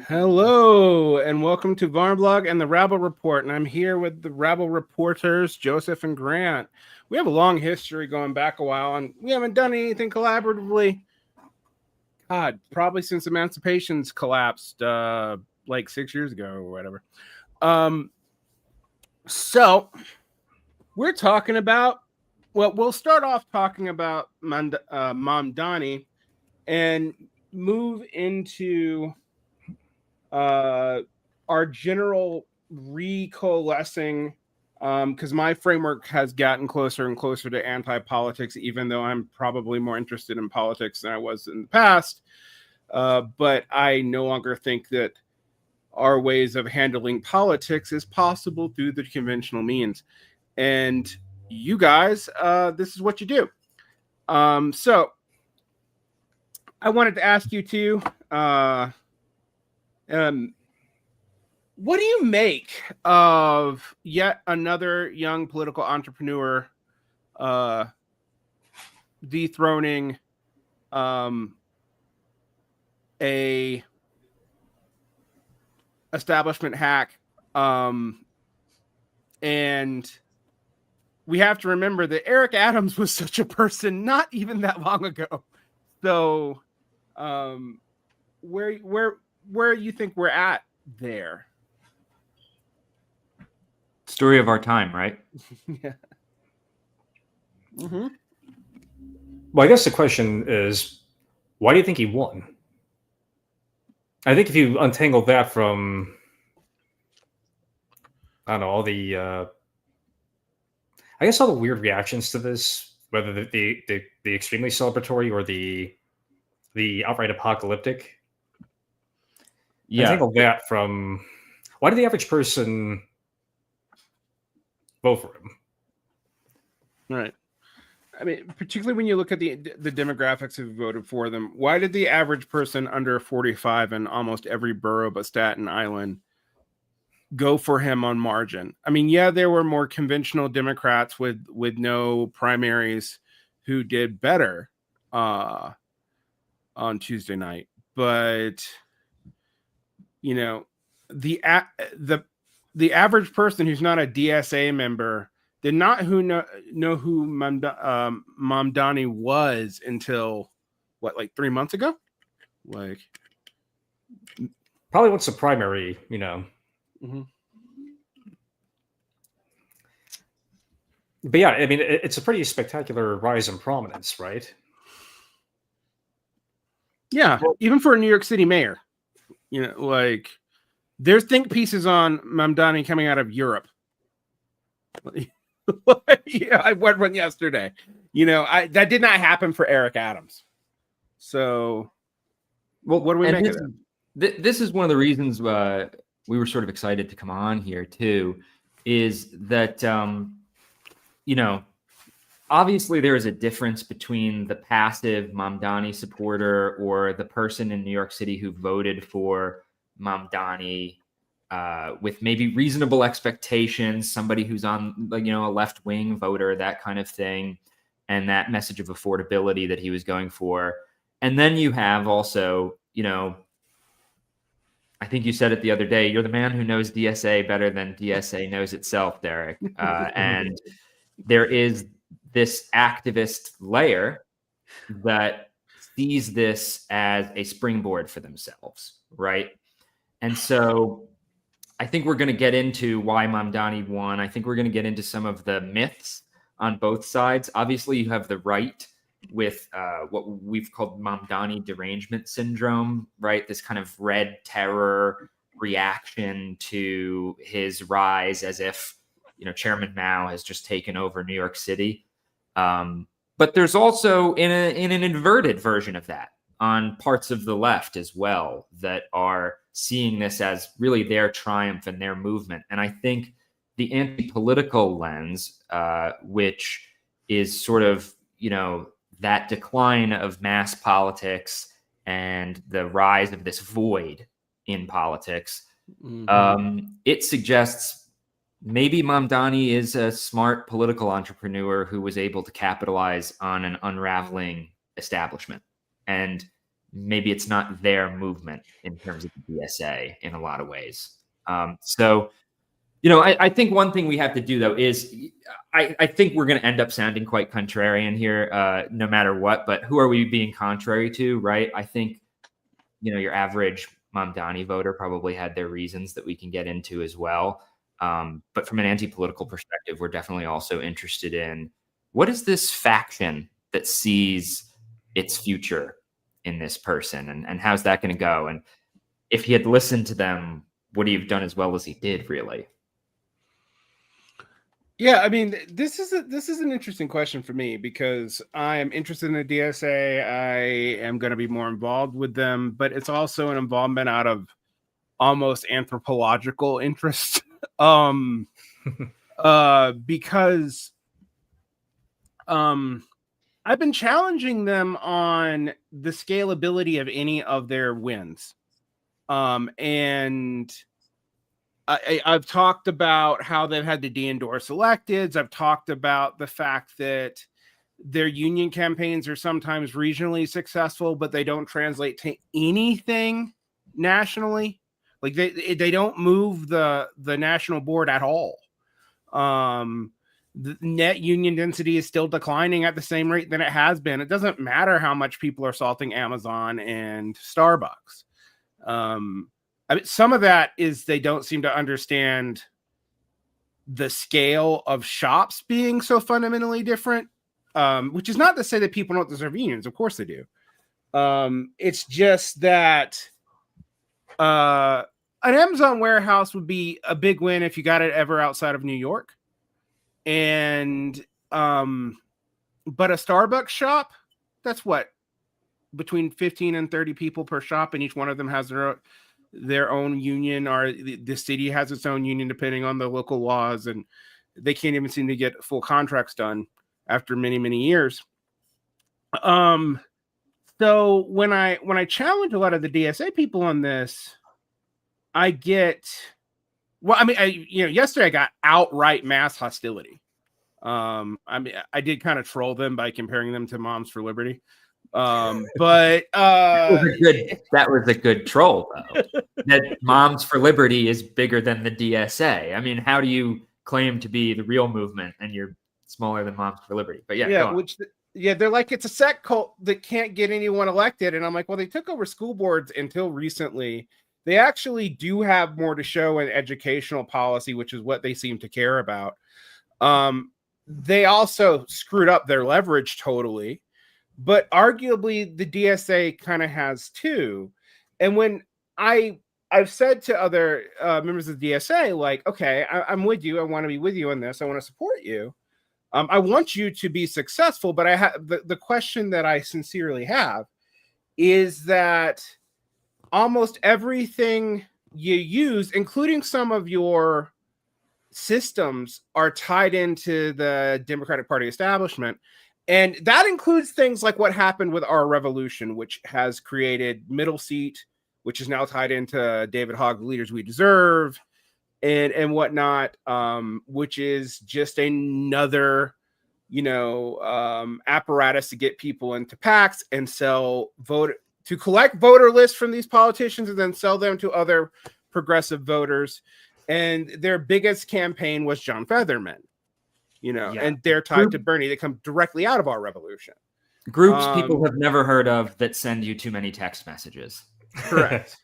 Hello, and welcome to Varn Blog and the Rabble Report. And I'm here with the Rabble reporters, Joseph and Grant. We have a long history going back a while, and we haven't done anything collaboratively. God, probably since Emancipation's collapsed, like 6 years ago or whatever. So we're talking about. Well, we'll start off talking about Mamdani and move into our general recoalescing, because my framework has gotten closer and closer to anti-politics, even though I'm probably more interested in politics than I was in the past. But I no longer think that our ways of handling politics is possible through the conventional means. And you guys, this is what you do. So I wanted to ask you two, what do you make of yet another young political entrepreneur dethroning a establishment hack? And we have to remember that Eric Adams was such a person not even that long ago. So where you think we're at there? Story of our time, right? Yeah. Mm-hmm. Well, I guess the question is, why do you think he won? I think if you untangle that from, I don't know, all the, I guess all the weird reactions to this, whether the extremely celebratory or the outright apocalyptic. Yeah. Untangle that from, why did the average person vote for him? Right. I mean, particularly when you look at the demographics who voted for them, why did the average person under 45 in almost every borough but Staten Island go for him on margin? I mean, yeah, there were more conventional Democrats with no primaries who did better on Tuesday night, but you know, the average person who's not a DSA member did not know who Mamdani was until what, like 3 months ago? Like, probably once the primary, you know. Mm-hmm. But yeah, I mean, it's a pretty spectacular rise in prominence, right? Yeah, even for a New York City mayor, you know, like there's think pieces on Mamdani coming out of Europe. Yeah, I read one yesterday. You know, that did not happen for Eric Adams. So, well, what do we make of it? This is one of the reasons we were sort of excited to come on here too, is that you know, obviously there is a difference between the passive Mamdani supporter or the person in New York City who voted for Mamdani with maybe reasonable expectations, somebody who's on, like, you know, a left-wing voter, that kind of thing, and that message of affordability that he was going for. And then you have also, you know, I think you said it the other day, you're the man who knows DSA better than DSA knows itself, Derek. And there is this activist layer that sees this as a springboard for themselves, right? And so I think we're going to get into why Mamdani won. I think we're going to get into some of the myths on both sides. Obviously, you have the right with what we've called Mamdani derangement syndrome, right? This kind of red terror reaction to his rise, as if, you know, Chairman Mao has just taken over New York City. But there's also in an inverted version of that on parts of the left as well that are seeing this as really their triumph and their movement. And I think the anti-political lens, which is sort of, you know, that decline of mass politics and the rise of this void in politics, it suggests maybe Mamdani is a smart political entrepreneur who was able to capitalize on an unraveling establishment. And maybe it's not their movement in terms of the DSA in a lot of ways. So, I think one thing we have to do, though, is I think we're going to end up sounding quite contrarian here, no matter what. But who are we being contrary to, right? I think, your average Mamdani voter probably had their reasons that we can get into as well. But from an anti-political perspective, we're definitely also interested in what is this faction that sees its future in this person, and how's that going to go? And if he had listened to them, would he have done as well as he did, really? Yeah, I mean, this is an interesting question for me because I am interested in the DSA. I am going to be more involved with them, but it's also an involvement out of almost anthropological interest. Because I've been challenging them on the scalability of any of their wins. And I've talked about how they've had to de-endorse electeds. I've talked about the fact that their union campaigns are sometimes regionally successful, but they don't translate to anything nationally. Like they don't move the national board at all. The net union density is still declining at the same rate than it has been. It doesn't matter how much people are salting Amazon and Starbucks. I mean, some of that is they don't seem to understand the scale of shops being so fundamentally different, which is not to say that people don't deserve unions. Of course they do. It's just that an Amazon warehouse would be a big win if you got it ever outside of New York. And but a Starbucks shop, that's what, between 15 and 30 people per shop, and each one of them has their own union, or the city has its own union depending on the local laws, and they can't even seem to get full contracts done after many years. So when I challenge a lot of the DSA people on this, I get, well, I mean, yesterday I got outright mass hostility. I mean, I did kind of troll them by comparing them to Moms for Liberty. But that was a good troll, though. That Moms for Liberty is bigger than the DSA. I mean, how do you claim to be the real movement and you're smaller than Moms for Liberty? But they're like, it's a sect cult that can't get anyone elected. And I'm like, well, they took over school boards until recently. They actually do have more to show in educational policy, which is what they seem to care about. They also screwed up their leverage totally. But arguably, the DSA kind of has too. And when I've said to other members of the DSA, like, okay, I'm with you. I want to be with you on this. I want to support you. I want you to be successful. But I have the question that I sincerely have is that almost everything you use, including some of your systems, are tied into the Democratic Party establishment. And that includes things like what happened with our revolution, which has created Middle Seat, which is now tied into David Hogg, the Leaders We Deserve, and whatnot, which is just another, apparatus to get people into PACs and to collect voter lists from these politicians and then sell them to other progressive voters. And their biggest campaign was John Featherman. And they're tied to Bernie. They come directly out of our revolution. Groups people have never heard of that send you too many text messages. Correct.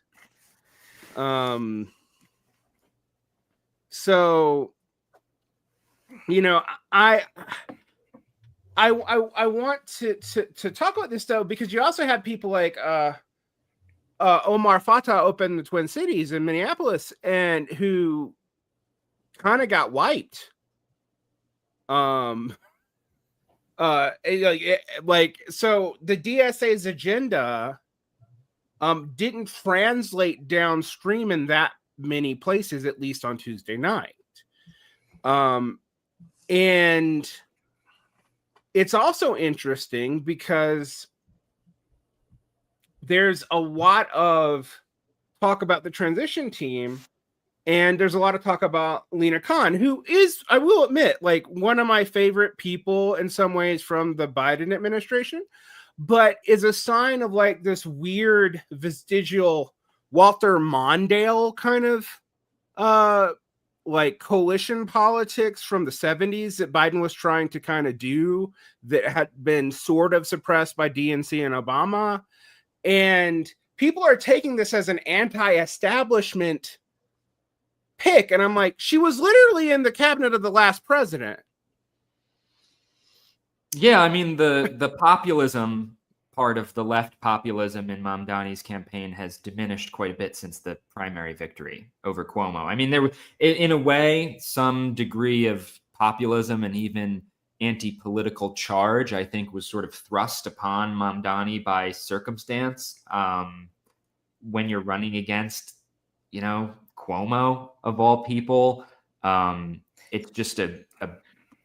So, I want to talk about this though, because you also have people like Omar Fatah open the Twin Cities in Minneapolis, and who kind of got wiped. So the DSA's agenda didn't translate downstream in that many places, at least on Tuesday night. And it's also interesting because there's a lot of talk about the transition team, and there's a lot of talk about Lena Khan, who is, I will admit, like one of my favorite people in some ways from the Biden administration. but is a sign of like this weird vestigial Walter Mondale kind of like coalition politics from the 70s that Biden was trying to kind of do that had been sort of suppressed by DNC and Obama. And people are taking this as an anti-establishment pick. And I'm like, she was literally in the cabinet of the last president. Yeah, I mean the populism part of the left populism in Mamdani's campaign has diminished quite a bit since the primary victory over Cuomo. I mean, there was, in a way, some degree of populism and even anti-political charge, I think, was sort of thrust upon Mamdani by circumstance. When you're running against, Cuomo of all people, it's just a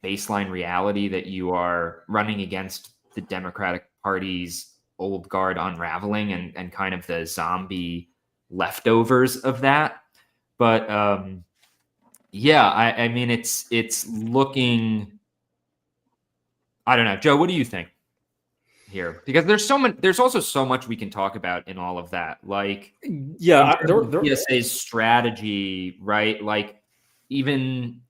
baseline reality that you are running against the Democratic Party's old guard unraveling and kind of the zombie leftovers of that. But yeah, I mean, it's looking, I don't know. Joe, what do you think here? Because there's also so much we can talk about in all of that. Like, yeah, DSA's strategy, right? Like even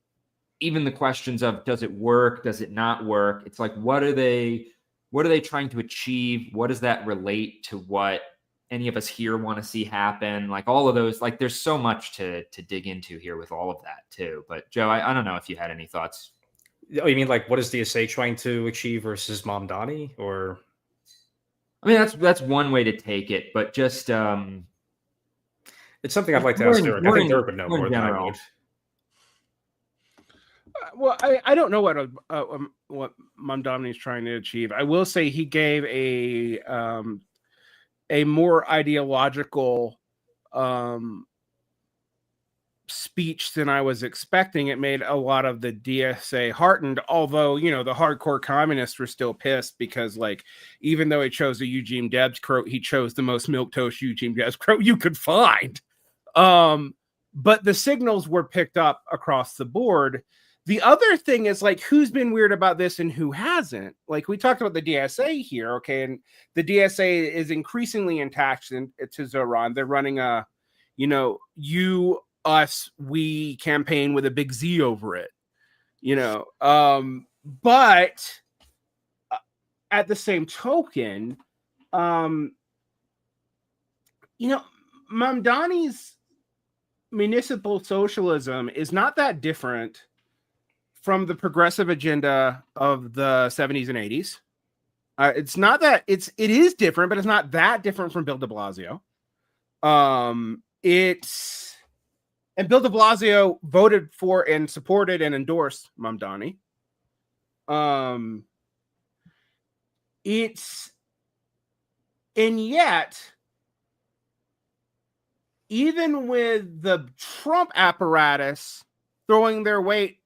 the questions of, does it work? Does it not work? It's like, what are they trying to achieve? What does that relate to what any of us here want to see happen? Like all of those, like there's so much to dig into here with all of that too. But Joe, I don't know if you had any thoughts. Oh, you mean like what is DSA trying to achieve versus Mamdani? Or I mean, that's one way to take it, but just it's something I'd like to ask Derek. I think Derek would know more than I would. Well, I don't know what Mamdani is trying to achieve. I will say he gave a more ideological speech than I was expecting. It made a lot of the DSA heartened, although the hardcore communists were still pissed because, like, even though he chose a Eugene Debs quote, he chose the most milquetoast Eugene Debs quote you could find. But the signals were picked up across the board. The other thing is, like, who's been weird about this and who hasn't? Like, we talked about the DSA here, okay, and the DSA is increasingly attached to Zoran. They're running a, you, us, we campaign with a big Z over it, but at the same token, Mamdani's municipal socialism is not that different from the progressive agenda of the 70s and 80s. It's not that it is different, but it's not that different from Bill de Blasio. And Bill de Blasio voted for and supported and endorsed Mamdani. And yet, even with the Trump apparatus throwing their weight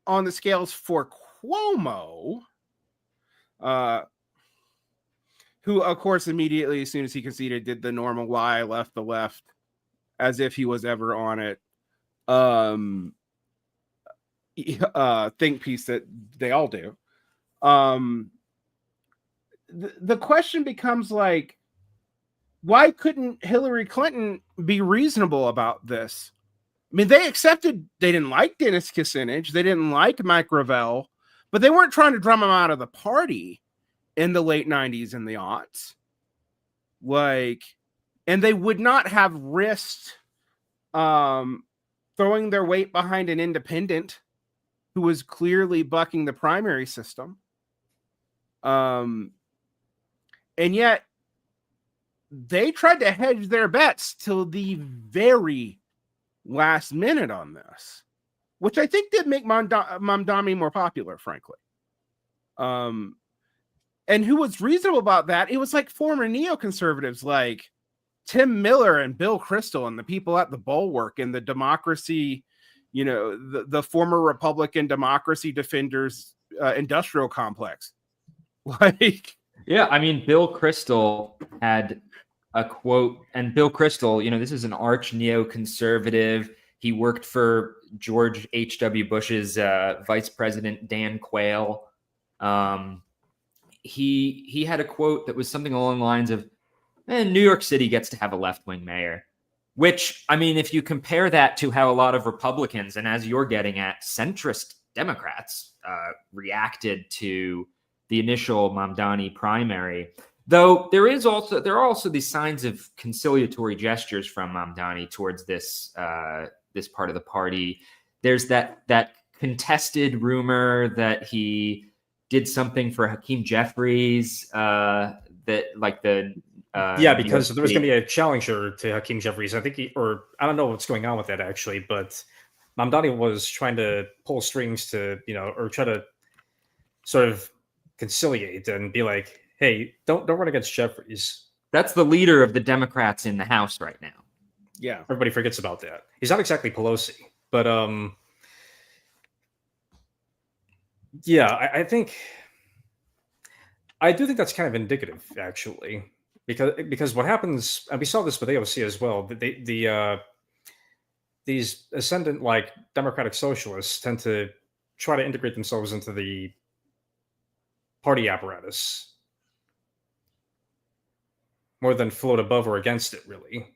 on the scales for Cuomo, who, of course, immediately, as soon as he conceded, did the normal lie, left the left, as if he was ever on it. Think piece that they all do. The question becomes, like, why couldn't Hillary Clinton be reasonable about this? I mean, they didn't like Dennis Kucinich, they didn't like Mike Gravel, but they weren't trying to drum him out of the party in the late 90s and the aughts. Like, and they would not have risked throwing their weight behind an independent who was clearly bucking the primary system. And yet they tried to hedge their bets till the very last minute on this, which I think did make Mamdani more popular, frankly. And who was reasonable about that? It was like former neoconservatives like Tim Miller and Bill Kristol and the people at the Bulwark and the democracy, the former Republican democracy defenders industrial complex. Like, yeah, I mean, Bill Kristol had a quote, and Bill Kristol, this is an arch neoconservative. He worked for George H.W. Bush's vice president, Dan Quayle. he had a quote that was something along the lines of, New York City gets to have a left-wing mayor. Which, I mean, if you compare that to how a lot of Republicans, and as you're getting at, centrist Democrats reacted to the initial Mamdani primary, though there are also these signs of conciliatory gestures from Mamdani towards this this part of the party. There's that contested rumor that he did something for Hakeem Jeffries, that like the because there was going to be a challenger to Hakeem Jeffries. I think I don't know what's going on with that actually, but Mamdani was trying to pull strings to, or try to sort of conciliate and be like, hey, don't run against Jeffries. That's the leader of the Democrats in the House right now. Yeah. Everybody forgets about that. He's not exactly Pelosi, but yeah, I do think that's kind of indicative, actually, because what happens, and we saw this with AOC as well. These ascendant like democratic socialists tend to try to integrate themselves into the party apparatus more than float above or against it, really.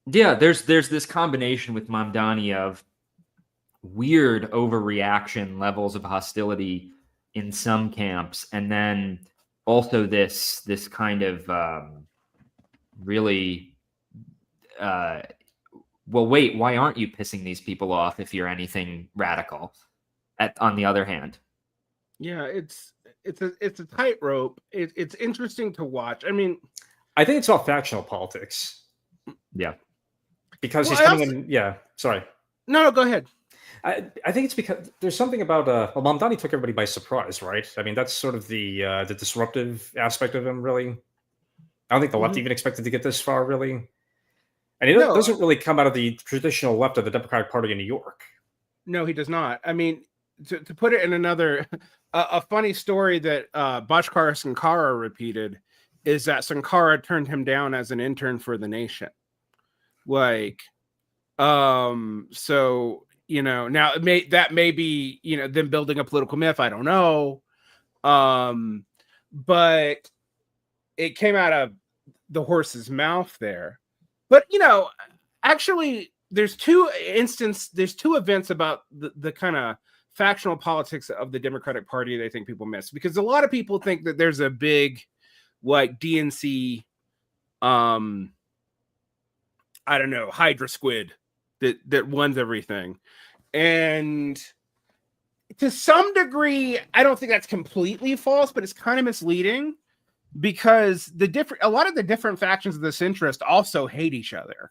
Yeah, there's this combination with Mamdani of weird overreaction levels of hostility in some camps, and then also this kind of really well, wait, why aren't you pissing these people off if you're anything radical? On the other hand, yeah, it's a tightrope. It's interesting to watch. I mean, I think it's all factional politics. Yeah, because he's coming in. Yeah, sorry. No, go ahead. I think it's because there's something about well, Mamdani took everybody by surprise, right? I mean, that's sort of the disruptive aspect of him, really. I don't think the left even expected to get this far, really. And he doesn't really come out of the traditional left of the Democratic Party in New York. No, he does not. I mean, to put it in another, a funny story that Bhaskar Sankara repeated is that Sankara turned him down as an intern for The Nation. Like, so, now that may be, them building a political myth. I don't know. But it came out of the horse's mouth there. But, actually, there's two events about the kind of factional politics of the Democratic Party that I think people miss, because a lot of people think that there's a big, like, DNC, I don't know, Hydra squid that runs everything. And to some degree, I don't think that's completely false, but it's kind of misleading, because a lot of the different factions of the centrist also hate each other.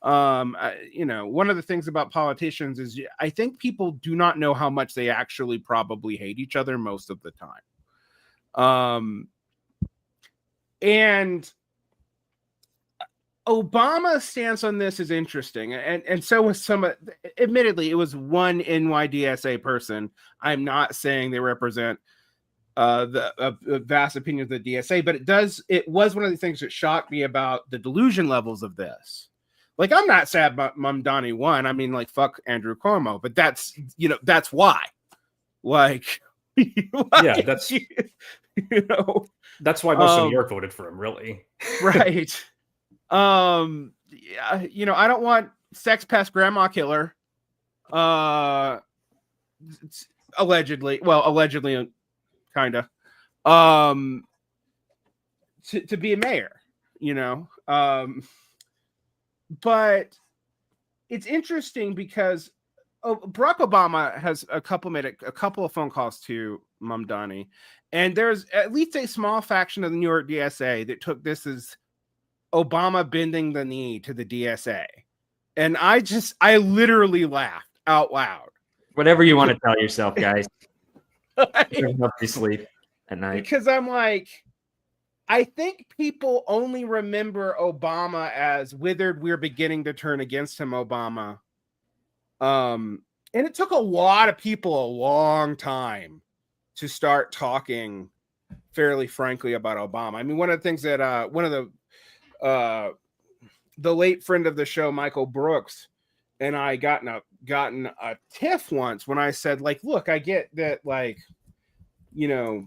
One of the things about politicians is I think people do not know how much they actually probably hate each other most of the time. And Obama's stance on this is interesting, and so was admittedly, it was one NYDSA person. I'm not saying they represent the vast opinions of the DSA, but it was one of the things that shocked me about the delusion levels of this. Like, I'm not sad about Mamdani won. I mean, like, fuck Andrew Cuomo, but that's why. Like, yeah, that's that's why most of New York voted for him, really. Right. I don't want sex past grandma killer. Allegedly, kind of, to be a mayor, but it's interesting because Barack Obama has made a couple of phone calls to Mamdani, and there's at least a small faction of the New York DSA that took this as Obama bending the knee to the DSA. And I literally laughed out loud. Whatever you want to tell yourself, guys. Help you sleep at night. Because I'm like, I think people only remember Obama as withered, we're beginning to turn against him, Obama. And it took a lot of people a long time to start talking fairly frankly about Obama. I mean, one of the things that one of the late friend of the show, Michael Brooks, and I gotten a tiff once when I said, like, look, I get that, like, you know,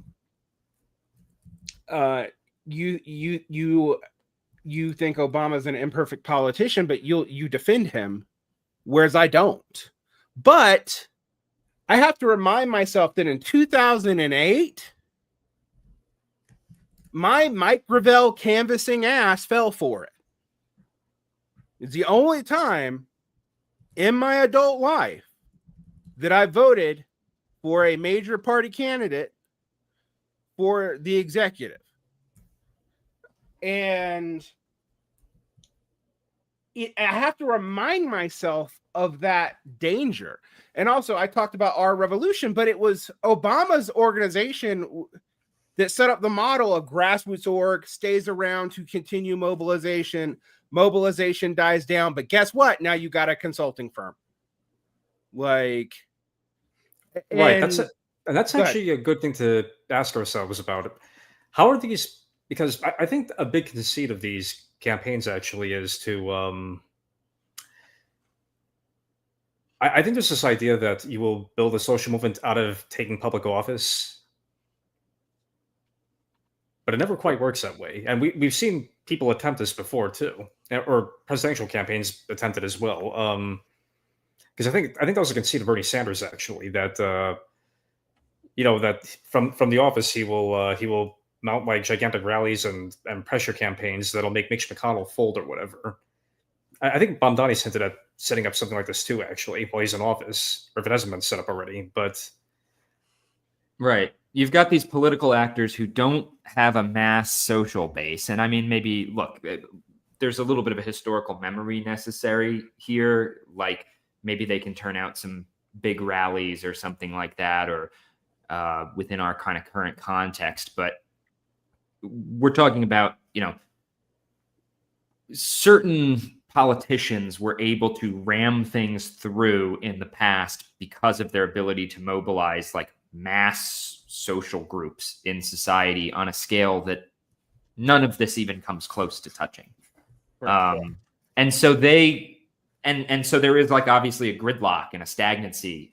you think Obama's an imperfect politician, but you defend him, whereas I don't. But I have to remind myself that in 2008, my Mike Gravel canvassing ass fell for it. It's the only time in my adult life that I voted for a major party candidate for the executive. And I have to remind myself of that danger. And also, I talked about Our Revolution, but it was Obama's organization that set up the model of grassroots org, stays around to continue mobilization. Mobilization dies down, but guess what? Now you got a consulting firm. Like, right. That's actually a good thing to ask ourselves about it. How are these? Because I think a big conceit of these campaigns actually is to. I think there's this idea that you will build a social movement out of taking public office, but it never quite works that way. And we've seen people attempt this before too, or presidential campaigns attempted as well. Because I think that was a conceit of Bernie Sanders actually, that that from the office he will mount like gigantic rallies and pressure campaigns that'll make Mitch McConnell fold or whatever. I think Mamdani's hinted at setting up something like this too, actually, while he's in office, or if it hasn't been set up already. But right, you've got these political actors who don't have a mass social base, and I mean, maybe look, there's a little bit of a historical memory necessary here, like maybe they can turn out some big rallies or something like that, or within our kind of current context. But we're talking about, certain politicians were able to ram things through in the past because of their ability to mobilize like mass social groups in society on a scale that none of this even comes close to touching. And so and so there is like obviously a gridlock and a stagnancy.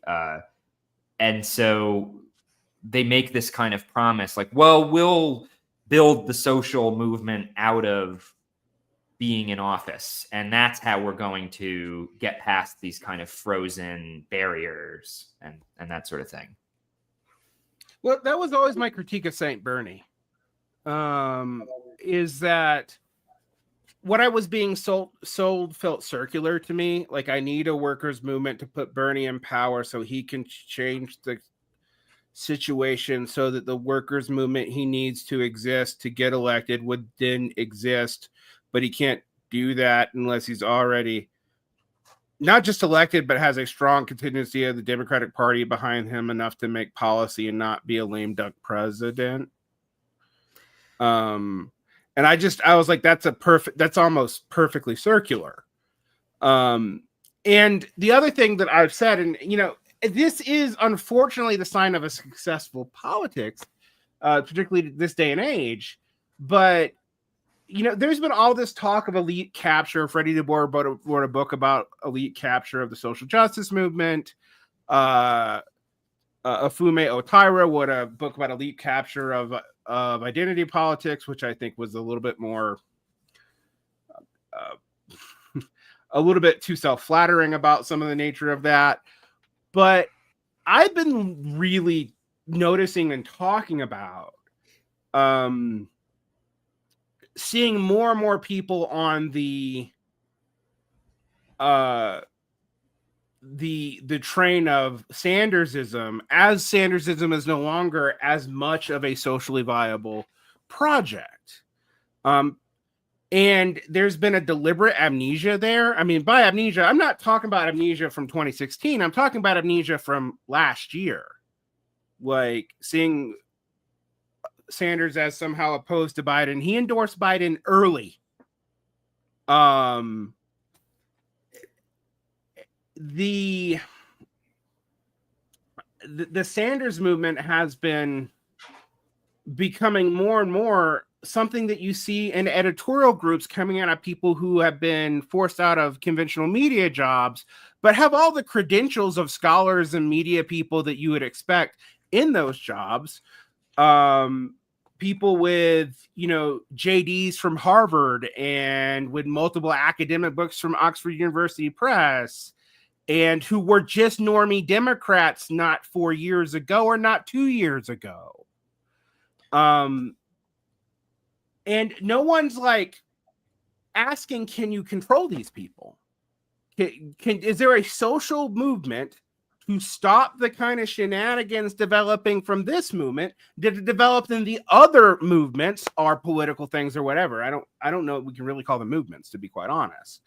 And so they make this kind of promise like, well, we'll build the social movement out of being in office. And that's how we're going to get past these kind of frozen barriers and that sort of thing. Well, that was always my critique of St. Bernie, is that what I was being sold felt circular to me. Like, I need a workers' movement to put Bernie in power so he can change the situation so that the workers' movement he needs to exist to get elected would then exist. But he can't do that unless he's already not just elected, but has a strong contingency of the Democratic Party behind him enough to make policy and not be a lame duck president. And I was like, that's almost perfectly circular. And the other thing that I've said, and this is unfortunately the sign of a successful politics, particularly this day and age, but there's been all this talk of elite capture. Freddie DeBoer wrote a book about elite capture of the social justice movement. Afume Otaira wrote a book about elite capture of identity politics, which I think was a little bit more, a little bit too self-flattering about some of the nature of that. But I've been really noticing and talking about seeing more and more people on the train of Sandersism, as Sandersism is no longer as much of a socially viable project. And there's been a deliberate amnesia there. I mean, by amnesia, I'm not talking about amnesia from 2016. I'm talking about amnesia from last year. Like seeing Sanders as somehow opposed to Biden. He endorsed Biden early. The Sanders movement has been becoming more and more something that you see in editorial groups coming out of people who have been forced out of conventional media jobs, but have all the credentials of scholars and media people that you would expect in those jobs. people with, JDs from Harvard and with multiple academic books from Oxford University Press, and who were just normie Democrats not 4 years ago or not 2 years ago. And no one's like asking, can you control these people? Is there a social movement to stop the kind of shenanigans developing from this movement that it developed in the other movements or political things or whatever? I don't know if we can really call them movements, to be quite honest,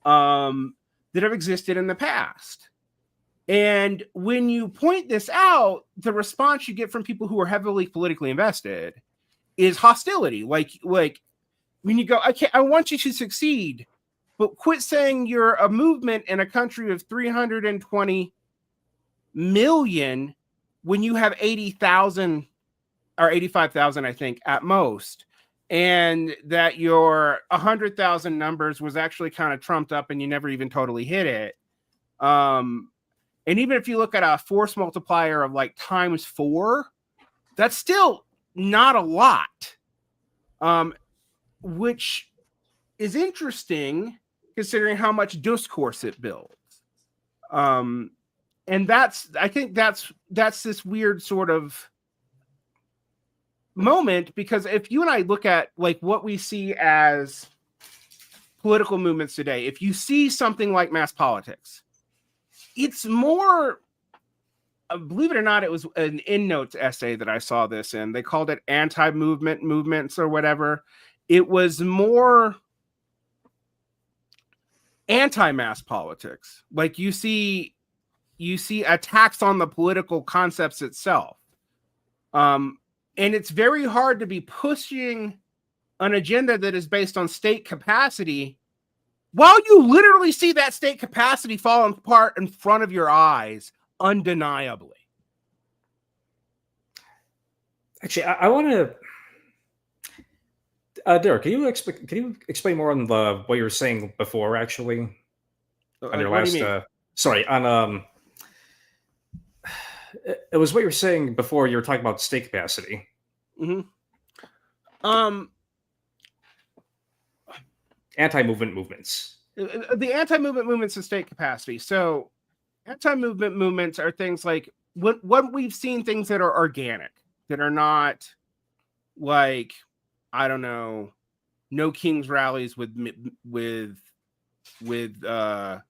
that have existed in the past. And when you point this out, the response you get from people who are heavily politically invested is hostility. Like when you go, I want you to succeed, but quit saying you're a movement in a country of 320 million when you have 80,000 or 85,000, I think, at most, and that your 100,000 numbers was actually kind of trumped up and you never even totally hit it. And even if you look at a force multiplier of like ×4, that's still not a lot, which is interesting considering how much discourse it builds. And I think that's this weird sort of moment, because if you and I look at like what we see as political movements today, if you see something like mass politics, it's more, believe it or not, it was an EndNotes essay that I saw this in. They called it anti-movement movements or whatever. It was more anti-mass politics. Like you see attacks on the political concepts itself. And it's very hard to be pushing an agenda that is based on state capacity while you literally see that state capacity fall apart in front of your eyes, undeniably. Actually, I want to, Derek, can you explain more on what you were saying before? Actually, on your last, sorry, on it was what you were saying before. You were talking about state capacity. Mm-hmm. Anti-movement movements. The anti-movement movements of state capacity. So anti-movement movements are things like what we've seen, things that are organic, that are not like, I don't know, no King's rallies with Walmart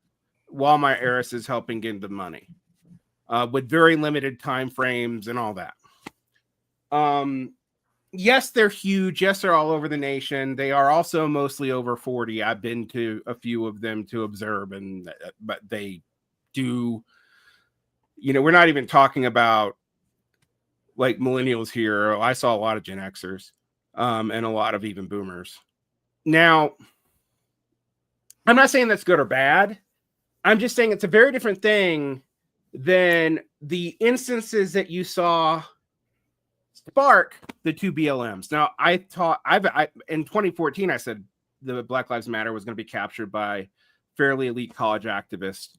heiresses helping get the money, with very limited time frames and all that. Yes, they're huge. Yes, they're all over the nation. They are also mostly over 40. I've been to a few of them to observe, but they do, we're not even talking about like millennials here. I saw a lot of Gen Xers, and a lot of even boomers. Now, I'm not saying that's good or bad. I'm just saying it's a very different thing than the instances that you saw spark the two BLMs. Now, I in 2014, I said the Black Lives Matter was going to be captured by fairly elite college activists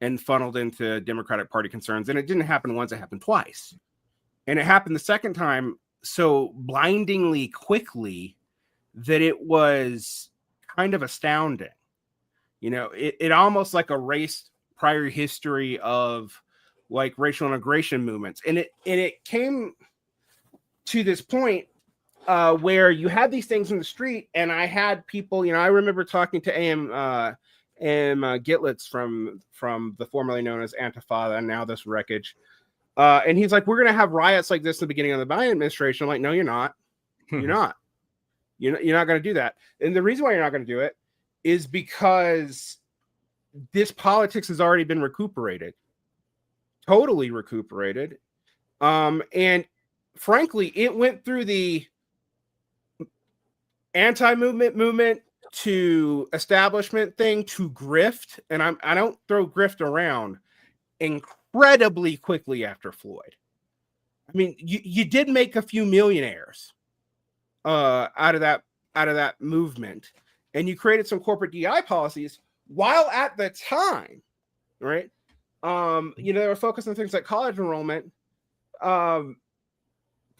and funneled into Democratic Party concerns. And it didn't happen once, it happened twice. And it happened the second time so blindingly quickly that it was kind of astounding. It almost like erased prior history of like racial integration movements. And it came to this point where you had these things in the street, and I had people, I remember talking to AM Gitlitz from the formerly known as Antifada, and now this wreckage. And he's like, we're going to have riots like this in the beginning of the Biden administration. I'm like, no, you're not. You're not. You're not going to do that. And the reason why you're not going to do it is because this politics has already been recuperated. Totally recuperated. And frankly, it went through the anti-movement movement to establishment thing to grift. And I don't throw grift around, incredibly quickly after Floyd. I mean, you did make a few millionaires out of that movement, and you created some corporate DI policies while at the time, right? They were focused on things like college enrollment.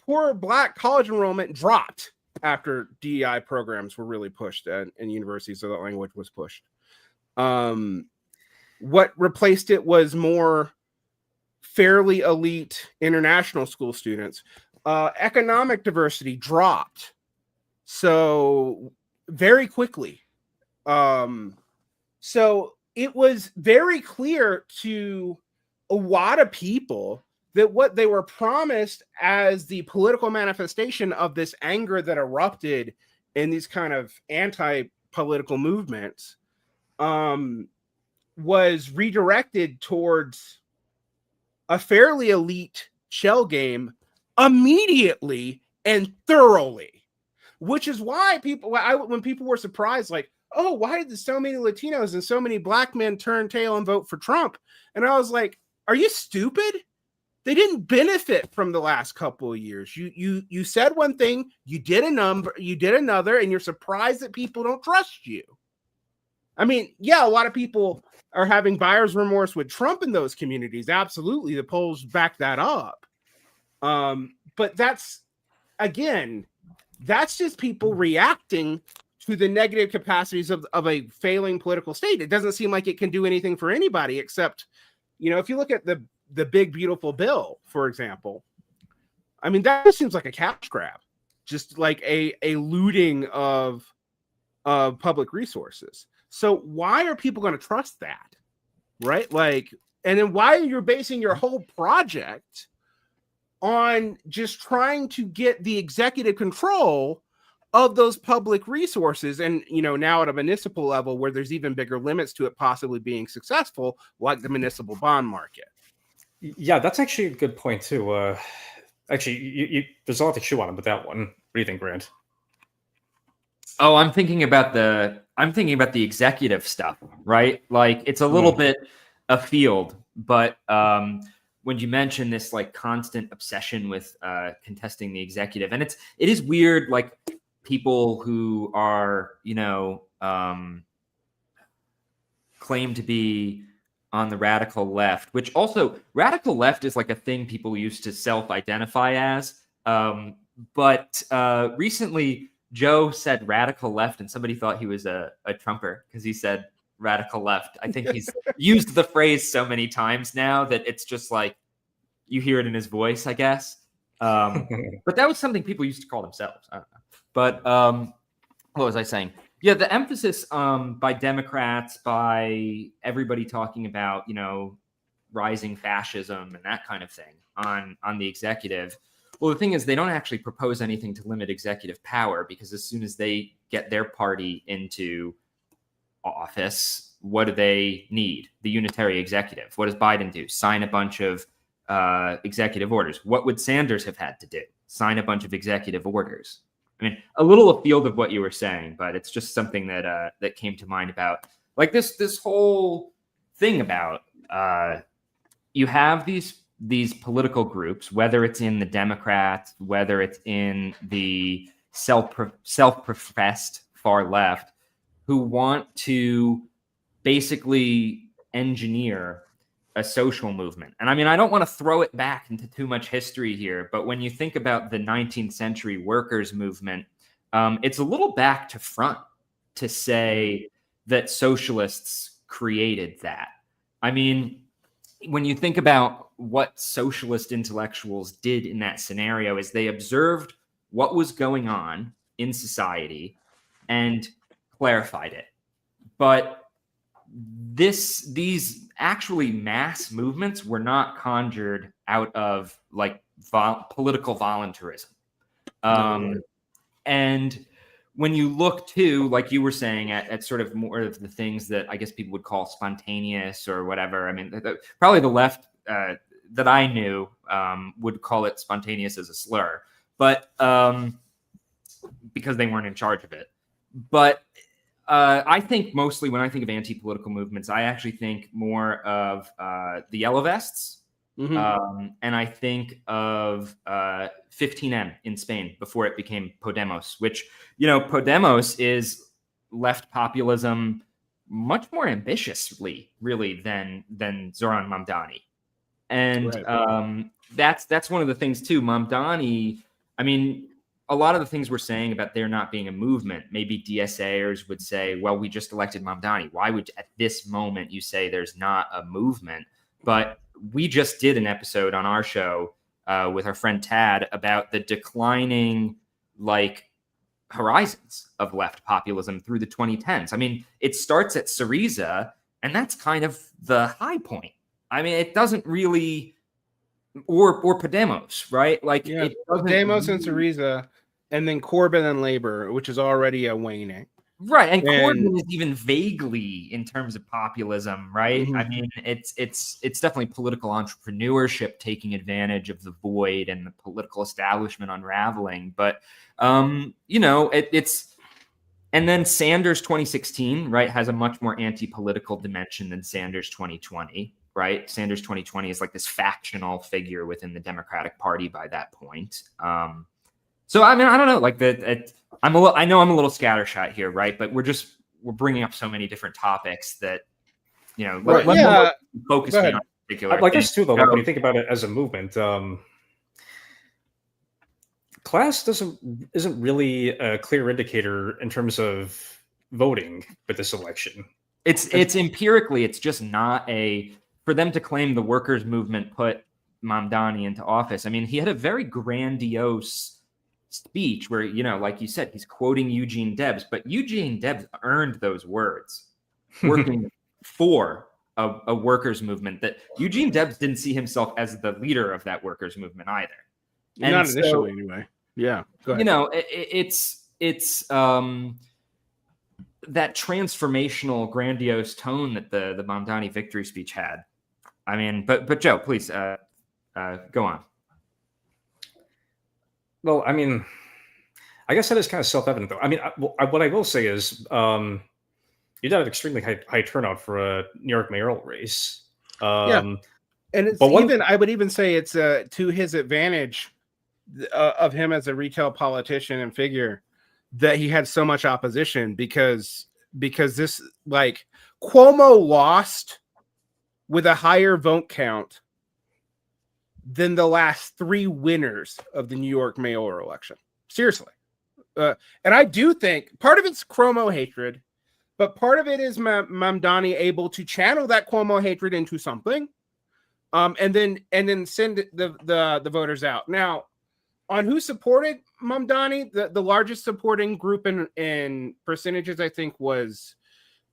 poor Black college enrollment dropped after DEI programs were really pushed and universities, so that language was pushed. What replaced it was more fairly elite international school students. Economic diversity dropped so very quickly. So it was very clear to a lot of people that what they were promised as the political manifestation of this anger that erupted in these kind of anti-political movements was redirected towards a fairly elite shell game immediately and thoroughly, which is why when people were surprised, like, oh, why did so many Latinos and so many Black men turn tail and vote for Trump? And I was like, are you stupid? They didn't benefit from the last couple of years. You said one thing, you did another, and you're surprised that people don't trust you. I mean, yeah, a lot of people are having buyer's remorse with Trump in those communities. Absolutely, the polls back that up. But that's just people reacting to the negative capacities of a failing political state. It doesn't seem like it can do anything for anybody except, if you look at the big, beautiful bill, for example, I mean, that just seems like a cash grab, just like a looting of public resources. So why are people going to trust that? Right? Like, and then why are you basing your whole project on just trying to get the executive control of those public resources? And, now at a municipal level where there's even bigger limits to it possibly being successful, like the municipal bond market. Yeah, that's actually a good point too. Actually, there's a lot to chew on with that one. What do you think, Grant? Oh, I'm thinking about the executive stuff, right? Like, it's a little bit afield, but when you mention this like constant obsession with contesting the executive, and it is weird, like people who are claim to be on the radical left, which also radical left is like a thing people used to self-identify as, but recently Joe said radical left, and somebody thought he was a Trumper because he said radical left. I think he's used the phrase so many times now that it's just like you hear it in his voice, I guess. But that was something people used to call themselves. I don't know. But what was I saying? Yeah, the emphasis by Democrats, by everybody talking about, rising fascism and that kind of thing on the executive. Well, the thing is, they don't actually propose anything to limit executive power, because as soon as they get their party into office, what do they need? The unitary executive. What does Biden do? Sign a bunch of executive orders. What would Sanders have had to do? Sign a bunch of executive orders. I mean, a little afield of what you were saying, but it's just something that that came to mind about like this whole thing about you have these political groups, whether it's in the Democrats, whether it's in the self-professed far left, who want to basically engineer a social movement. And I mean, I don't want to throw it back into too much history here, but when you think about the 19th century workers' movement, it's a little back to front to say that socialists created that. I mean, when you think about what socialist intellectuals did in that scenario, is they observed what was going on in society and clarified it. But these actually mass movements were not conjured out of like political voluntarism. And when you look too, like you were saying, at sort of more of the things that I guess people would call spontaneous or whatever. I mean, probably the left that I knew would call it spontaneous as a slur, but because they weren't in charge of it. But I think mostly when I think of anti-political movements, I actually think more of the Yellow Vests. And I think of 15M in Spain before it became Podemos, which, Podemos is left populism much more ambitiously, really, than Zoran Mamdani. And that's one of the things, too. Mamdani I mean, a lot of the things we're saying about there not being a movement, maybe DSAers would say, well, we just elected Mamdani. Why would at this moment you say there's not a movement? But we just did an episode on our show with our friend Tad about the declining horizons of left populism through the 2010s. I mean, it starts at Syriza, and that's kind of the high point. I mean, it doesn't really, or Podemos, right? Yeah, Podemos and Syriza, and then Corbyn and Labor, which is already a waning. Right, and Corbyn is even vaguely in terms of populism, right? Mm-hmm. I mean, it's definitely political entrepreneurship taking advantage of the void and the political establishment unraveling. But it's and then Sanders 2016, right, has a much more anti-political dimension than Sanders 2020, right? Sanders 2020 is like this factional figure within the Democratic Party by that point. So I mean, I don't know, I know I'm a little scattershot here, right? But we're bringing up so many different topics that, let me focus me on particular. I guess too, though, when you think about it as a movement, class isn't really a clear indicator in terms of voting for this election. It's empirically, it's just not for them to claim the workers' movement put Mamdani into office. I mean, he had a very grandiose speech where, like you said, he's quoting Eugene Debs, but Eugene Debs earned those words working for a workers' movement that Eugene Debs didn't see himself as the leader of that workers' movement either. And not initially, anyway. Yeah. Go ahead. It's that transformational, grandiose tone that the Mamdani victory speech had. I mean, but Joe, please go on. Well, I mean, I guess that is kind of self-evident, though. I mean, what I will say is, you got an extremely high turnout for a New York mayoral race. And it's I would even say it's to his advantage of him as a retail politician and figure that he had so much opposition because this, Cuomo lost with a higher vote count than the last three winners of the New York mayoral election. Seriously. And I do think part of it's Cuomo hatred, but part of it is Mamdani able to channel that Cuomo hatred into something, and then send the voters out. Now, on who supported Mamdani, the largest supporting group in percentages, I think, was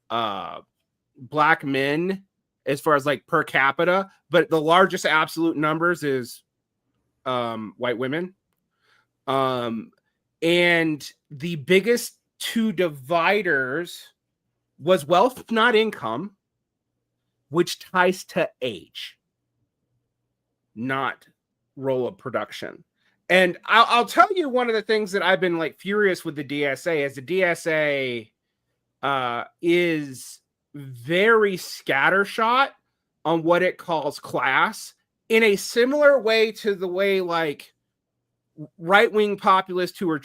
Black men as far as per capita, but the largest absolute numbers is white women. And the biggest two dividers was wealth, not income, which ties to age, not role of production. And I'll tell you one of the things that I've been furious with the DSA is the DSA is very scattershot on what it calls class in a similar way to the way right-wing populists who are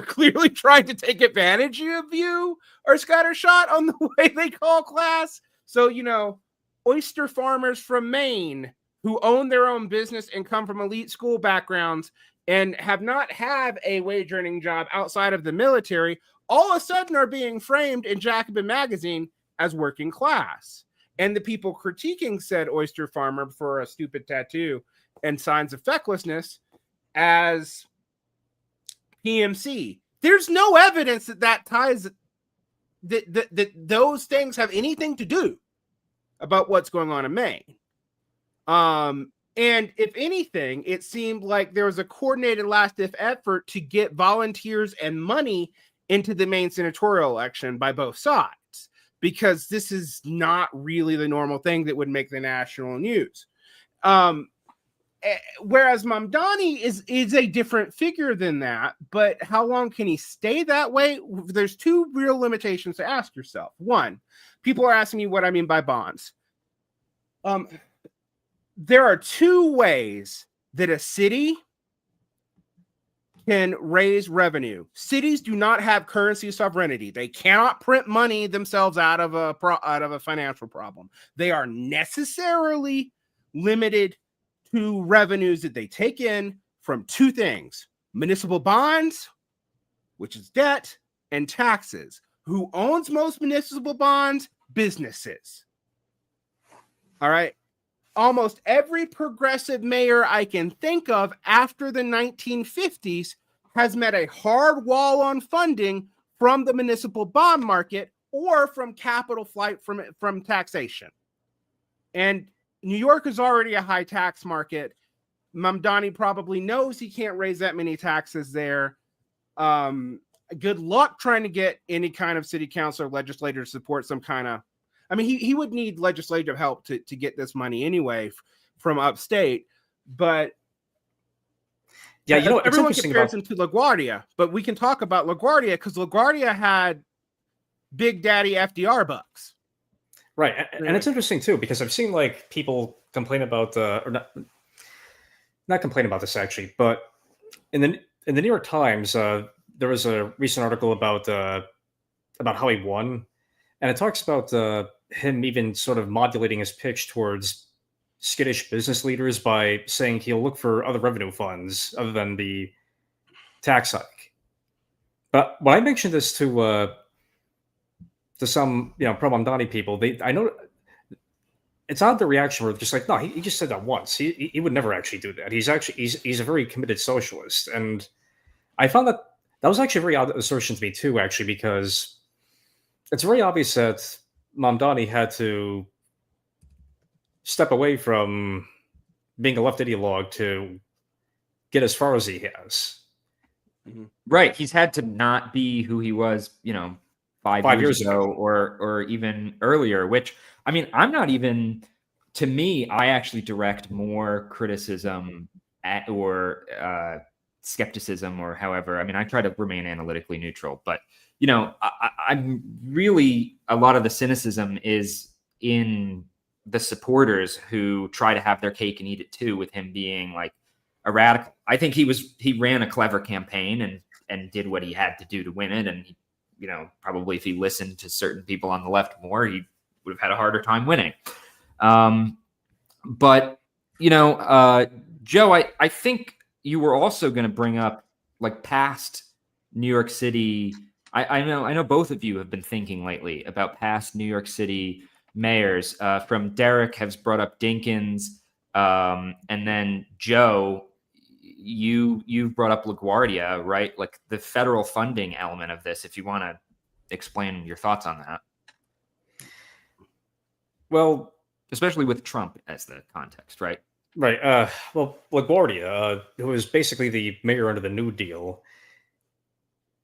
clearly trying to take advantage of you are scattershot on the way they call class. So, oyster farmers from Maine who own their own business and come from elite school backgrounds and have not had a wage earning job outside of the military, all of a sudden are being framed in Jacobin magazine as working class. And the people critiquing said oyster farmer for a stupid tattoo and signs of fecklessness as PMC. There's no evidence that ties that those things have anything to do about what's going on in Maine. And if anything, it seemed like there was a coordinated last-ditch effort to get volunteers and money into the Maine senatorial election by both sides, because this is not really the normal thing that would make the national news. Whereas Mamdani is a different figure than that, but how long can he stay that way? There's two real limitations to ask yourself. One, people are asking me what I mean by bonds. There are two ways that a city can raise revenue. Cities do not have currency sovereignty. They cannot print money themselves out of a financial problem. They are necessarily limited to revenues that they take in from two things: municipal bonds, which is debt, and taxes. Who owns most municipal bonds? Businesses. All right. Almost every progressive mayor I can think of after the 1950s has met a hard wall on funding from the municipal bond market or from capital flight from taxation. And New York is already a high tax market. Mamdani probably knows he can't raise that many taxes there. Good luck trying to get any kind of city council or legislator to support some kind of, I mean, he would need legislative help to get this money anyway from upstate. But yeah, you know, everyone compares him to LaGuardia, but we can talk about LaGuardia because LaGuardia had Big Daddy FDR bucks. Right. And it's interesting too, because I've seen like people complain about or not complain about this actually, but in the New York Times, there was a recent article about how he won, and it talks about him even sort of modulating his pitch towards skittish business leaders by saying he'll look for other revenue funds other than the tax hike. But when I mentioned this to some pro Mamdani people, I know it's odd the reaction where just like, no, he just said that once. He would never actually do that. He's a very committed socialist, and I found that was actually a very odd assertion to me too, actually, because it's very obvious that Mamdani had to step away from being a left ideologue to get as far as he has. Right. He's had to not be who he was, 5 years ago or even earlier, which, I mean, I'm not even, to me, I actually direct more criticism or skepticism or however. I mean, I try to remain analytically neutral, but, I'm really, a lot of the cynicism is in the supporters who try to have their cake and eat it too, with him being like a radical. I think he ran a clever campaign and did what he had to do to win it. And, probably if he listened to certain people on the left more, he would have had a harder time winning. But, Joe, I think you were also going to bring up like past New York City. I know both of you have been thinking lately about past New York City mayors. From Derek has brought up Dinkins, and then Joe, you've brought up LaGuardia, right? Like the federal funding element of this. If you want to explain your thoughts on that. Well, especially with Trump as the context, right? Right. Well, LaGuardia, who was basically the mayor under the New Deal,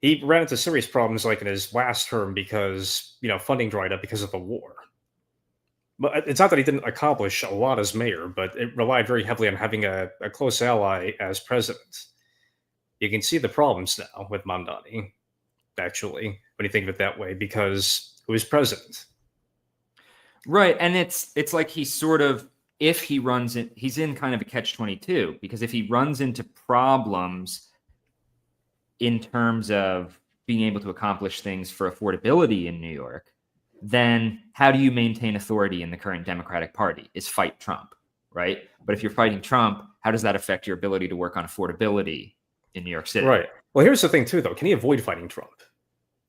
he ran into serious problems like in his last term because, funding dried up because of the war. But it's not that he didn't accomplish a lot as mayor, but it relied very heavily on having a close ally as president. You can see the problems now with Mamdani, actually, when you think of it that way, because who is president? Right. And it's like he's sort of, if he runs it, he's in kind of a catch-22, because if he runs into problems in terms of being able to accomplish things for affordability in New York, then how do you maintain authority in the current Democratic Party? Is fight Trump, right? But if you're fighting Trump, how does that affect your ability to work on affordability in New York City? Right. Well, here's the thing too, though. Can he avoid fighting Trump?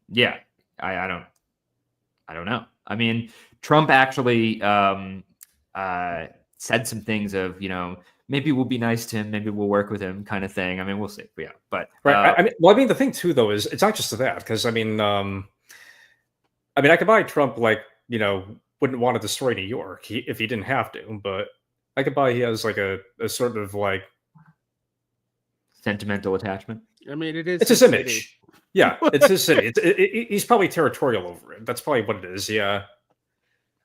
Yeah, I don't know. I mean, Trump actually said some things of, maybe we'll be nice to him, maybe we'll work with him, kind of thing. I mean, we'll see. Yeah, but right. I mean, the thing too, though, is it's not just that, because I mean, I could buy Trump wouldn't want to destroy New York if he didn't have to, but I could buy he has like a sort of like sentimental attachment. I mean, it's his image. City. Yeah, it's his city. He's probably territorial over it. That's probably what it is. Yeah.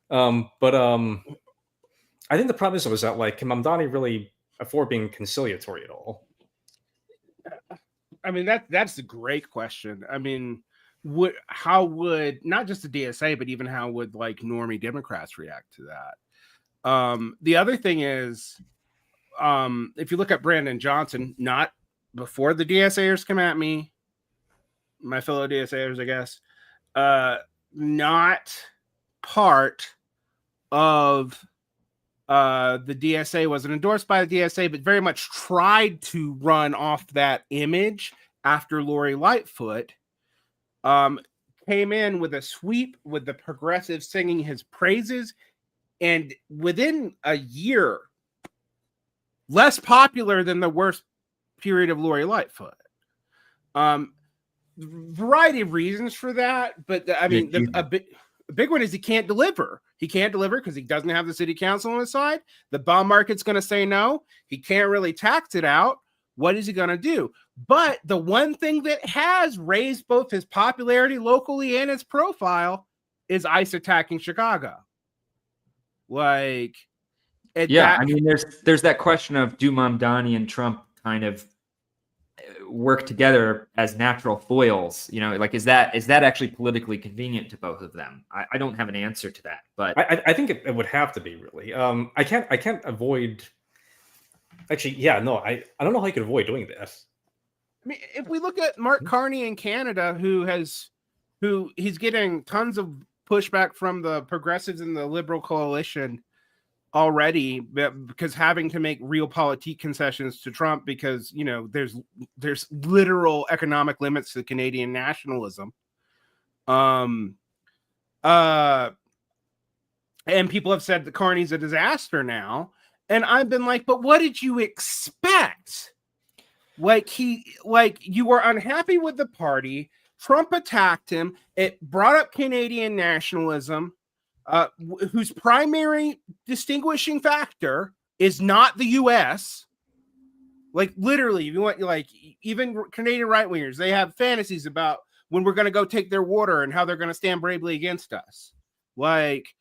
But I think the problem is that like, can Mamdani really afford being conciliatory at all? I mean, that's a great question. I mean, how would not just the DSA, but even how would like normie Democrats react to that? The other thing is, if you look at Brandon Johnson, not before the DSAers come at me, my fellow DSAers, I guess, not part of The DSA wasn't endorsed by the DSA, but very much tried to run off that image after Lori Lightfoot came in with a sweep with the progressives singing his praises. And within a year, less popular than the worst period of Lori Lightfoot. Variety of reasons for that, but I mean, a big one is he can't deliver. He can't deliver because he doesn't have the city council on his side. The bond market's going to say no. He can't really tax it out. What is he going to do? But the one thing that has raised both his popularity locally and his profile is ICE attacking Chicago. Like, yeah, I mean, there's that question of do Mamdani and Trump kind of work together as natural foils? You know, like is that actually politically convenient to both of them? I don't have an answer to that, but I think it would have to be really. I can't avoid. Actually, yeah, no, I don't know how you could avoid doing this. I mean, if we look at Mark Carney in Canada, he's getting tons of pushback from the progressives and the Liberal coalition already, because having to make realpolitik concessions to Trump because, you know, there's literal economic limits to Canadian nationalism. And people have said that Carney's a disaster now. And I've been like, but what did you expect? Like you were unhappy with the party. Trump attacked him. It brought up Canadian nationalism, whose primary distinguishing factor is not the U.S. Like literally, if you want, like even Canadian right wingers, they have fantasies about when we're going to go take their water and how they're going to stand bravely against us. Like,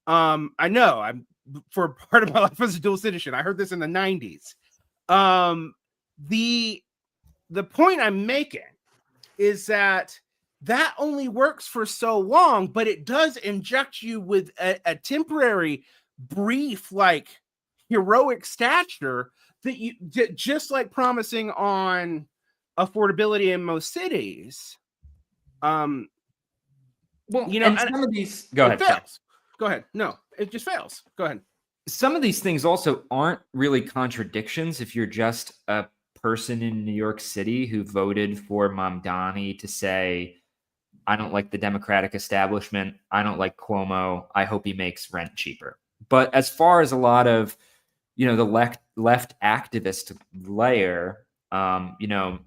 I know I'm for part of my life as a dual citizen. I heard this in the 90s. The point I'm making is that only works for so long, but it does inject you with a temporary, brief, like heroic stature that you just like promising on affordability in most cities. Well, you know, and some of these go ahead. Fails. Go ahead. No, it just fails. Go ahead. Some of these things also aren't really contradictions if you're just a person in New York City who voted for Mamdani to say, I don't like the Democratic establishment. I don't like Cuomo. I hope he makes rent cheaper. But as far as a lot of, you know, the left activist layer, you know,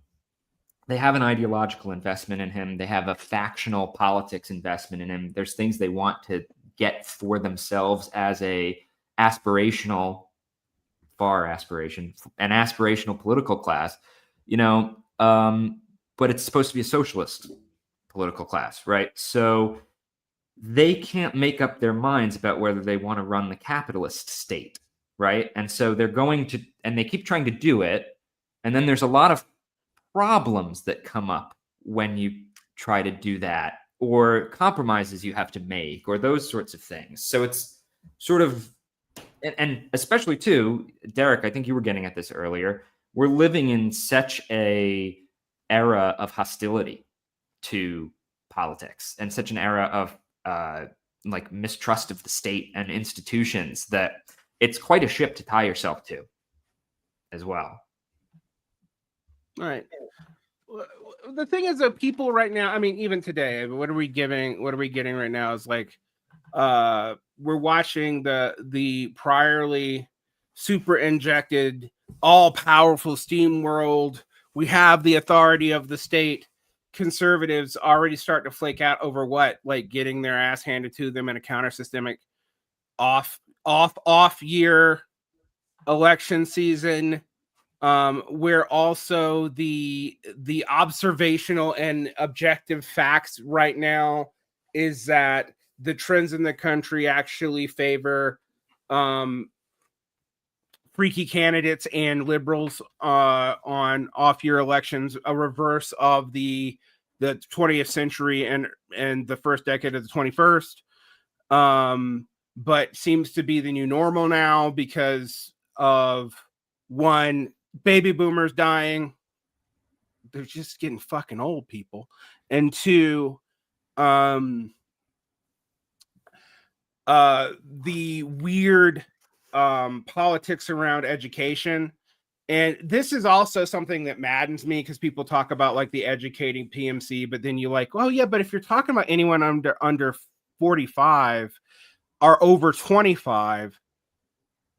they have an ideological investment in him. They have a factional politics investment in him. There's things they want to get for themselves as an aspirational political class, you know, but it's supposed to be a socialist political class, right? So they can't make up their minds about whether they want to run the capitalist state, right? And so they're going to, and they keep trying to do it. And then there's a lot of problems that come up when you try to do that, or compromises you have to make, or those sorts of things. So it's sort of, and especially too, Derek, I think you were getting at this earlier, we're living in such a era of hostility to politics and such an era of like mistrust of the state and institutions that it's quite a ship to tie yourself to as well. All right. The thing is that people right now, I mean, even today, what are we getting right now is like, we're watching the priorly super injected, all powerful steam world. We have the authority of the state. Conservatives already start to flake out over what, like getting their ass handed to them in a counter-systemic off year election season, where also the observational and objective facts right now is that the trends in the country actually favor freaky candidates and liberals on off-year elections, a reverse of the 20th century and the first decade of the 21st, but seems to be the new normal now because of, one, baby boomers dying. They're just getting fucking old, people. And two, the weird politics around education. And this is also something that maddens me because people talk about like the educating PMC, but then you're like, well, yeah, but if you're talking about anyone under 45 or over 25,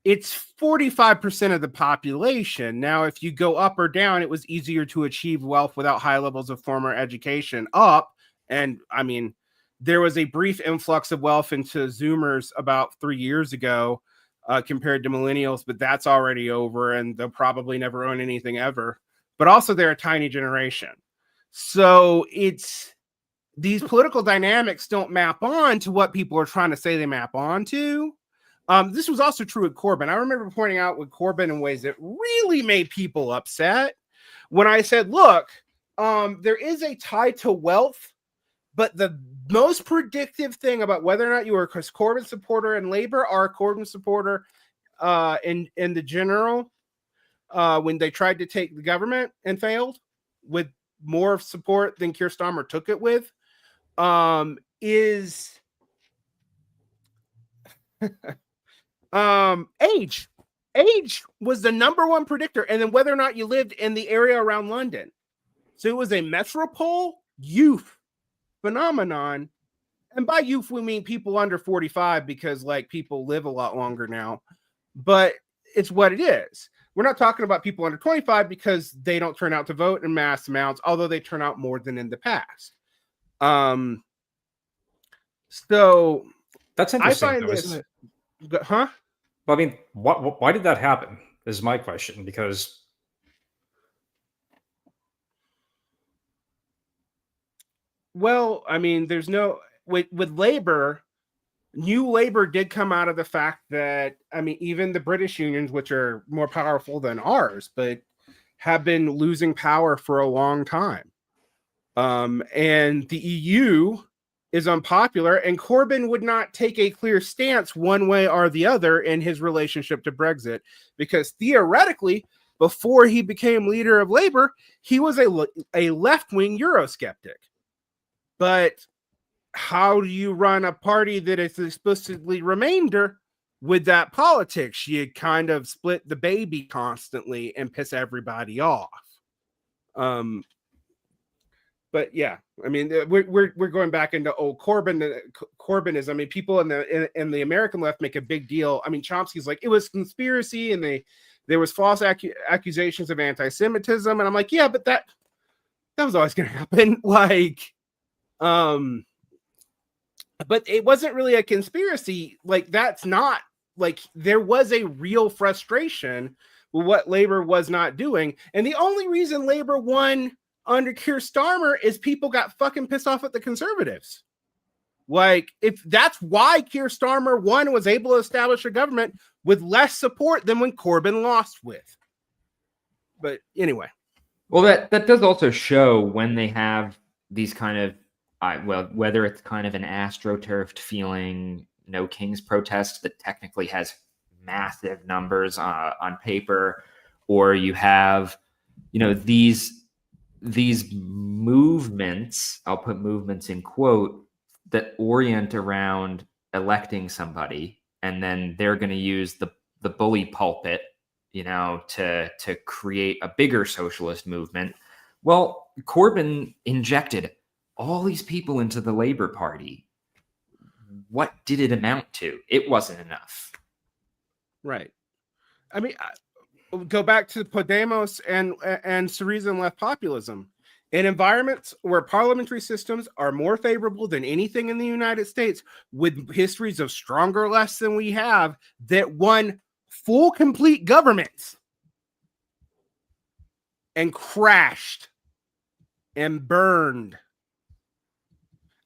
it's 45% of the population. Now, if you go up or down, it was easier to achieve wealth without high levels of formal education up. And I mean, there was a brief influx of wealth into Zoomers about 3 years ago compared to millennials, but that's already over and they'll probably never own anything ever. But also they're a tiny generation. So it's these political dynamics don't map on to what people are trying to say they map on to. This was also true with Corbyn. I remember pointing out with Corbyn in ways that really made people upset when I said, look, there is a tie to wealth, but the most predictive thing about whether or not you are a Corbyn supporter in Labor or a Corbyn supporter in the general, when they tried to take the government and failed with more support than Keir Starmer took it with, is age. Age was the number one predictor, and then whether or not you lived in the area around London. So it was a metropole youth phenomenon, and by youth we mean people under 45 because like people live a lot longer now, but it's what it is. We're not talking about people under 25 because they don't turn out to vote in mass amounts, although they turn out more than in the past. So that's interesting, I find though, this, isn't it? Huh? Well, I mean, why did that happen? Is my question. Because well, I mean, there's no with Labor. New Labor did come out of the fact that, I mean, even the British unions, which are more powerful than ours, but have been losing power for a long time. And the EU is unpopular, and Corbyn would not take a clear stance one way or the other in his relationship to Brexit, because theoretically, before he became leader of Labour, he was a left-wing Eurosceptic. But how do you run a party that is explicitly Remainder with that politics? You kind of split the baby constantly and piss everybody off. But yeah, I mean, we're going back into old Corbynism. I mean, people in the American left make a big deal. I mean, Chomsky's like, it was conspiracy, and there was false accusations of anti-Semitism, and I'm like, yeah, but that was always going to happen. Like, but it wasn't really a conspiracy. Like, that's not, like, there was a real frustration with what Labor was not doing. And the only reason Labor won under Keir Starmer is people got fucking pissed off at the conservatives. Like, if that's why Keir Starmer won, was able to establish a government with less support than when Corbyn lost with. But anyway. Well, that does also show when they have these kind of, well, whether it's kind of an astroturfed feeling, no King's protest that technically has massive numbers on paper, or you have, these movements, I'll put movements in quote, that orient around electing somebody, and then they're going to use the bully pulpit, to create a bigger socialist movement. Well, Corbyn injected all these people into the Labour Party. What did it amount to? It wasn't enough. Right. I mean, go back to Podemos and Syriza and left populism. In environments where parliamentary systems are more favorable than anything in the United States, with histories of stronger lefts than we have, that won full, complete governments and crashed and burned.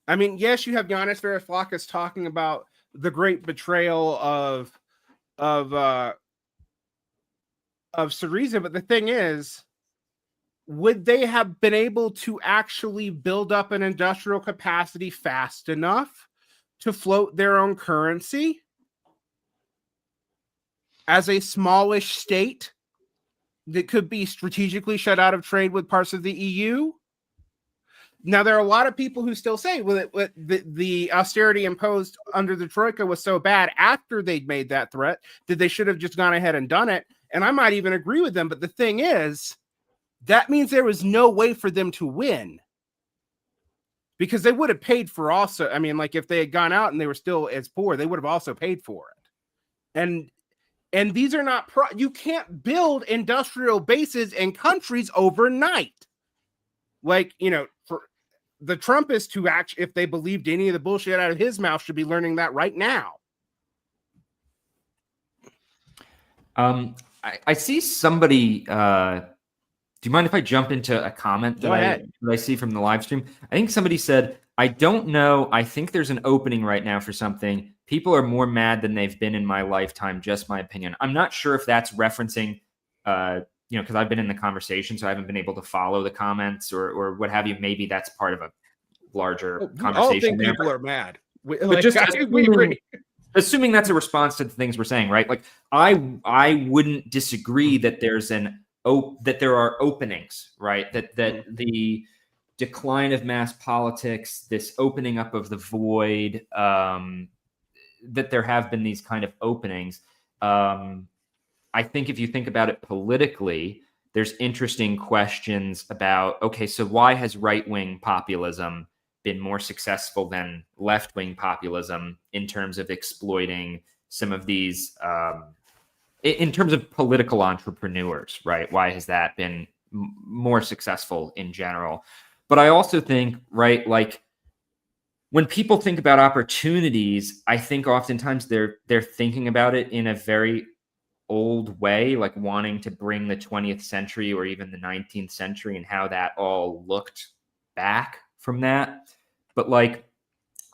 I mean, yes, you have Yanis Varoufakis talking about the great betrayal of Syriza, but the thing is, would they have been able to actually build up an industrial capacity fast enough to float their own currency as a smallish state that could be strategically shut out of trade with parts of the EU? Now, there are a lot of people who still say, well, the austerity imposed under the Troika was so bad after they'd made that threat that they should have just gone ahead and done it. And I might even agree with them. But the thing is, that means there was no way for them to win. Because they would have paid for also, I mean, like if they had gone out and they were still as poor, they would have also paid for it. And these are not, you can't build industrial bases in countries overnight. Like, you know, for the Trumpists who actually, if they believed any of the bullshit out of his mouth, should be learning that right now. I see somebody, do you mind if I jump into a comment that I see from the live stream? I think somebody said, I don't know. I think there's an opening right now for something. People are more mad than they've been in my lifetime. Just my opinion. I'm not sure if that's referencing, because I've been in the conversation, so I haven't been able to follow the comments or what have you. Maybe that's part of a larger conversation. I don't think people are mad. We agree. Assuming that's a response to the things we're saying, right? Like I wouldn't disagree that that there are openings, right? That the decline of mass politics, this opening up of the void, that there have been these kind of openings. I think if you think about it politically, there's interesting questions about, okay, so why has right-wing populism been more successful than left-wing populism in terms of exploiting some of these, in terms of political entrepreneurs, right? Why has that been more successful in general? But I also think, right, like when people think about opportunities, I think oftentimes they're thinking about it in a very old way, like wanting to bring the 20th century or even the 19th century and how that all looked back from that. But like,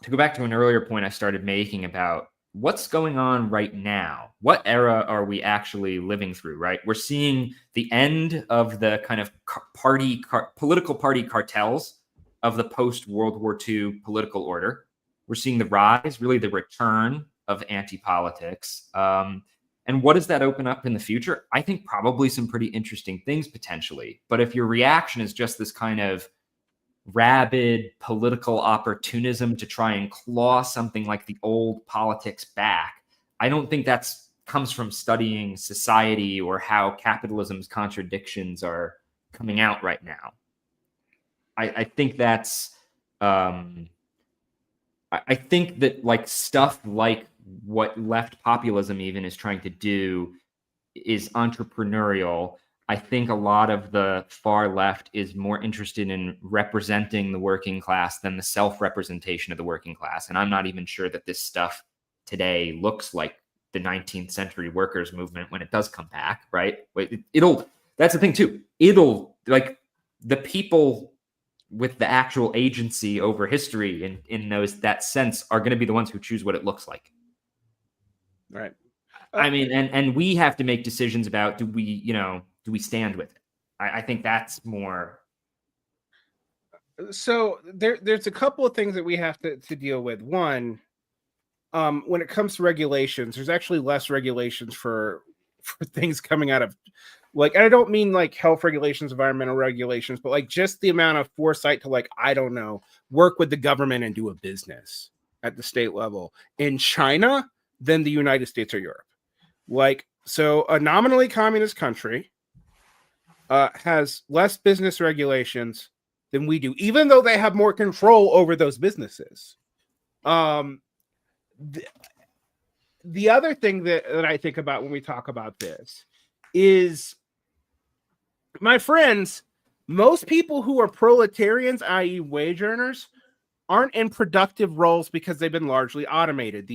to go back to an earlier point I started making about what's going on right now, what era are we actually living through, right? We're seeing the end of the kind of political party cartels of the post-World War II political order. We're seeing the rise, really the return of anti-politics. And what does that open up in the future? I think probably some pretty interesting things potentially. But if your reaction is just this kind of rabid political opportunism to try and claw something like the old politics back, I don't think that's comes from studying society or how capitalism's contradictions are coming out right now. I think that's I think that like stuff like what left populism even is trying to do is entrepreneurial. I think a lot of the far left is more interested in representing the working class than the self-representation of the working class. And I'm not even sure that this stuff today looks like the 19th century workers movement when it does come back, right? That's the thing too. It'll like the people with the actual agency over history in that sense are going to be the ones who choose what it looks like. Right. I mean, and we have to make decisions about, do we stand with it? I think that's more. So there's a couple of things that we have to deal with. One, when it comes to regulations, there's actually less regulations for things coming out of, like, I don't mean like health regulations, environmental regulations, but like just the amount of foresight to, like, I don't know, work with the government and do a business at the state level in China than the United States or Europe. Like, so a nominally communist country has less business regulations than we do, even though they have more control over those businesses. The other thing that I think about when we talk about this is, my friends, most people who are proletarians, i.e. wage earners, aren't in productive roles because they've been largely automated.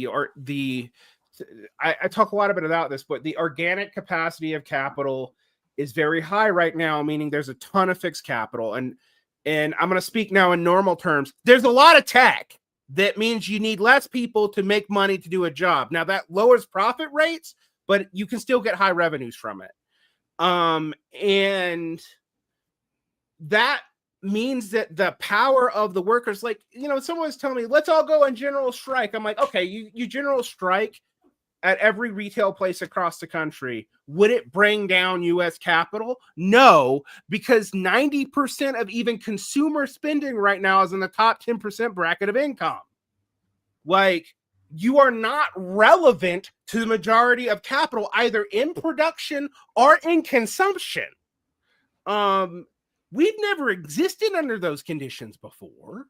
I talk a lot about this, but the organic capacity of capital is very high right now, meaning there's a ton of fixed capital. And I'm going to speak now in normal terms. There's a lot of tech. That means you need less people to make money to do a job. Now that lowers profit rates, but you can still get high revenues from it. And that means that the power of the workers, like, someone was telling me, let's all go on general strike. I'm like, okay, you general strike at every retail place across the country, would it bring down U.S. capital? No, because 90% of even consumer spending right now is in the top 10% bracket of income. Like, you are not relevant to the majority of capital, either in production or in consumption. We've never existed under those conditions before.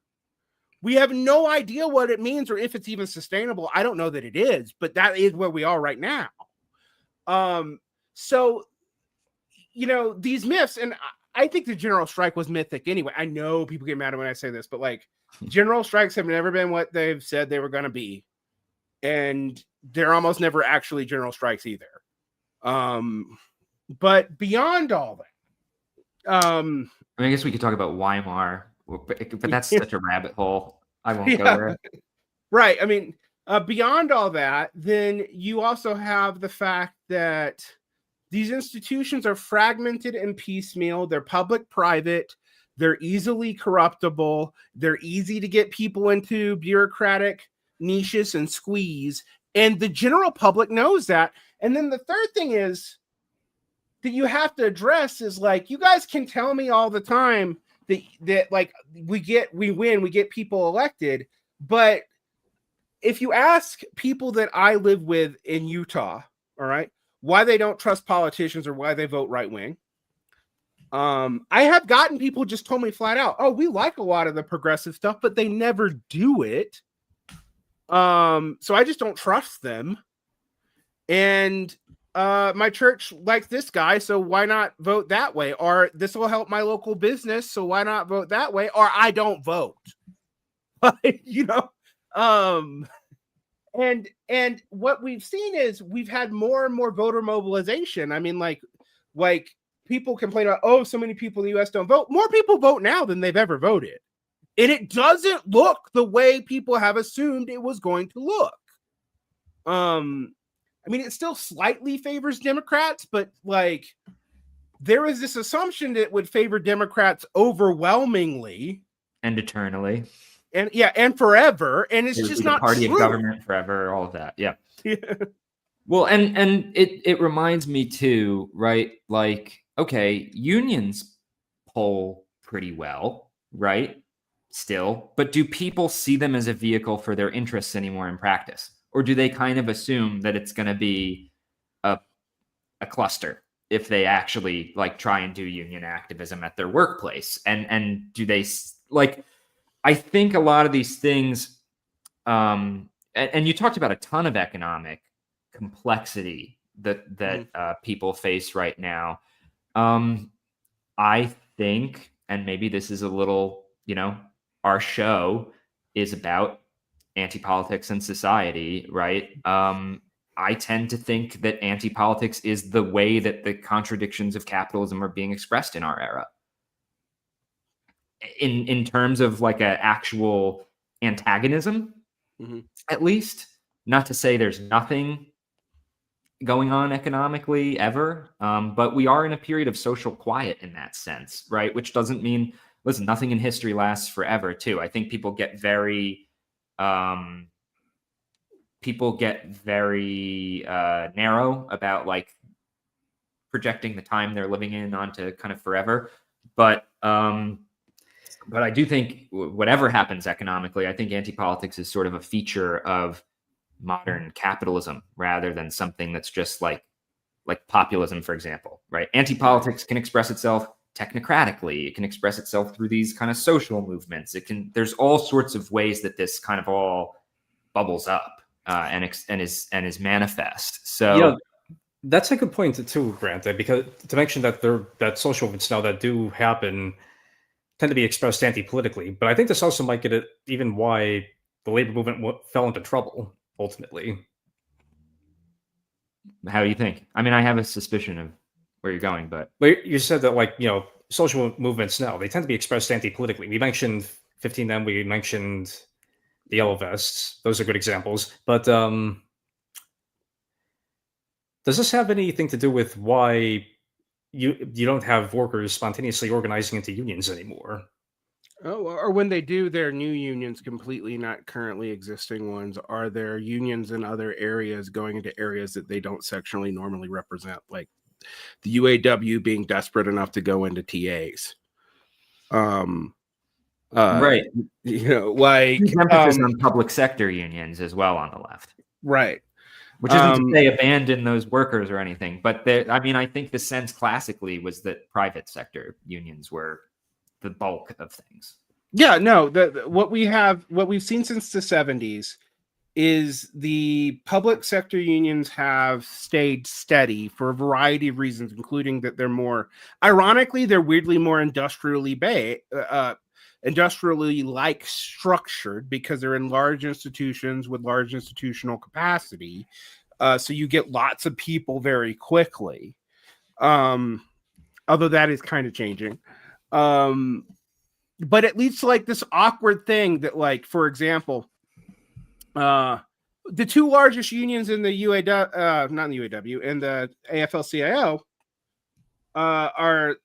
We have no idea what it means or if it's even sustainable. I don't know that it is, but that is where we are right now. So, you know, these myths, and I think the general strike was mythic anyway. I know people get mad when I say this, but like, general strikes have never been what they've said they were going to be. And they're almost never actually general strikes either. But beyond all that, I mean, I guess we could talk about Weimar, but that's such a rabbit hole. I won't go there. Right. I mean, beyond all that, then you also have the fact that these institutions are fragmented and piecemeal. They're public-private. They're easily corruptible. They're easy to get people into bureaucratic niches and squeeze. And the general public knows that. And then the third thing is that you have to address is, like, you guys can tell me all the time that like we win, we get people elected. But if you ask people that I live with in Utah, all right, why they don't trust politicians or why they vote right wing, I have gotten people just told me flat out, oh, we like a lot of the progressive stuff, but they never do it. So I just don't trust them. And my church likes this guy, so why not vote that way? Or this will help my local business, so why not vote that way? Or I don't vote. You know, and what we've seen is we've had more and more voter mobilization. I mean, like people complain about, oh, so many people in the US don't vote. More people vote now than they've ever voted. And it doesn't look the way people have assumed it was going to look. I mean, it still slightly favors Democrats, but like there is this assumption that it would favor Democrats overwhelmingly and eternally, and and forever, and it's just not party true. Of government forever, all of that. Yeah. Well, and it reminds me too, right? Like, okay, unions poll pretty well, right? Still, but do people see them as a vehicle for their interests anymore in practice? Or do they kind of assume that it's going to be a cluster if they actually like try and do union activism at their workplace? And do they like, I think a lot of these things, and you talked about a ton of economic complexity that people face right now. I think, and maybe this is a little, you know, our show is about anti-politics and society, right? I tend to think that anti-politics is the way that the contradictions of capitalism are being expressed in our era. In terms of like an actual antagonism, at least. Not to say there's nothing going on economically ever, but we are in a period of social quiet in that sense, right? Which doesn't mean, listen, nothing in history lasts forever, too. I think people get very narrow about like projecting the time they're living in onto kind of forever. But I do think whatever happens economically, I think anti-politics is sort of a feature of modern capitalism rather than something that's just like populism, for example, right? Anti-politics can express itself technocratically. It can express itself through these kind of social movements. There's all sorts of ways that this kind of all bubbles up and is manifest. So yeah, that's a good point too, Grant. Because to mention that social movements now that do happen tend to be expressed anti-politically, but I think this also might get at even why the labor movement fell into trouble ultimately. How do you think? I mean, I have a suspicion of where you're going, but you said that, like, you know, social movements now, they tend to be expressed anti-politically. We mentioned 15M, we mentioned the Yellow Vests. Those are good examples. But does this have anything to do with why you don't have workers spontaneously organizing into unions anymore? Oh, or when they do their new unions, completely not currently existing ones, are there unions in other areas going into areas that they don't sectionally normally represent, like the UAW being desperate enough to go into TAs? Right. Like Huge emphasis on public sector unions as well on the left. right. Which isn't to say abandon those workers or anything, but I think the sense classically was that private sector unions were the bulk of things. Yeah, no, what we've seen since the 70s is the public sector unions have stayed steady for a variety of reasons, including that they're weirdly more industrially like structured because they're in large institutions with large institutional capacity. So you get lots of people very quickly. Although that is kind of changing. But it leads to like this awkward thing that, like, for example, the two largest unions in the UAW, not in the UAW, in the AFL-CIO, are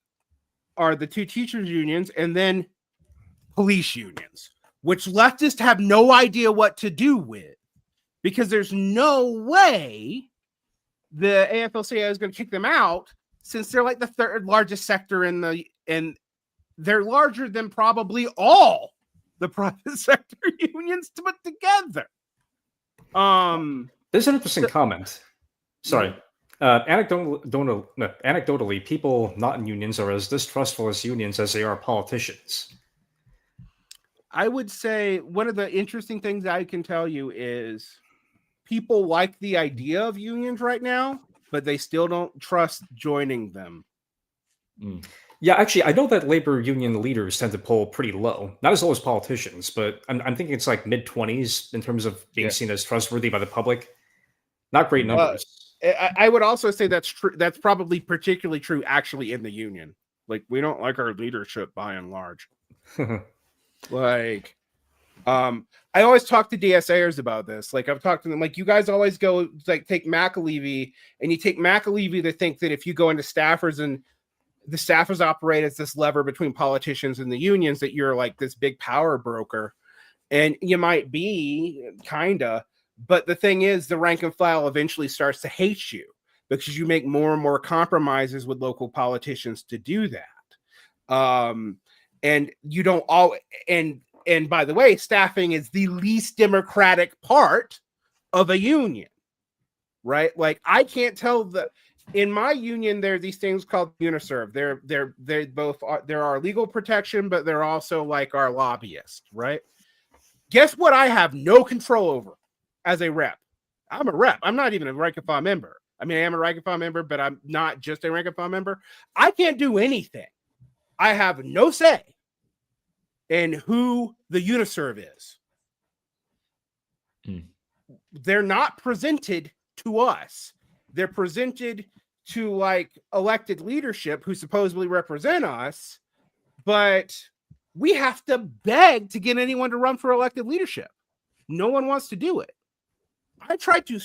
the two teachers unions and then police unions, which leftists have no idea what to do with, because there's no way the AFL-CIO is going to kick them out, since they're like the third largest sector and they're larger than probably all the private sector unions to put together. There's an interesting comment. Sorry. Anecdotally, people not in unions are as distrustful as unions as they are politicians. I would say one of the interesting things I can tell you is people like the idea of unions right now, but they still don't trust joining them. Yeah, actually, I know that labor union leaders tend to poll pretty low. Not as low as politicians, but I'm thinking it's like mid-20s in terms of being seen as trustworthy by the public. Not great numbers. I would also say that's true. That's probably particularly true actually in the union. Like, we don't like our leadership by and large. Like, I always talk to DSAers about this. Like, I've talked to them, like, you guys always go, like, take McAlevey, and you take McAlevey to think that if you go into staffers and the staffers operate as this lever between politicians and the unions, that you're like this big power broker. And you might be, kinda, but the thing is, the rank and file eventually starts to hate you because you make more and more compromises with local politicians to do that. And you don't all, and by the way, staffing is the least democratic part of a union, right? Like, I can't tell in my union, there are these things called Uniserv. They both are, there are legal protection, but they're also like our lobbyists, right? Guess what? I have no control over as a rep. I'm a rep. I'm not even a rank and file member. I mean, I am a rank and file member, but I'm not just a rank and file member. I can't do anything. I have no say in who the Uniserv is. They're not presented to us. They're presented to like elected leadership who supposedly represent us, but we have to beg to get anyone to run for elected leadership. No one wants to do it. I tried to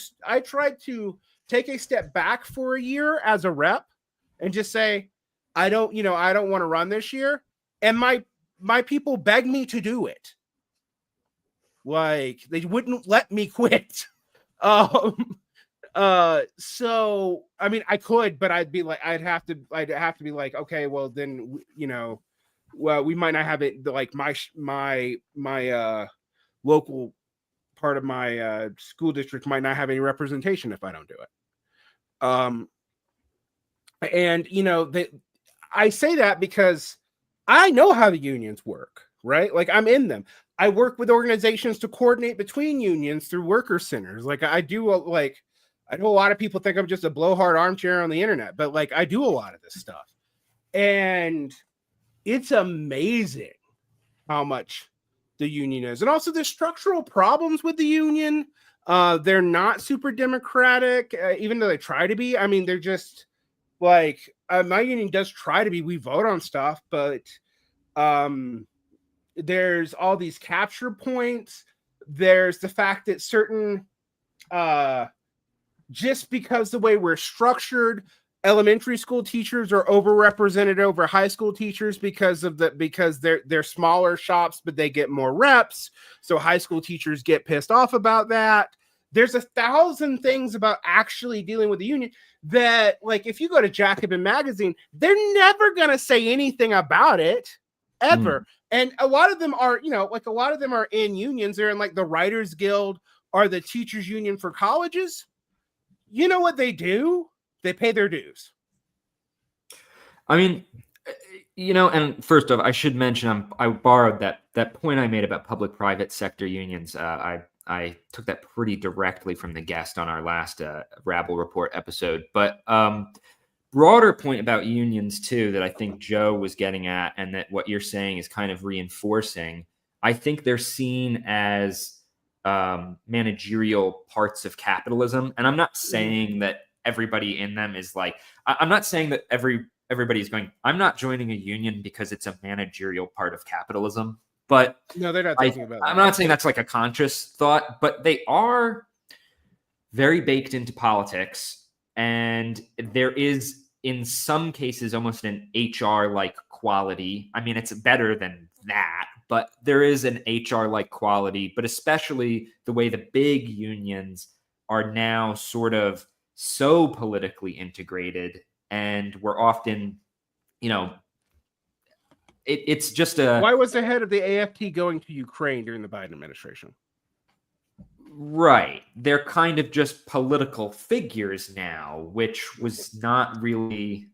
take a step back for a year as a rep and just say, I don't want to run this year. And my people begged me to do it. Like, they wouldn't let me quit. So I mean, I could, but I'd have to be like, okay, well then, well, we might not have it, like my local part of my school district might not have any representation if I don't do it. And I say that because I know how the unions work, right? Like, I'm in them. I work with organizations to coordinate between unions through worker centers. Like, I know a lot of people think I'm just a blowhard armchair on the internet, but like, I do a lot of this stuff. And it's amazing how much the union is. And also, there's structural problems with the union. They're not super democratic, even though they try to be. I mean, they're just like, my union does try to be. We vote on stuff, but there's all these capture points. There's the fact that certain, just because the way we're structured, elementary school teachers are overrepresented over high school teachers because they're smaller shops, but they get more reps. So high school teachers get pissed off about that. There's 1,000 things about actually dealing with the union that, like, if you go to Jacobin magazine, they're never going to say anything about it ever. And a lot of them are, a lot of them are in unions. They're in like the Writers Guild or the Teachers Union for colleges. You know what they do? They pay their dues. I mean, and first off, I should mention I borrowed that point I made about public-private sector unions. I took that pretty directly from the guest on our last Rabble Report episode. But broader point about unions too that I think Joe was getting at, and that what you're saying is kind of reinforcing. I think they're seen as managerial parts of capitalism, and I'm not saying that everybody in them is like, I'm not saying that everybody's going, I'm not joining a union because it's a managerial part of capitalism, but no, they're not thinking about that. I'm not saying that's like a conscious thought, but they are very baked into politics, and there is in some cases almost an HR like quality. I mean, it's better than that, but there is an HR like quality, but especially the way the big unions are now sort of so politically integrated, and we're often, it's just a... Why was the head of the AFT going to Ukraine during the Biden administration? Right. They're kind of just political figures now, which was not really...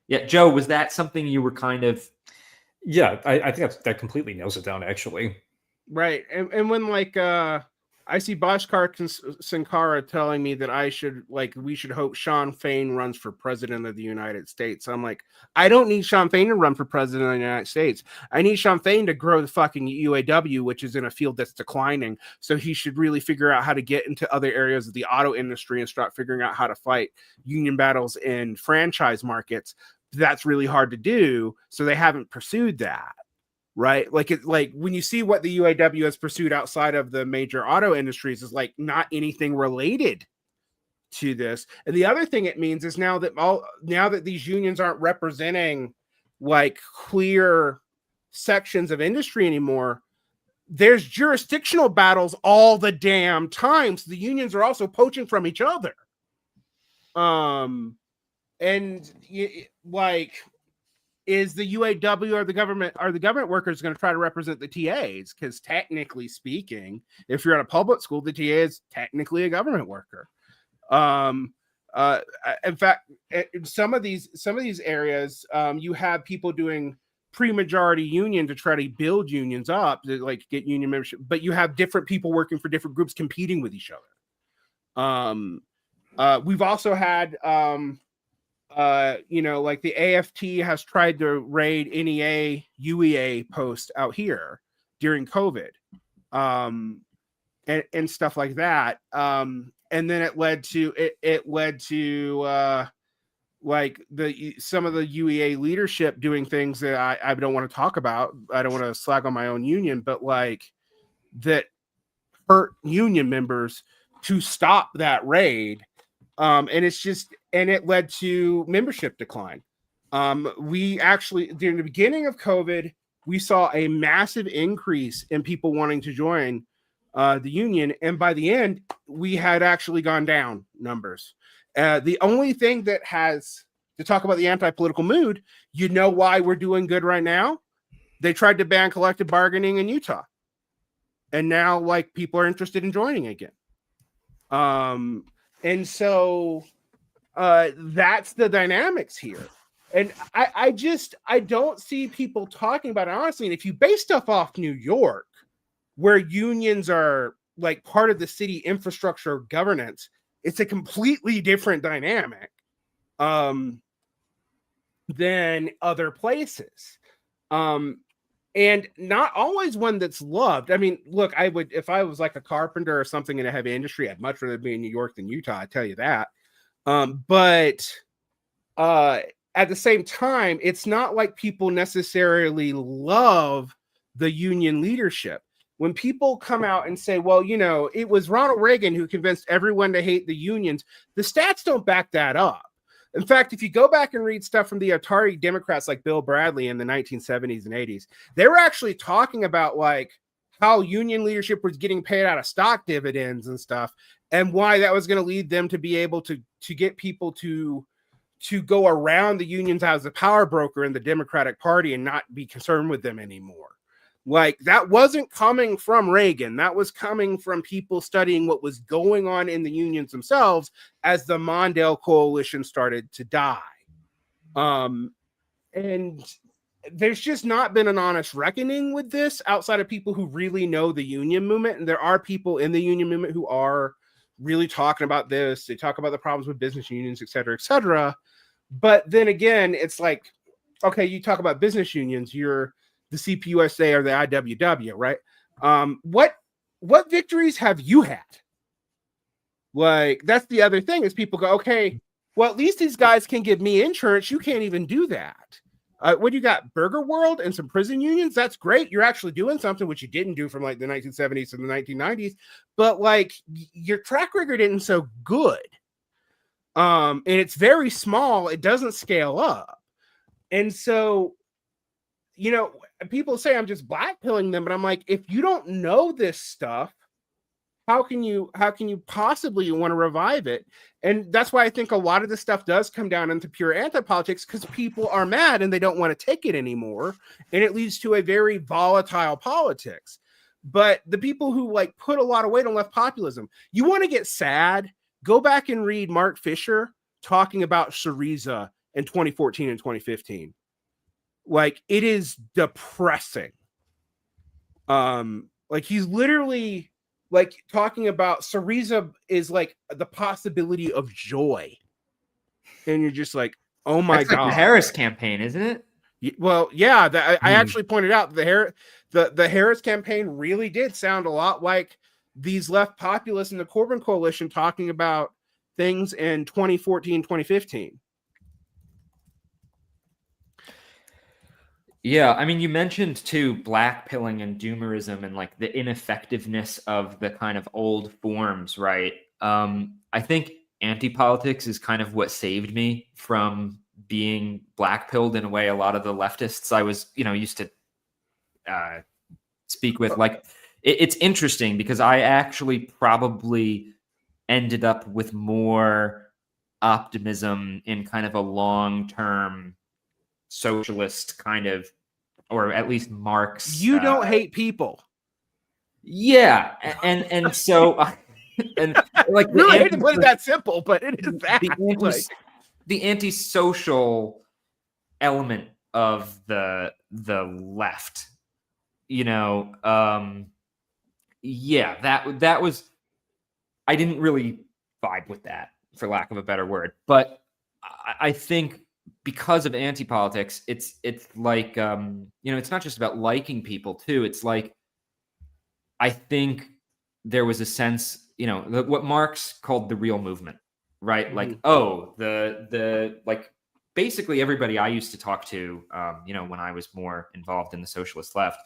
Yeah, Joe, was that something you were kind of... Yeah, I think that completely nails it down, actually. Right. And when I see Bhaskar Sankara telling me that we should hope Sean Fain runs for president of the United States. I'm like, I don't need Sean Fain to run for president of the United States. I need Sean Fain to grow the fucking UAW, which is in a field that's declining. So he should really figure out how to get into other areas of the auto industry and start figuring out how to fight union battles in franchise markets. That's really hard to do. So they haven't pursued that. Right. Like when you see what the UAW has pursued outside of the major auto industries is like not anything related to this. And the other thing it means is now that these unions aren't representing like clear sections of industry anymore, there's jurisdictional battles all the damn time. So the unions are also poaching from each other. Is the UAW or the government workers going to try to represent the TAs? Because technically speaking, if you're at a public school, the TA is technically a government worker. In fact, in some of these areas, you have people doing pre-majority union to try to build unions up, to like get union membership, but you have different people working for different groups competing with each other. We've also had like the AFT has tried to raid NEA, UEA post out here during COVID, and stuff like that. And then it led to some of the UEA leadership doing things that I don't want to talk about. I don't want to slag on my own union, but like that hurt union members to stop that raid. And it led to membership decline. We actually, during the beginning of COVID, we saw a massive increase in people wanting to join the union. And by the end, we had actually gone down numbers. The only thing that has to talk about the anti-political mood, why we're doing good right now? They tried to ban collective bargaining in Utah. And now like people are interested in joining again. And so that's the dynamics here. And I don't see people talking about it honestly. And if you base stuff off New York, where unions are like part of the city infrastructure governance, it's a completely different dynamic than other places. And not always one that's loved. I mean, look, if I was like a carpenter or something in a heavy industry, I'd much rather be in New York than Utah. I tell you that. But at the same time, it's not like people necessarily love the union leadership. When people come out and say, well, it was Ronald Reagan who convinced everyone to hate the unions, the stats don't back that up. In fact, if you go back and read stuff from the Atari Democrats like Bill Bradley in the 1970s and 80s, they were actually talking about like how union leadership was getting paid out of stock dividends and stuff, and why that was going to lead them to be able to get people to go around the unions as a power broker in the Democratic Party and not be concerned with them anymore. Like, that wasn't coming from Reagan. That was coming from people studying what was going on in the unions themselves as the Mondale coalition started to die. And there's just not been an honest reckoning with this outside of people who really know the union movement. And there are people in the union movement who are really talking about this. They talk about the problems with business unions, et cetera, et cetera. But then again, it's like, okay, you talk about business unions, you're the CPUSA or the IWW, right? What victories have you had? Like, that's the other thing is people go, okay, well, at least these guys can give me insurance. You can't even do that. What do you got? Burger World and some prison unions? That's great. You're actually doing something which you didn't do from like the 1970s to the 1990s, but like your track record isn't so good. And it's very small. It doesn't scale up. And so, you know, people say I'm just blackpilling them, but I'm like, if you don't know this stuff, how can you possibly want to revive it? And that's why I think a lot of this stuff does come down into pure anti-politics, because people are mad and they don't want to take it anymore. And it leads to a very volatile politics. But the people who like put a lot of weight on left populism, you want to get sad, go back and read Mark Fisher talking about Syriza in 2014 and 2015. Like, it is depressing. Like, he's literally like talking about Syriza is like the possibility of joy. And you're just like, oh my That's God. like the Harris campaign, isn't it? Well, yeah, I actually pointed out the Harris campaign really did sound a lot like these left populists in the Corbyn coalition talking about things in 2014, 2015. Yeah, I mean, you mentioned too blackpilling and doomerism and like the ineffectiveness of the kind of old forms, right? I think anti-politics is kind of what saved me from being blackpilled in a way a lot of the leftists I was, used to speak with. Like, it's interesting because I actually probably ended up with more optimism in kind of a long-term socialist kind of, or at least Marx. You don't hate people. Yeah, and so and like really hate to put it that simple, but it is that the antisocial element of the left. Yeah, that was, I didn't really vibe with that, for lack of a better word, but I think because of anti-politics, it's like, it's not just about liking people too. It's like, I think there was a sense, what Marx called the real movement, right? Mm-hmm. Like, the like basically everybody I used to talk to, when I was more involved in the socialist left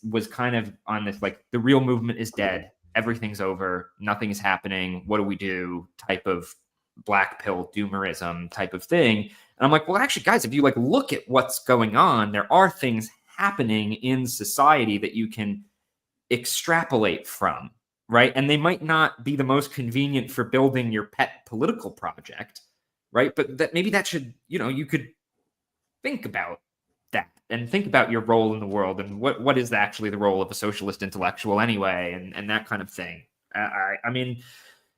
was kind of on this, like, the real movement is dead. Everything's over. Nothing is happening. What do we do? Type of black pill doomerism type of thing. And I'm like, well, actually, guys, if you like look at what's going on, there are things happening in society that you can extrapolate from, right? And they might not be the most convenient for building your pet political project, right? But that maybe that should, you could think about that and think about your role in the world and what is actually the role of a socialist intellectual anyway, and that kind of thing. I mean,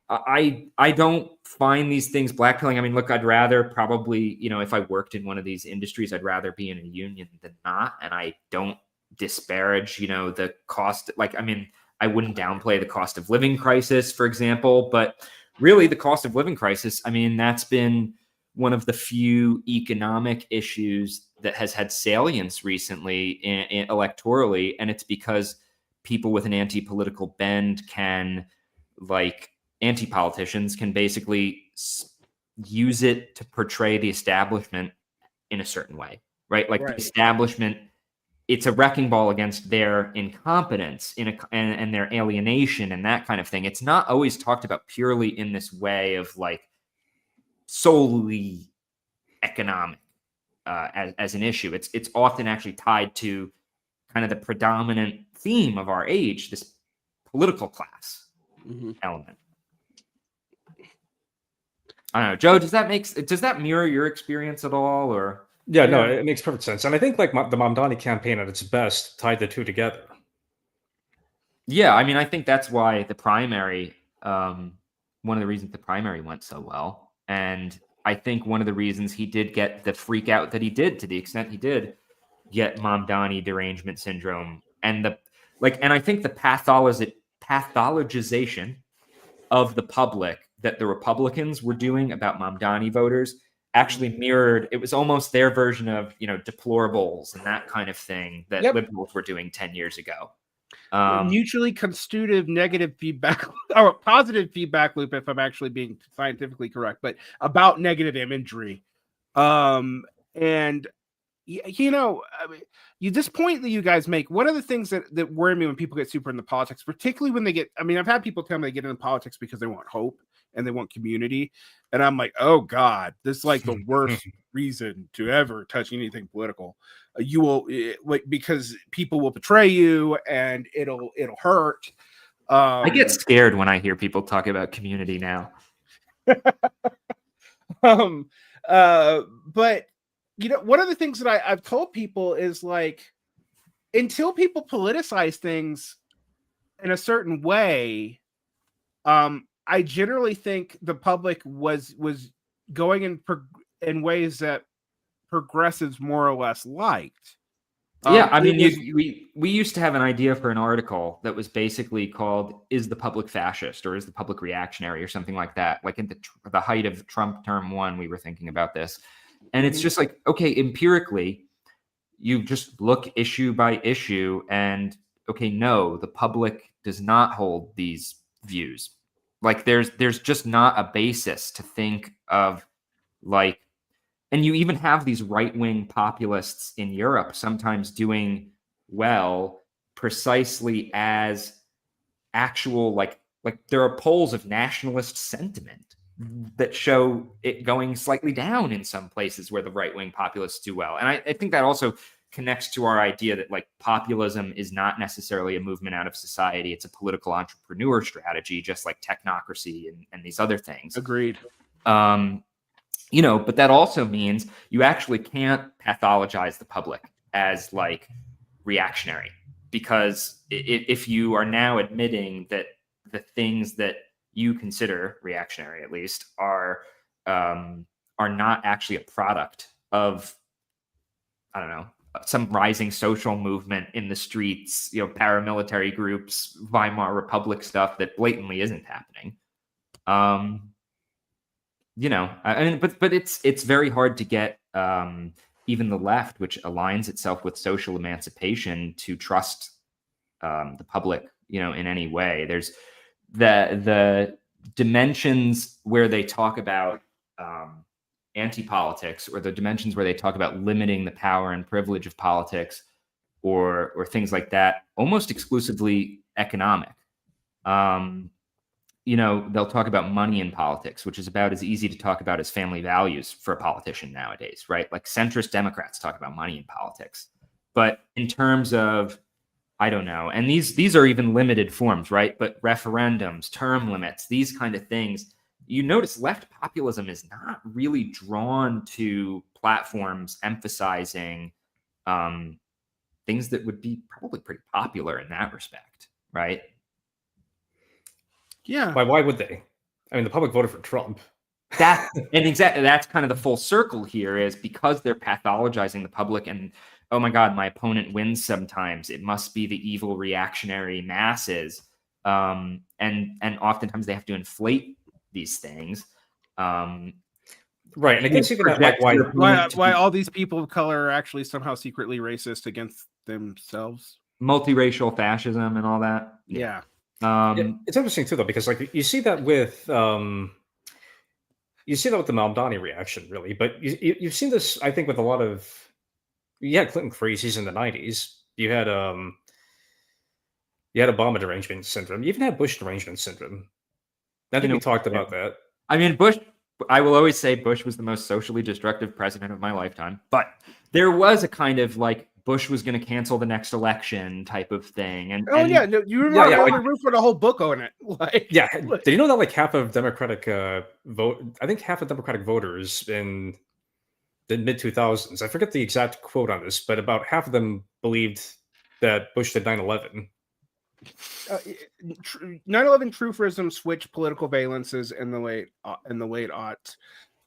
I don't find these things blackpilling. I mean, look, I'd rather probably, if I worked in one of these industries, I'd rather be in a union than not. And I don't disparage, the cost. Like, I mean, I wouldn't downplay the cost of living crisis, for example, but really the cost of living crisis, I mean, that's been one of the few economic issues that has had salience recently in electorally. And it's because people with an anti-political bend can, like, anti-politicians can basically use it to portray the establishment in a certain way, right? Like, right. The establishment, it's a wrecking ball against their incompetence and their alienation and that kind of thing. It's not always talked about purely in this way of like solely economic as an issue. It's often actually tied to kind of the predominant theme of our age, this political class element. I don't know, Joe. Does that mirror your experience at all, or? Yeah, no, it makes perfect sense, and I think like the Mamdani campaign at its best tied the two together. Yeah, I mean, I think that's why the primary, one of the reasons the primary went so well, and I think one of the reasons he did get the freak out that he did, to the extent he did get Mamdani derangement syndrome, and I think the pathologization of the public that the Republicans were doing about Mamdani voters actually mirrored. It was almost their version of, deplorables and that kind of thing that liberals were doing 10 years ago. Mutually constitutive negative feedback or positive feedback loop, if I'm actually being scientifically correct, but about negative imagery. And this point that you guys make, one of the things that worry me when people get super into politics, particularly when they get, I've had people tell me they get into politics because they want hope and they want community. And I'm like, oh God, this is like the worst reason to ever touch anything political. You will, because people will betray you and it'll hurt. I get scared when I hear people talk about community now. But one of the things that I've told people is like, until people politicize things in a certain way, I generally think the public was going in ways that progressives more or less liked. Yeah, I mean, we used to have an idea for an article that was basically called "Is the Public Fascist?" or "Is the Public Reactionary?" or something like that. Like in the height of Trump term 1, we were thinking about this. And it's just like, okay, empirically, you just look issue by issue and, okay, no, the public does not hold these views. Like there's just not a basis to think of, like, and you even have these right-wing populists in Europe sometimes doing well precisely as actual, like there are polls of nationalist sentiment that show it going slightly down in some places where the right-wing populists do well. And I think that also connects to our idea that like populism is not necessarily a movement out of society. It's a political entrepreneur strategy, just like technocracy and these other things. Agreed. But that also means you actually can't pathologize the public as like reactionary, because if you are now admitting that the things that you consider reactionary, at least, are not actually a product of, I don't know, some rising social movement in the streets, paramilitary groups, Weimar Republic stuff that blatantly isn't happening. But it's very hard to get even the left, which aligns itself with social emancipation, to trust the public, in any way. There's the dimensions where they talk about anti-politics, or the dimensions where they talk about limiting the power and privilege of politics, or things like that, almost exclusively economic. They'll talk about money in politics, which is about as easy to talk about as family values for a politician nowadays, right? Like centrist Democrats talk about money in politics. But in terms of, I don't know, and these are even limited forms, right? But referendums, term limits, these kind of things, you notice left populism is not really drawn to platforms emphasizing things that would be probably pretty popular in that respect, right? Yeah. Why would they? I mean, the public voted for Trump. Exactly, that's kind of the full circle here, is because they're pathologizing the public and, oh my God, my opponent wins sometimes, it must be the evil reactionary masses. And oftentimes they have to inflate these things. Right. And I guess you can have why all these people of color are actually somehow secretly racist against themselves. Multiracial fascism and all that. Yeah. It's interesting too, though, because like you see that with the Mamdani reaction, really, but you've seen this, I think, with a lot of, you had Clinton crazies in the 90s. You had Obama derangement syndrome. You even had Bush derangement syndrome. I think we talked about that. I mean, Bush I will always say Bush was the most socially destructive president of my lifetime. But there was a kind of like Bush was going to cancel the next election type of thing. And yeah, no, you remember yeah, Hillary Roof with a whole book on it. Like, yeah. Did you know that like half of Democratic vote? I think half of Democratic voters in the mid 2000s. I forget the exact quote on this, but about half of them believed that Bush did 9/11. 9/11 truthism switched political valences in the late aughts.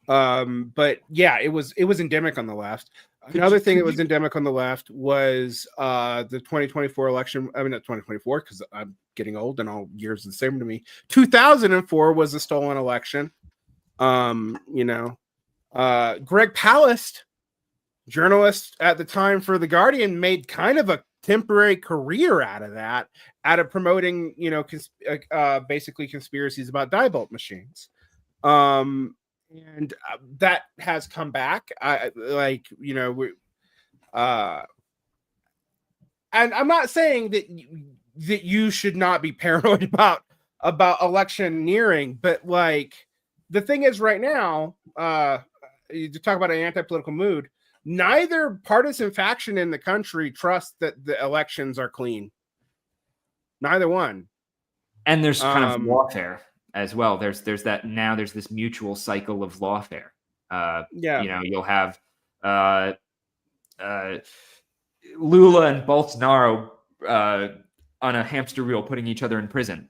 But yeah, it was endemic on the left. Another thing that was endemic on the left was the 2024 election. I mean, not 2024 because I'm getting old and all years are the same to me. 2004 was a stolen election. Greg Palast, journalist at the time for The Guardian, made kind of a temporary career out of that, out of promoting, basically conspiracies about diebolt machines. And that has come back. And I'm not saying that you should not be paranoid about election nearing, but like the thing is right now, you talk about an anti-political mood. Neither partisan faction in the country trusts that the elections are clean. Neither one. And there's kind of lawfare as well. There's that now. There's this mutual cycle of lawfare. You'll have Lula and Bolsonaro on a hamster wheel, putting each other in prison.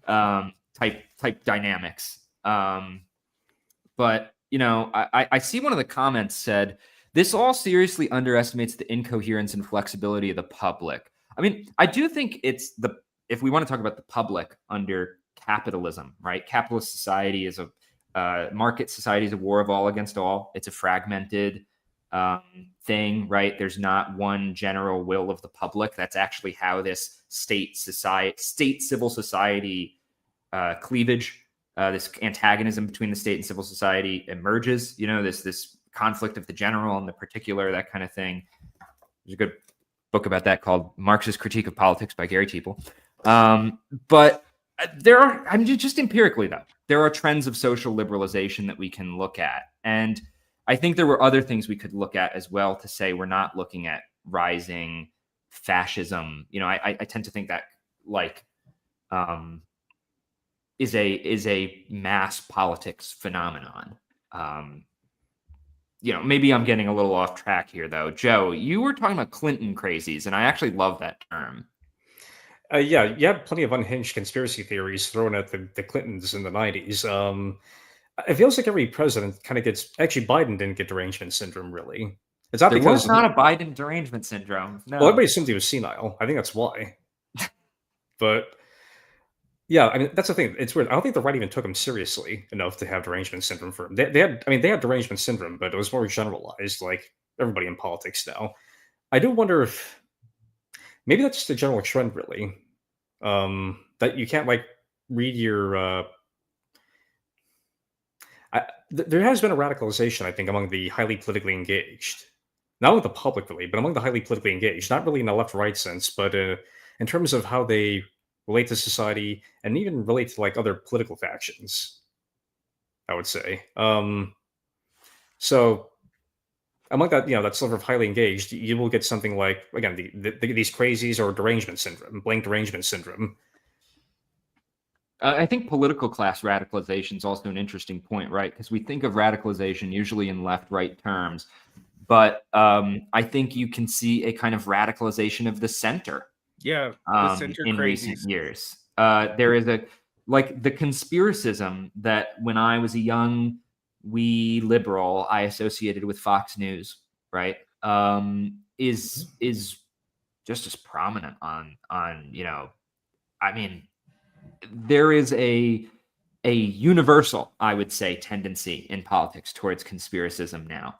Type dynamics. But I see one of the comments said, this all seriously underestimates the incoherence and flexibility of the public. I mean, I do think if we want to talk about the public under capitalism, right? Capitalist society is a market society, is a war of all against all. It's a fragmented thing, right? There's not one general will of the public. That's actually how this state civil society cleavage, this antagonism between the state and civil society emerges. This conflict of the general and the particular, that kind of thing. There's a good book about that called Marxist Critique of Politics by Gary Teeple. But there are, just empirically though, there are trends of social liberalization that we can look at. And I think there were other things we could look at as well to say we're not looking at rising fascism. I tend to think that is a mass politics phenomenon. Maybe I'm getting a little off track here, though. Joe, you were talking about Clinton crazies, and I actually love that term. Yeah, you had plenty of unhinged conspiracy theories thrown at the Clintons in the 90s. It feels like every president kind of gets... Actually, Biden didn't get derangement syndrome, really. It's not there because... was not a Biden derangement syndrome. No. Well, everybody assumed he was senile. I think that's why. But... yeah, I mean, that's the thing. It's weird. I don't think the right even took him seriously enough to have derangement syndrome for him. They had derangement syndrome, but it was more generalized, like everybody in politics now. I do wonder if maybe that's just a general trend, really, that you can't read your. There has been a radicalization, I think, among the highly politically engaged, not with the public really, but among the highly politically engaged. Not really in a left-right sense, but in terms of how they relate to society and even relate to other political factions, I would say. So among that, that sort of highly engaged, you will get something like, again, these crazies or derangement syndrome, blank derangement syndrome. I think political class radicalization is also an interesting point, right? Because we think of radicalization usually in left-right terms, but I think you can see a kind of radicalization of the center. Yeah, in recent years. There is the conspiracism that when I was a young wee liberal, I associated with Fox News, right? Is just as prominent on there is a universal, I would say, tendency in politics towards conspiracism now.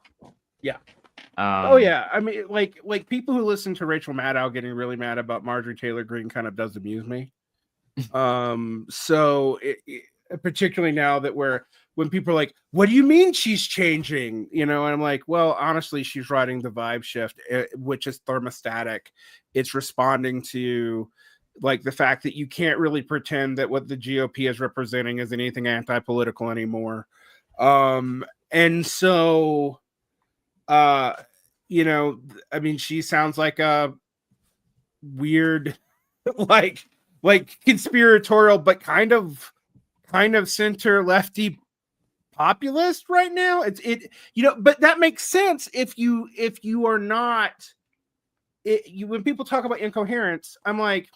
Yeah. I mean, like people who listen to Rachel Maddow getting really mad about Marjorie Taylor Greene kind of does amuse me. So particularly now that when people are like, what do you mean she's changing? And I'm like, well, honestly, she's riding the vibe shift, which is thermostatic. It's responding to the fact that you can't really pretend that what the GOP is representing is anything anti-political anymore. And so, you know, I mean, she sounds like a weird, like conspiratorial, but kind of center lefty populist right now. You know, but that makes sense if you are not when people talk about incoherence, I'm like,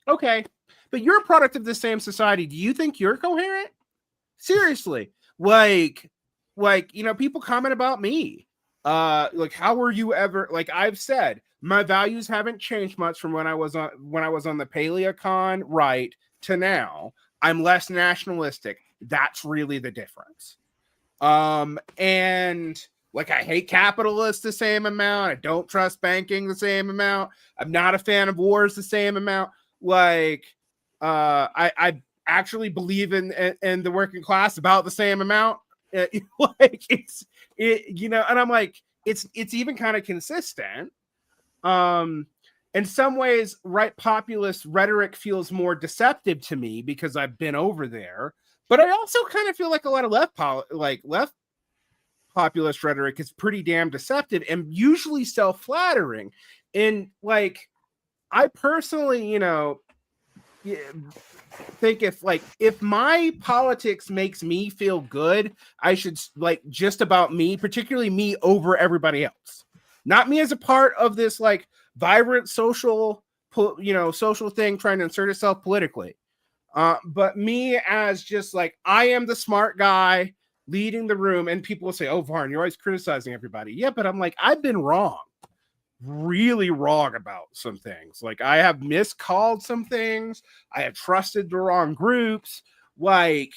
okay, but you're a product of the same society. Do you think you're coherent? Seriously. Like, you know, people comment about me. Like, how were you ever, like I've said, my values haven't changed much from when I was on the Paleocon right to now. I'm less nationalistic. That's really the difference. And like, I hate capitalists the same amount. I don't trust banking the same amount. I'm not a fan of wars the same amount. Like, I actually believe in the working class about the same amount. Like, you know, and I'm like, it's even kind of consistent. In some ways, right populist rhetoric feels more deceptive to me because I've been over there. But I also kind of feel like a lot of left populist rhetoric is pretty damn deceptive and usually self-flattering. And like, I personally, you know, think if my politics makes me feel good, I should, like, just about me, particularly me over everybody else. Not me as a part of this like vibrant social, you know, social thing trying to insert itself politically. But me as just like, I am the smart guy leading the room, and people will say, "Oh, Varn, you're always criticizing everybody." Yeah, but I'm like, I've been wrong, really wrong about some things. Like, I have miscalled some things. I have trusted the wrong groups. Like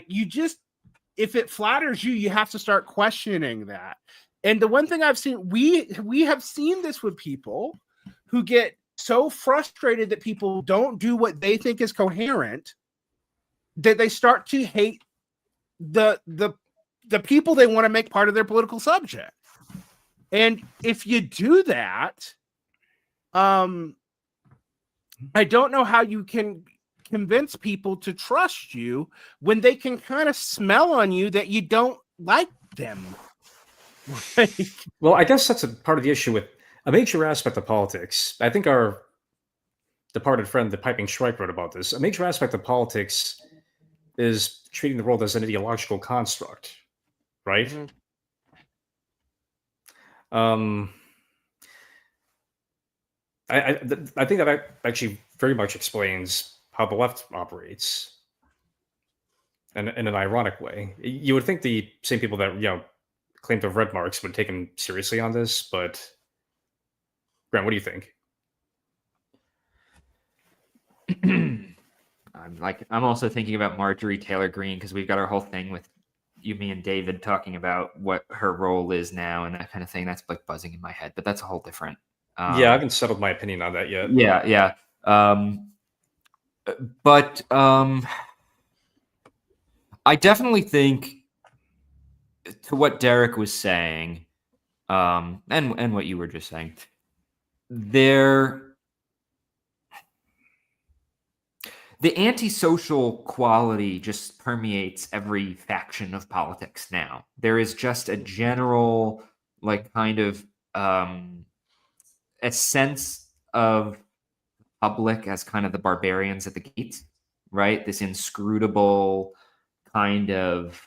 you just, if it flatters you, you have to start questioning that. And the one thing I've seen, we have seen this with people who get so frustrated that people don't do what they think is coherent that they start to hate the people they want to make part of their political subject. And if you do that, I don't know how you can convince people to trust you when they can kind of smell on you that you don't like them. Well, I guess that's a part of the issue with a major aspect of politics. I think our departed friend, the Piping Shrike, wrote about this. A major aspect of politics is treating the world as an ideological construct, right? Mm-hmm. I think that actually very much explains how the left operates, and in an ironic way. You would think the same people that, you know, claim to have read Marx would take him seriously on this, but Grant, what do you think? I'm also thinking about Marjorie Taylor Greene, because we've got our whole thing with me and David talking about what her role is now and that kind of thing. That's like buzzing in my head, but that's a whole different. Yeah, I haven't settled my opinion on that yet. Yeah. But I definitely think, to what Derek was saying, and what you were just saying, the antisocial quality just permeates every faction of politics now. There is just a general, like, kind of a sense of public as kind of the barbarians at the gates, right? This inscrutable kind of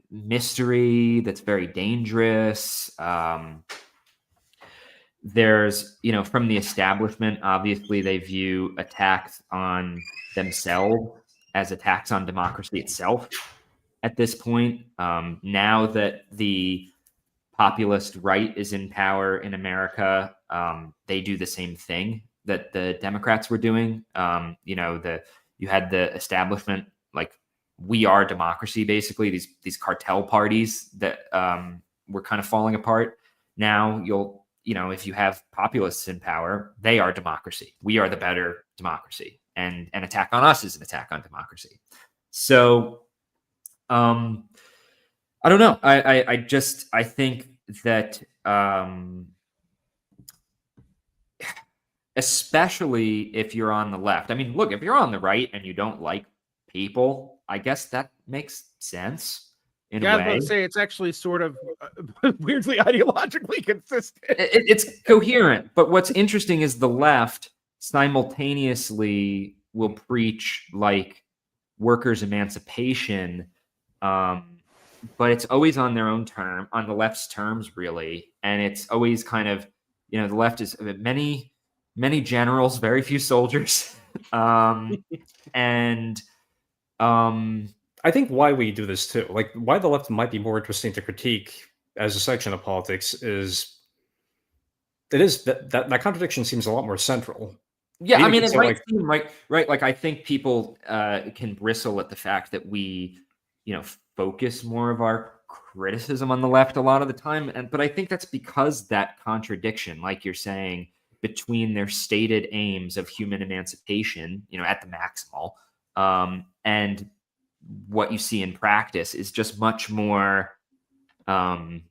mystery that's very dangerous. There's, you know, from the establishment, obviously they view attacks on themselves as attacks on democracy itself at this point. Now that the populist right is in power in America, they do the same thing that the Democrats were doing. You know, you had the establishment, like, we are democracy, basically, these cartel parties that were kind of falling apart. Now you know, if you have populists in power, they are democracy. We are the better democracy, and an attack on us is an attack on democracy. So, I don't know. I think that, especially if you're on the left. I mean, look, if you're on the right and you don't like people, I guess that makes sense in Yeah, a I was about way. to say it's actually sort of weirdly ideologically consistent. It's coherent, but what's interesting is the left simultaneously will preach like workers' emancipation, but it's always on their own term, on the left's terms, really, and it's always kind of, the left is many generals, very few soldiers, and I think why we do this too, like why the left might be more interesting to critique as a section of politics, is that contradiction seems a lot more central. yeah, And I even mean, it consider, might like, seem right. Like I think people can bristle at the fact that we, focus more of our criticism on the left a lot of the time, but I think that's because that contradiction, like you're saying, between their stated aims of human emancipation, at the maximal, and what you see in practice is just much more, I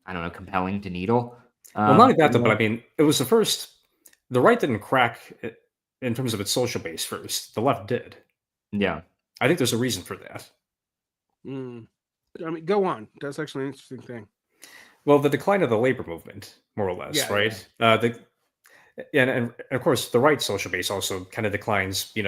don't know, compelling to needle. well, not only that, though, but I mean, it was the right didn't crack it in terms of its social base first. The left did. Yeah. I think there's a reason for that. I mean, go on. That's actually an interesting thing. Well, the decline of the labor movement, more or less, Yeah, right? And of course, the right social base also kind of declines, as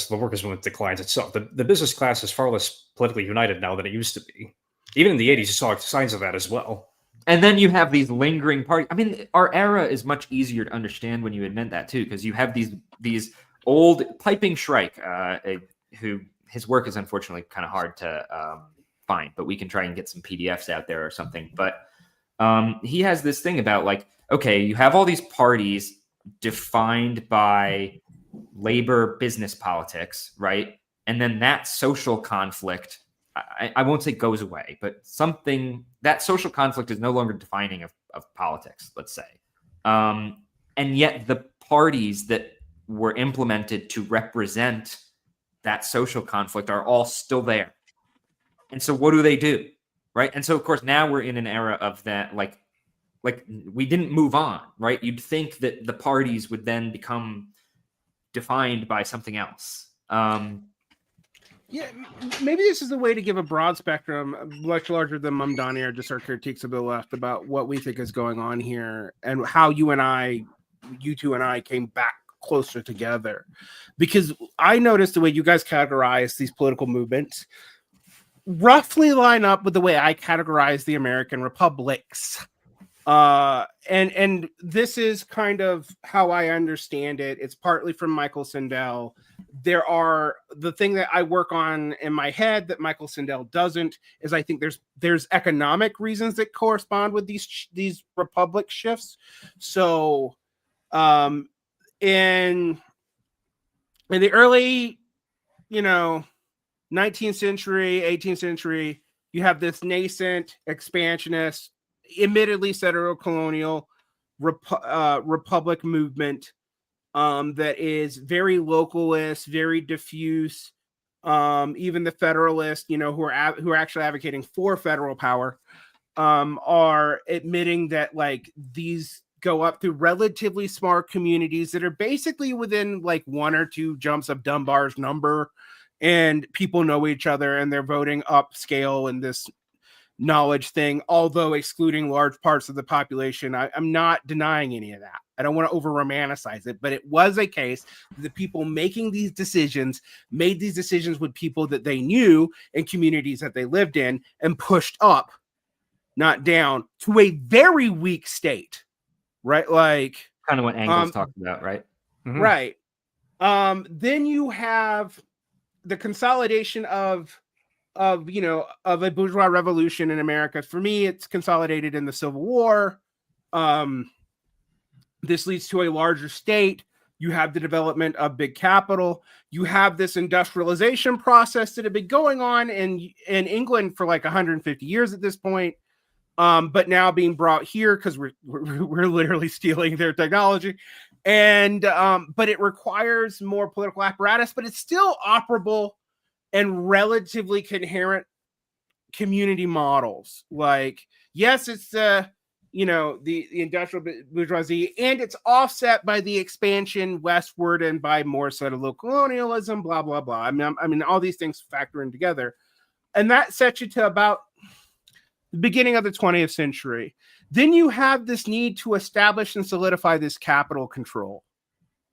the workers' movement declines itself. The business class is far less politically united now than it used to be. Even in the 80s, you saw signs of that as well. And then you have these lingering parties. I mean, our era is much easier to understand when you admit that too, because you have these old Piping Shrike, who his work is unfortunately kind of hard to find, but we can try and get some PDFs out there or something. But he has this thing about like, okay, you have all these parties defined by labor business politics, right? And then that social conflict, I won't say goes away, but that social conflict is no longer defining of politics, let's say. And yet the parties that were implemented to represent that social conflict are all still there. And so what do? Right? And so, of course, now we're in an era of that, like we didn't move on, right? You'd think that the parties would then become defined by something else. Yeah, maybe this is a way to give a broad spectrum, much larger than Mamdani or just our critiques of the left, about what we think is going on here and how you two and I came back closer together. Because I noticed the way you guys categorize these political movements roughly line up with the way I categorize the American republics. And this is kind of how I understand it. It's partly from Michael Sandel. The thing that I work on in my head that Michael Sandel doesn't is I think there's economic reasons that correspond with these republic shifts. So in the early 19th century, 18th century, you have this nascent expansionist, admittedly settler-colonial republic movement that is very localist, very diffuse. Even the Federalists, who are actually advocating for federal power, are admitting that like these go up through relatively smart communities that are basically within like one or two jumps of Dunbar's number, and people know each other and they're voting upscale in this knowledge thing, although excluding large parts of the population. I'm not denying any of that. I don't want to over romanticize it, but it was a case that the people making these decisions made these decisions with people that they knew and communities that they lived in, and pushed up, not down, to a very weak state, right? Like kind of what Engels talked about, right? Mm-hmm. Right. Then you have the consolidation of a bourgeois revolution in America. For me, it's consolidated in the Civil War. This leads to a larger state. You have the development of big capital. You have this industrialization process that had been going on in England for like 150 years at this point, but now being brought here because we're literally stealing their technology. And but it requires more political apparatus, but it's still operable and relatively coherent community models. Like, yes, it's the industrial bourgeoisie, and it's offset by the expansion westward and by more settler colonialism, blah, blah, blah. I mean, all these things factor in together. And that sets you to about the beginning of the 20th century. Then you have this need to establish and solidify this capital control,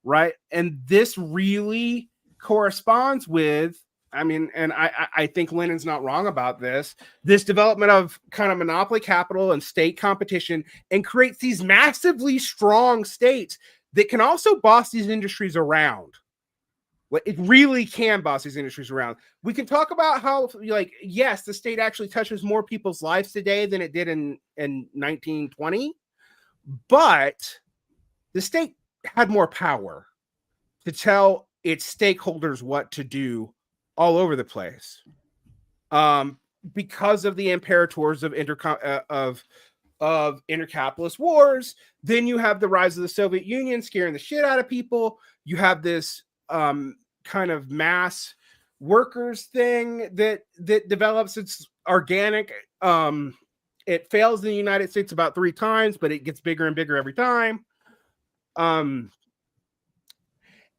right? And this really corresponds with, and I think Lenin's not wrong about this development of kind of monopoly capital and state competition, and creates these massively strong states that can also boss these industries around. It really can boss these industries around. We can talk about how, yes, the state actually touches more people's lives today than it did in 1920, but the state had more power to tell its stakeholders what to do all over the place, because of the imperators of intercapitalist wars. Then you have the rise of the Soviet Union scaring the shit out of people. You have this kind of mass workers thing that develops. Its organic. It fails in the United States about 3 times, but it gets bigger and bigger every time.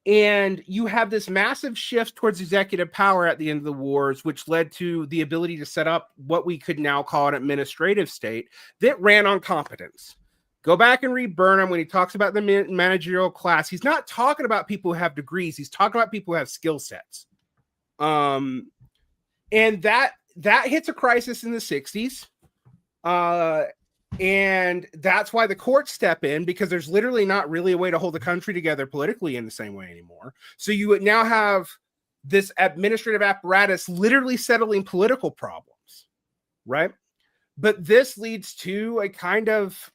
And you have this massive shift towards executive power at the end of the wars, which led to the ability to set up what we could now call an administrative state that ran on competence. Go back and read Burnham when he talks about the managerial class. He's not talking about people who have degrees. He's talking about people who have skill sets. And that hits a crisis in the 60s. And that's why the courts step in, because there's literally not really a way to hold the country together politically in the same way anymore. So you now have this administrative apparatus literally settling political problems, right? But this leads to a kind of,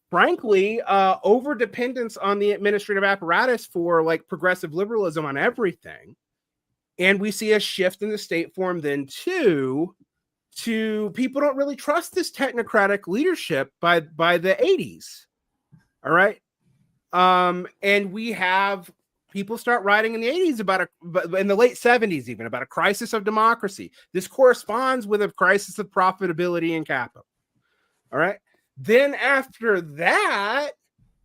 frankly, over dependence on the administrative apparatus for progressive liberalism on everything. And we see a shift in the state form then too, to people don't really trust this technocratic leadership by the 80s. All right. And we have people start writing in the 80s in the late 70s, even about a crisis of democracy. This corresponds with a crisis of profitability and capital. All right. Then after that,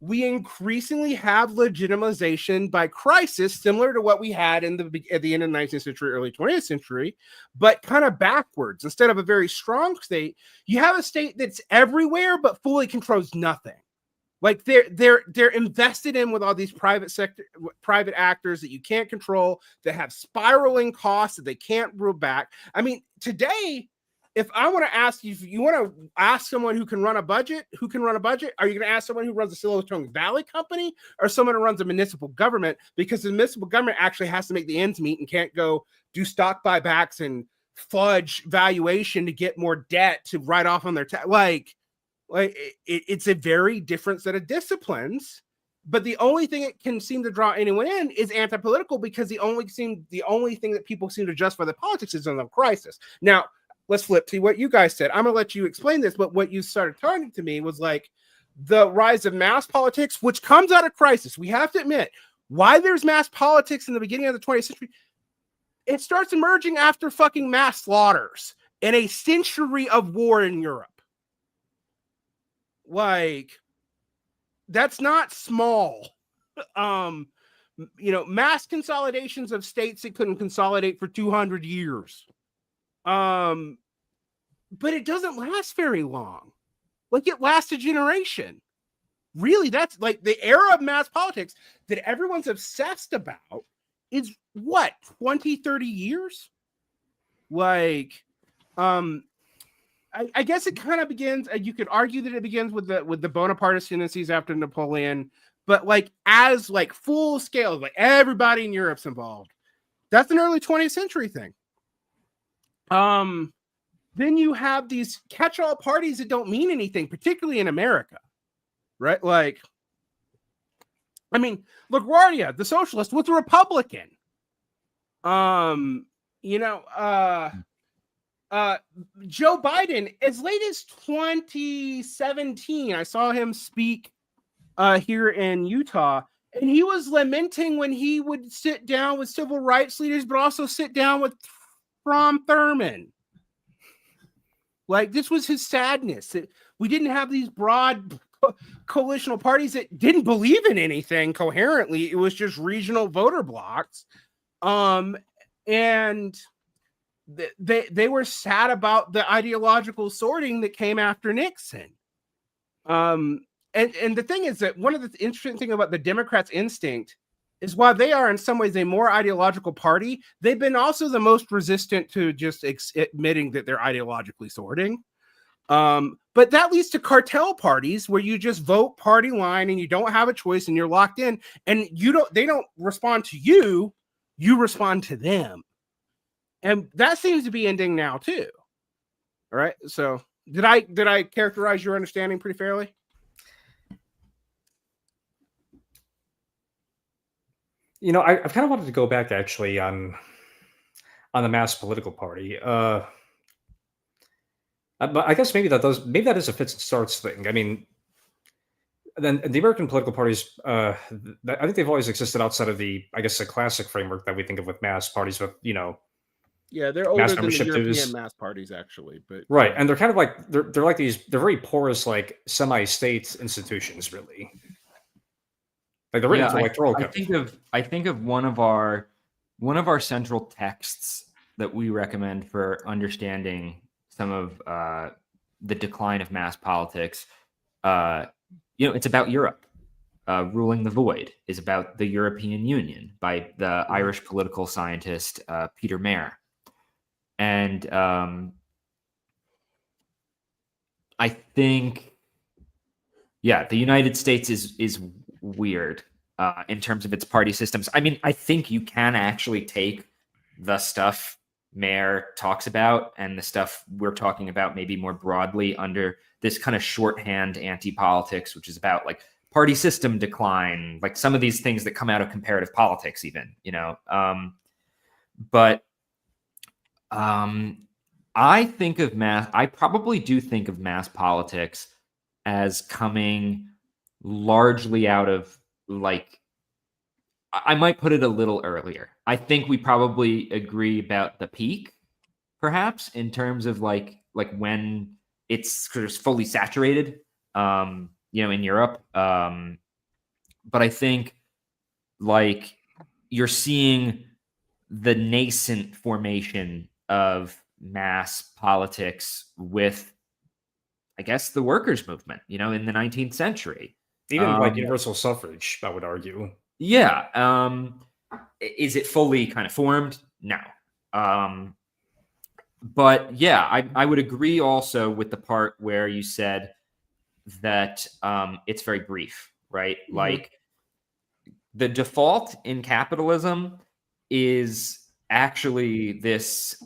we increasingly have legitimization by crisis, similar to what we had at the end of the 19th century, early 20th century, but kind of backwards. Instead of a very strong state, you have a state that's everywhere but fully controls nothing. They're invested in with all these private actors that you can't control, that have spiraling costs that they can't rule back. I mean, today, if I want to ask you, if you want to ask someone who can run a budget, are you going to ask someone who runs a Silicon Valley company or someone who runs a municipal government? Because the municipal government actually has to make the ends meet and can't go do stock buybacks and fudge valuation to get more debt to write off on their tax. It's a very different set of disciplines. But the only thing it can seem to draw anyone in is anti-political, because the only thing that people seem to justify the politics is on the crisis. Now, let's flip to what you guys said. I'm going to let you explain this, but what you started talking to me was the rise of mass politics, which comes out of crisis. We have to admit, why there's mass politics in the beginning of the 20th century, it starts emerging after fucking mass slaughters and a century of war in Europe. That's not small. Mass consolidations of states that couldn't consolidate for 200 years. But it doesn't last very long. It lasts a generation. Really, that's the era of mass politics that everyone's obsessed about is what, 20, 30 years? I guess it kind of begins, you could argue that it begins with the Bonapartist tendencies after Napoleon, but as full scale, everybody in Europe's involved. That's an early 20th century thing. Then you have these catch-all parties that don't mean anything, particularly in America, right? LaGuardia, the socialist, was a Republican. Joe Biden, as late as 2017, I saw him speak here in Utah, and he was lamenting when he would sit down with civil rights leaders, but also sit down with Strom Thurmond. This was his sadness. We didn't have these broad coalitional parties that didn't believe in anything coherently. It was just regional voter blocks. And they were sad about the ideological sorting that came after Nixon. And the thing is that one of the interesting things about the Democrats' instinct is while they are in some ways a more ideological party, they've been also the most resistant to just admitting that they're ideologically sorting. But that leads to cartel parties where you just vote party line and you don't have a choice and you're locked in, and they don't respond to you, you respond to them. And that seems to be ending now too. All right. So did I characterize your understanding pretty fairly? You know, I've kind of wanted to go back actually on the mass political party. But I guess maybe that is a fits and starts thing. I mean, then the American political parties, I think they've always existed outside of the classic framework that we think of with mass parties, with yeah, they're older than the European mass parties, actually. But right, and they're kind of like they're like they're very porous, like semi-state institutions, really. Like they're written for electoral. I think of one of our central texts that we recommend for understanding some of the decline of mass politics. It's about Europe. Ruling the Void is about the European Union by the Irish political scientist Peter Mayer. And I think, the United States is weird in terms of its party systems. I mean, I think you can actually take the stuff Mayer talks about and the stuff we're talking about maybe more broadly under this kind of shorthand anti-politics, which is about like party system decline, like some of these things that come out of comparative politics even, but I probably do think of mass politics as coming largely out of, like, I might put it a little earlier. I think we probably agree about the peak, perhaps, in terms of like when it's sort of fully saturated, in Europe. But I think like you're seeing the nascent formation of mass politics with, I guess, the workers' movement, in the 19th century. Even like universal suffrage, I would argue. Yeah. Is it fully kind of formed? No. But yeah, I would agree also with the part where you said that it's very brief, right? Mm-hmm. Like the default in capitalism is actually this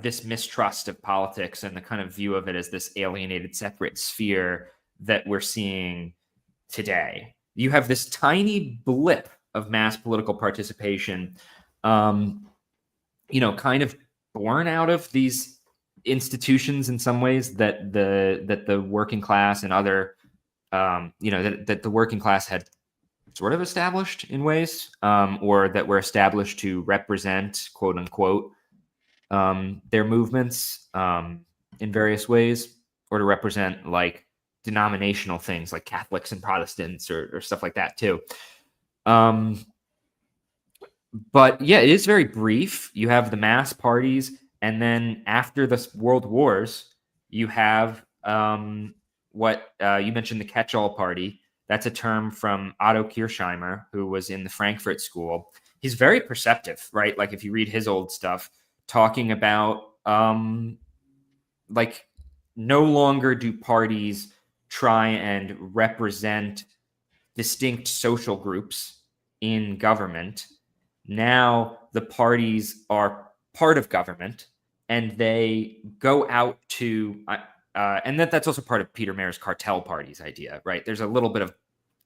this mistrust of politics and the kind of view of it as this alienated, separate sphere that we're seeing today. You have this tiny blip of mass political participation, kind of born out of these institutions in some ways that the working class and other, that the working class had sort of established in ways, or that were established to represent, quote unquote, their movements in various ways, or to represent like denominational things like Catholics and Protestants or stuff like that too. But yeah, it is very brief. You have the mass parties, and then after the world wars, you have what you mentioned, the catch-all party. That's a term from Otto Kirchheimer, who was in the Frankfurt School. He's very perceptive, right? Like if you read his old stuff, talking about like no longer do parties try and represent distinct social groups in government. Now the parties are part of government, and they go out to, and that's also part of Peter Mayer's cartel parties idea, right? There's a little bit of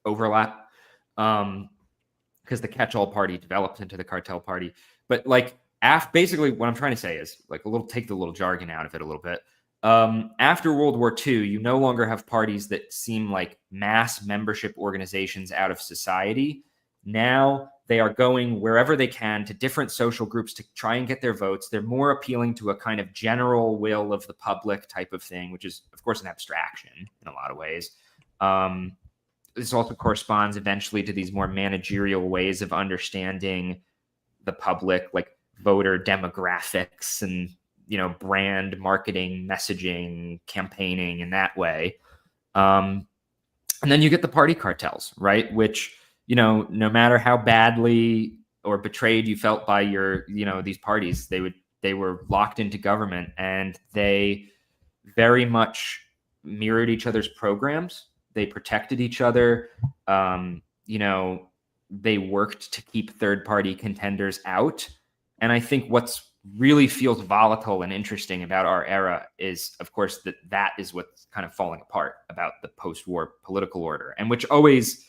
overlap because the catch-all party developed into the cartel party. But like, basically what I'm trying to say is like take the little jargon out of it a little bit. After World War II, you no longer have parties that seem like mass membership organizations out of society. Now they are going wherever they can to different social groups to try and get their votes. They're more appealing to a kind of general will of the public type of thing, which is, of course, an abstraction in a lot of ways. This also corresponds eventually to these more managerial ways of understanding the public, like voter demographics and, brand marketing, messaging, campaigning in that way. And then you get the party cartels, right? Which, no matter how badly or betrayed you felt by these parties, they were locked into government, and they very much mirrored each other's programs. They protected each other. They worked to keep third-party contenders out. And I think what's really feels volatile and interesting about our era is, of course, that is what's kind of falling apart about the post-war political order, and which always,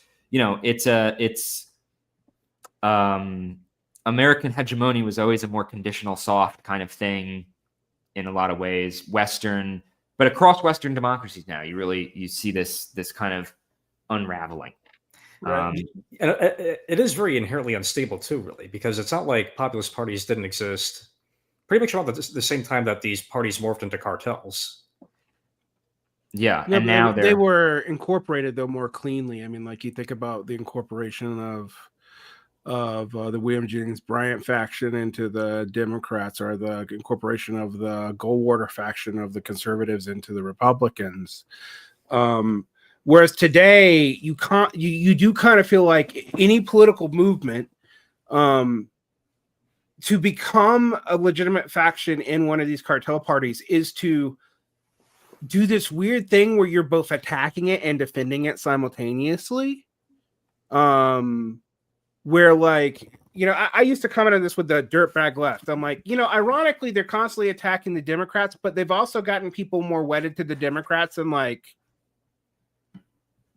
American hegemony was always a more conditional, soft kind of thing in a lot of ways. But across Western democracies now, you see this kind of unraveling. And it is very inherently unstable too, really, because it's not like populist parties didn't exist pretty much around the same time that these parties morphed into cartels. Yeah, no, and now they were incorporated though more cleanly. I mean, like you think about the incorporation of the William Jennings Bryant faction into the Democrats, or the incorporation of the Goldwater faction of the conservatives into the Republicans. Whereas today, you do kind of feel like any political movement, to become a legitimate faction in one of these cartel parties, is to do this weird thing where you're both attacking it and defending it simultaneously. Where, like, I used to comment on this with the dirtbag left. I'm like, ironically, they're constantly attacking the Democrats, but they've also gotten people more wedded to the Democrats than, like,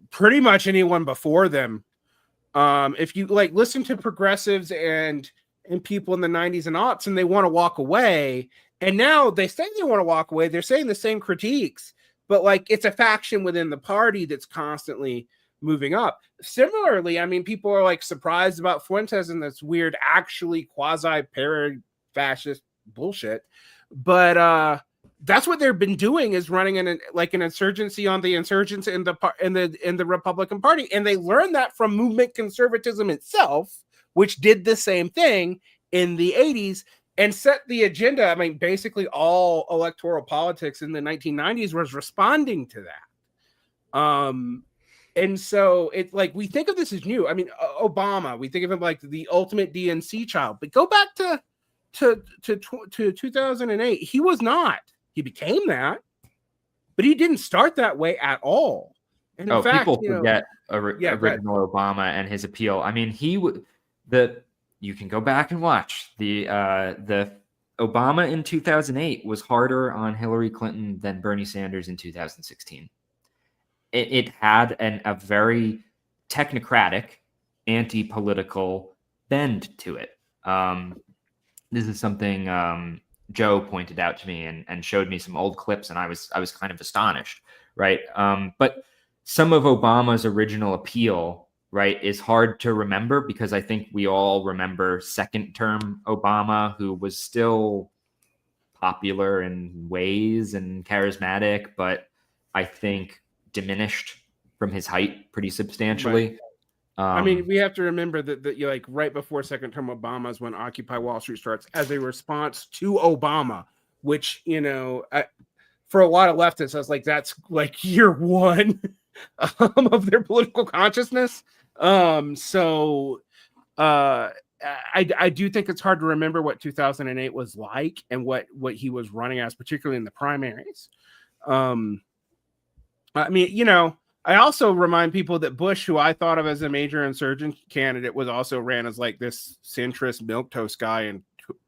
pretty much anyone before them. If you, like, listen to progressives and people in the 90s and aughts, and they want to walk away, and now they say they want to walk away, they're saying the same critiques, but, like, it's a faction within the party that's constantly moving up. Similarly, I mean, people are, like, surprised about Fuentes and this weird, actually quasi-fascist bullshit, but that's what they've been doing, is running an insurgency on the insurgents in the Republican Party, and they learned that from movement conservatism itself, which did the same thing in the 80s and set the agenda. I mean, basically all electoral politics in the 1990s was responding to that. And so it's like, we think of this as new. I mean, Obama, we think of him like the ultimate DNC child, but go back to 2008. He was not. He became that, but he didn't start that way at all. And in fact, people forget original Obama and his appeal. I mean, you can go back and watch the Obama in 2008 was harder on Hillary Clinton than Bernie Sanders in 2016. It had a very technocratic, anti-political bend to it. This is something Joe pointed out to me and showed me some old clips, and I was kind of astonished, right? But some of Obama's original appeal, right, is hard to remember, because I think we all remember second-term Obama, who was still popular in ways and charismatic, but I think diminished from his height pretty substantially. Right. I mean, we have to remember that like right before second-term Obama is when Occupy Wall Street starts as a response to Obama, which, for a lot of leftists, I was like, that's like year one of their political consciousness. So I do think it's hard to remember what 2008 was like and what he was running as, particularly in the primaries. I mean, I also remind people that Bush, who I thought of as a major insurgent candidate, was also ran as like this centrist milquetoast guy in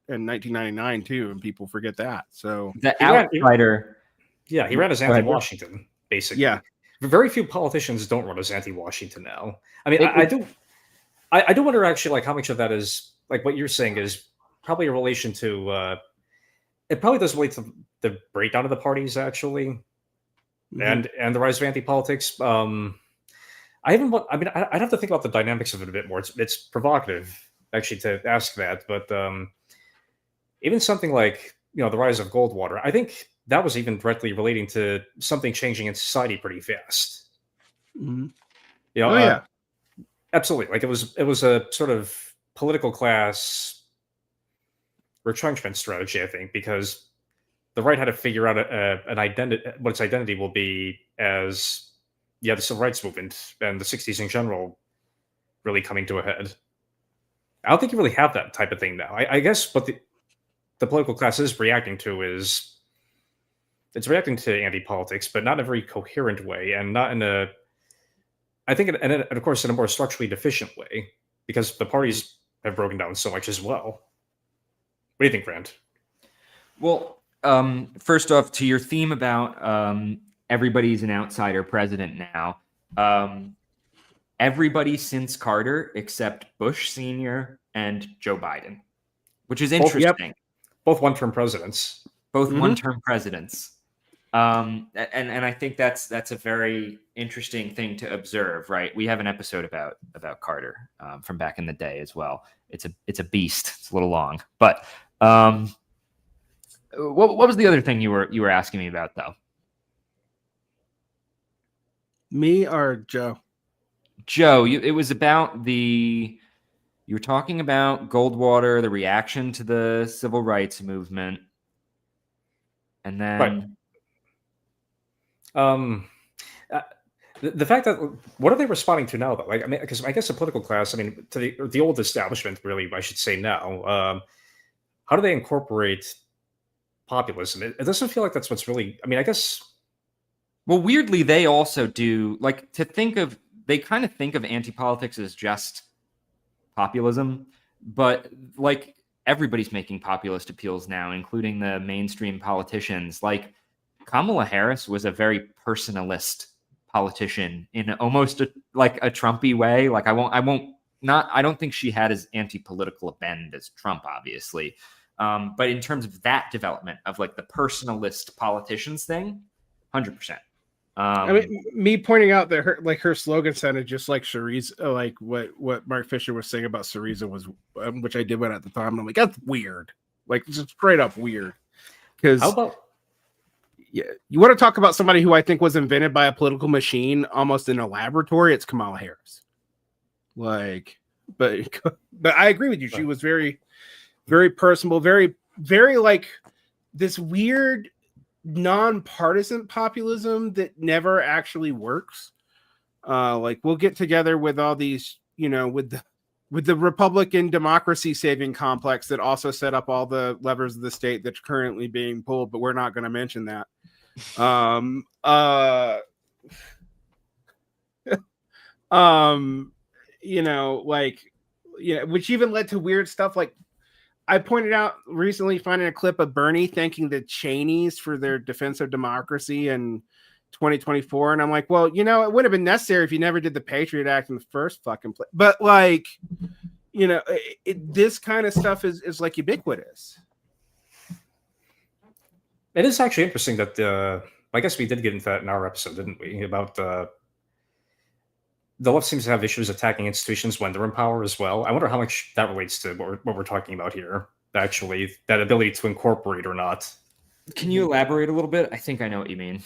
1999 too, and people forget that. So the outsider, he ran as anti-Washington, basically. Yeah, very few politicians don't run as anti-Washington now. I mean, I do wonder actually, like, how much of that is like what you're saying is probably a relation to. It probably does relate to the breakdown of the parties, actually. And the rise of anti-politics. I haven't. I mean, I'd have to think about the dynamics of it a bit more. It's provocative actually to ask that, but even something like the rise of Goldwater, I think that was even directly relating to something changing in society pretty fast. Mhm. You know, Oh yeah. absolutely. Like it was a sort of political class retrenchment strategy, I think, because the right had to figure out an identity, what its identity will be as the civil rights movement and the '60s in general really coming to a head. I don't think you really have that type of thing now. I guess what the political class is reacting to is it's reacting to anti-politics, but not in a very coherent way, and not in a, I think, and of course, in a more structurally deficient way, because the parties have broken down so much as well. What do you think, Grant? Well, first off, to your theme about everybody's an outsider president now. Everybody since Carter except Bush Sr. and Joe Biden, which is interesting. Both one-term presidents. Both one-term presidents. And I think that's a very interesting thing to observe, right? We have an episode about Carter from back in the day as well. It's a beast. It's a little long, but what was the other thing you were asking me about though? Me or Joe? Joe, it was about you were talking about Goldwater, the reaction to the civil rights movement, and then the fact that what are they responding to now though? Like, I mean, because I guess the political class, I mean, to the old establishment, really, I should say now. How do they incorporate populism? It doesn't feel like that's what's really. I mean, I guess. Well, weirdly, they also do they kind of think of anti-politics as just populism, but like everybody's making populist appeals now, including the mainstream politicians. Like Kamala Harris was a very personalist politician in almost like a Trumpy way. Like I don't think she had as anti-political a bend as Trump, obviously. But in terms of that development of like the personalist politicians thing, 100%. I mean, me pointing out that her slogan sounded just like Syriza, like what Mark Fisher was saying about Syriza was, which I did one at the time. And I'm like, that's weird, like just straight up weird. Because how about you want to talk about somebody who I think was invented by a political machine, almost in a laboratory? It's Kamala Harris. Like, but I agree with you. She was very, very personable, very, very like this weird non-partisan populism that never actually works. Like we'll get together with all these, with the Republican democracy saving complex that also set up all the levers of the state that's currently being pulled, but we're not going to mention that. Which even led to weird stuff like I pointed out recently finding a clip of Bernie thanking the Cheneys for their defense of democracy in 2024. And I'm like, well, it would have been necessary if you never did the Patriot Act in the first fucking place. But like, this kind of stuff is like ubiquitous. It is actually interesting that I guess we did get into that in our episode, didn't we? About the left seems to have issues attacking institutions when they're in power as well. I wonder how much that relates to what we're talking about here. Actually, that ability to incorporate or not. Can you elaborate a little bit? I think I know what you mean.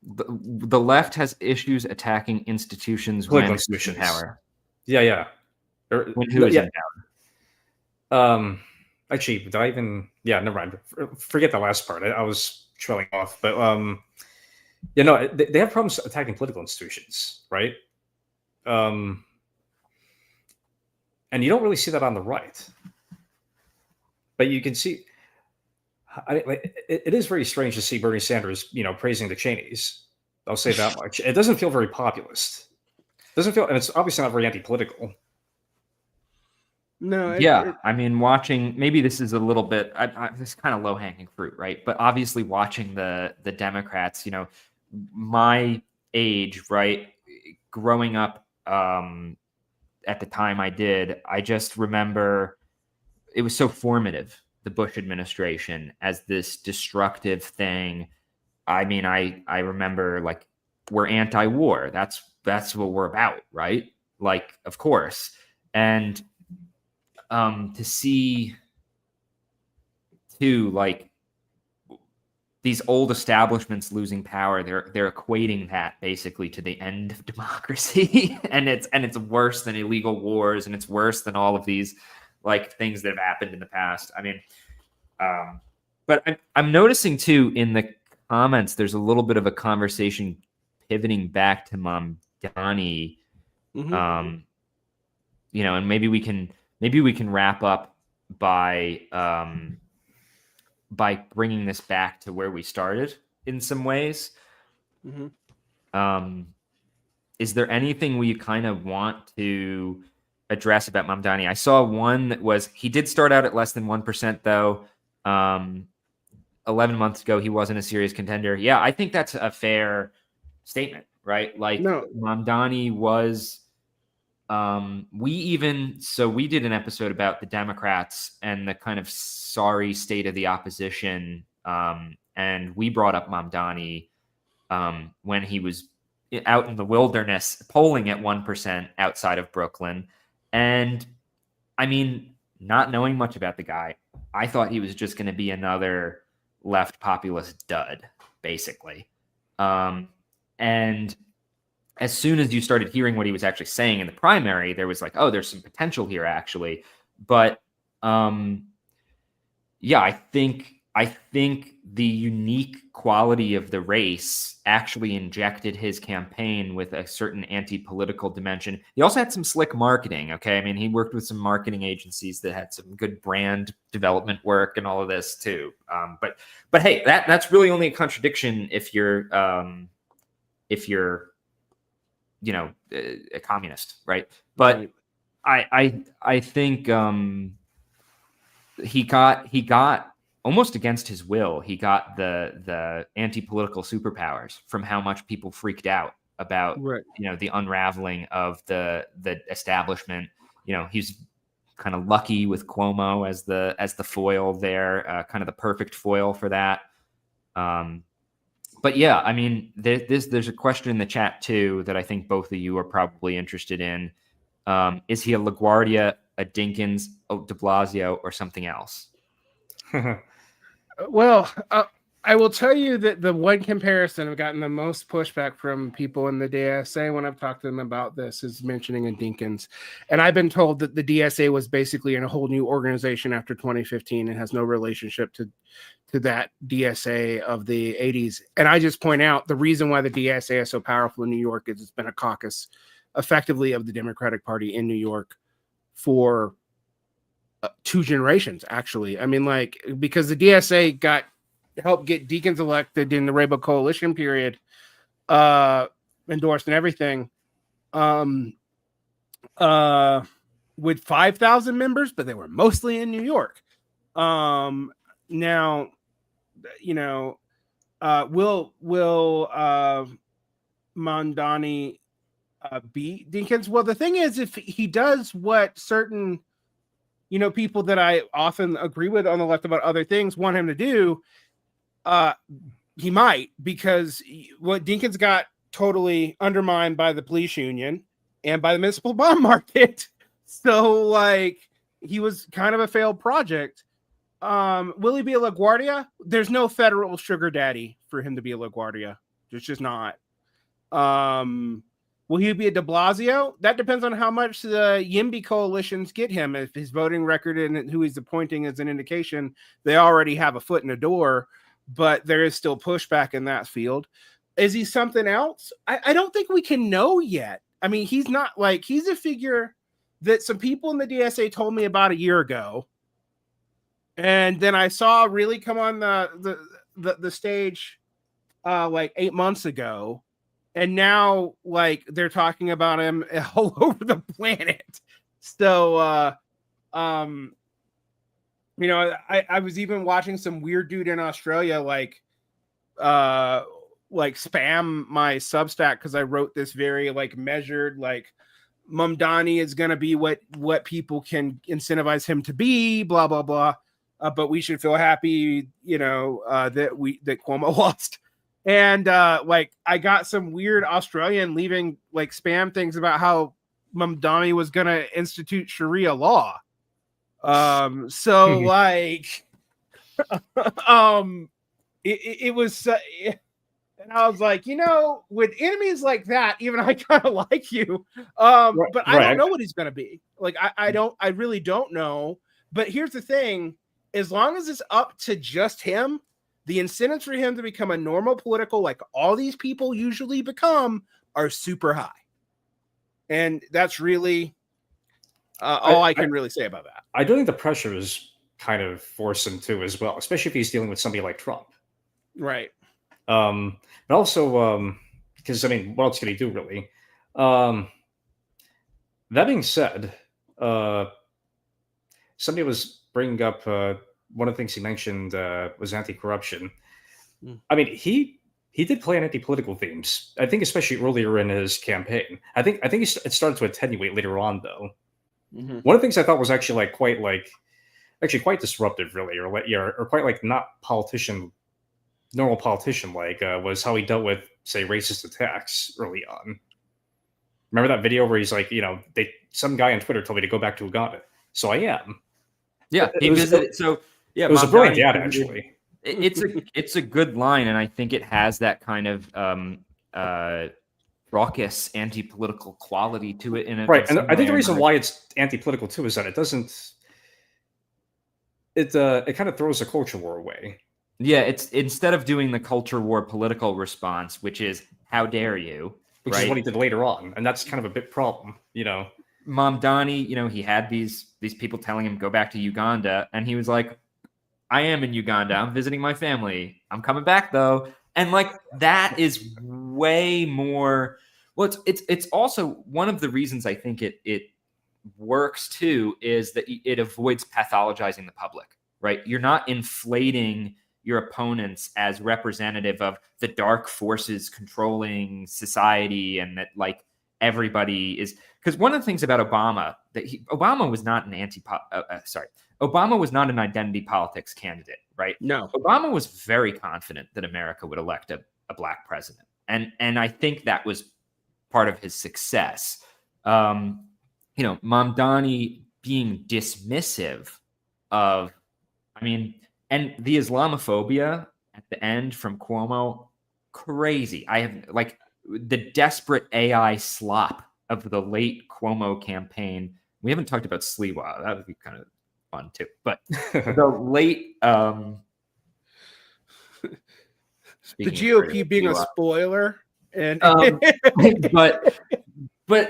The left has issues attacking institutions when it's in power. Yeah. When who is in power? Actually, did I even? Yeah, never mind. Forget the last part. I was trailing off, but they have problems attacking political institutions, right? And you don't really see that on the right, but you can see. It is very strange to see Bernie Sanders, praising the Cheneys. I'll say that much. It doesn't feel very populist. Doesn't feel, and it's obviously not very anti-political. No. I mean, watching, maybe this is a little bit, this is kind of low-hanging fruit, right? But obviously watching the Democrats, my age, right, growing up at the time I did, I just remember it was so formative, the Bush administration as this destructive thing. I mean, I remember like we're anti-war. That's what we're about, right? Like, of course. And to see too, like, these old establishments losing power, they're equating that basically to the end of democracy. and it's worse than illegal wars, and it's worse than all of these like things that have happened in the past. I mean, but I'm noticing too in the comments, there's a little bit of a conversation pivoting back to Mamdani. And maybe we can wrap up by bringing this back to where we started in some ways. Is there anything we kind of want to address about Mamdani? I saw one that was, he did start out at less than 1%, though. 11 months ago, he wasn't a serious contender. Yeah, I think that's a fair statement, right? Like, no. Mamdani was... we did an episode about the Democrats and the kind of sorry state of the opposition. And we brought up Mamdani when he was out in the wilderness polling at 1% outside of Brooklyn. And I mean, not knowing much about the guy, I thought he was just going to be another left populist dud, basically. And as soon as you started hearing what he was actually saying in the primary, there was like, oh, there's some potential here, actually. But yeah, I think the unique quality of the race actually injected his campaign with a certain anti-political dimension. He also had some slick marketing. Okay, I mean, he worked with some marketing agencies that had some good brand development work and all of this too. But hey, that's really only a contradiction if you're a communist, right? But right. I think he got almost against his will. He got the anti-political superpowers from how much people freaked out about the unraveling of the establishment. He's kind of lucky with Cuomo as the foil there, kind of the perfect foil for that. But yeah, I mean, there's a question in the chat too that I think both of you are probably interested in. Is he a LaGuardia, a Dinkins, a de Blasio, or something else? Well, I will tell you that the one comparison I've gotten the most pushback from people in the DSA when I've talked to them about this is mentioning a Dinkins. And I've been told that the DSA was basically in a whole new organization after 2015 and has no relationship to that DSA of the 80s. And I just point out the reason why the DSA is so powerful in New York is it's been a caucus effectively of the Democratic Party in New York for 2 generations, actually. I mean, like, because the DSA helped get Deacons elected in the Rabble coalition period, endorsed and everything, with 5,000 members, but they were mostly in New York. Now, will Mamdani beat Dinkins? Well, the thing is, if he does what certain people that I often agree with on the left about other things want him to do, he might, because what Dinkins got totally undermined by the police union and by the municipal bond market. So, like, he was kind of a failed project. Will he be a LaGuardia? There's no federal sugar daddy for him to be a LaGuardia. There's just not. Will he be a de Blasio? That depends on how much the YIMBY coalitions get him. If his voting record and who he's appointing is an indication, they already have a foot in the door, but there is still pushback in that field. Is he something else? I don't think we can know yet. I mean, he's not like, he's a figure that some people in the DSA told me about a year ago. And then I saw really come on the stage like 8 months ago. And now, like, they're talking about him all over the planet. So, I was even watching some weird dude in Australia, like spam my Substack because I wrote this very like measured, like, Mamdani is going to be what people can incentivize him to be, blah, blah, blah. But we should feel happy, that Cuomo lost. And like I got some weird Australian leaving like spam things about how Mamdani was gonna institute Sharia law. So like it was and I was like, with enemies like that, even I kind of like you. But I don't know what he's gonna be. Like I really don't know. But here's the thing: as long as it's up to just him, the incentives for him to become a normal political, like all these people usually become, are super high. And that's really all I can really say about that. I do think the pressure is kind of forced him too, as well, especially if he's dealing with somebody like Trump. Right. But also, because I mean, what else can he do really? That being said, somebody was bringing up one of the things he mentioned was anti-corruption. I mean, he did play on anti-political themes. I think, especially earlier in his campaign. I think it started to attenuate later on, though. One of the things I thought was actually quite disruptive, really, or quite like not normal politician like, was how he dealt with, say, racist attacks early on. Remember that video where he's like, some guy on Twitter told me to go back to Uganda, so I am. Yeah, he visited. So yeah, it was a brilliant ad, actually. It's a good line, and I think it has that kind of raucous anti-political quality to it. Right, and I think the reason why it's anti-political too is that it doesn't. It kind of throws the culture war away. Yeah, it's instead of doing the culture war political response, which is how dare you, which is what he did later on, and that's kind of a big problem, Mamdani, he had these people telling him go back to Uganda, and he was like, I am in Uganda. I'm visiting my family. I'm coming back though. And like that is way more. Well, it's also one of the reasons I think it works too is that it avoids pathologizing the public, right? You're not inflating your opponents as representative of the dark forces controlling society, and that like everybody is. Because one of the things about Obama Obama was not an Obama was not an identity politics candidate, right? No. Obama was very confident that America would elect a black president. And I think that was part of his success. Mamdani being dismissive of, and the Islamophobia at the end from Cuomo, crazy. I have like the desperate AI slop of the late Cuomo campaign. We haven't talked about Sliwa. That would be kind of fun too. But the late the GOP being a spoiler, and but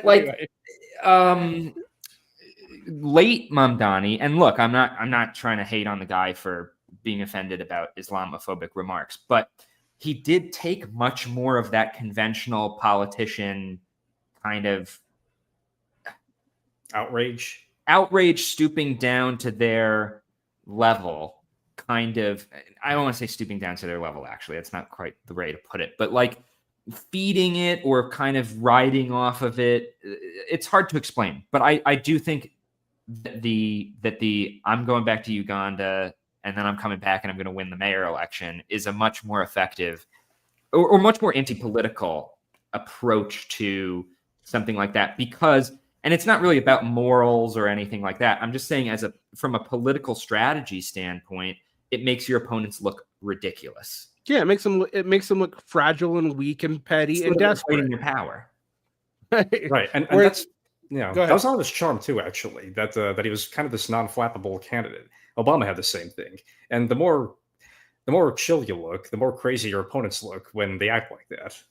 like late Mamdani, and look, I'm not trying to hate on the guy for being offended about Islamophobic remarks, but he did take much more of that conventional politician kind of outrage stooping down to their level, kind of. I don't want to say stooping down to their level, actually. That's not quite the way to put it, but like feeding it or kind of riding off of it. It's hard to explain, but I do think that the I'm going back to Uganda and then I'm coming back and I'm going to win the mayor election is a much more effective or much more anti-political approach to something like that, because, and it's not really about morals or anything like that. I'm just saying from a political strategy standpoint, it makes your opponents look ridiculous. Yeah, it makes them look fragile and weak and petty and desperate. Your power. Right. And that's that was all his charm too, actually, that he was kind of this non-flappable candidate. Obama had the same thing. And the more chill you look, the more crazy your opponents look when they act like that.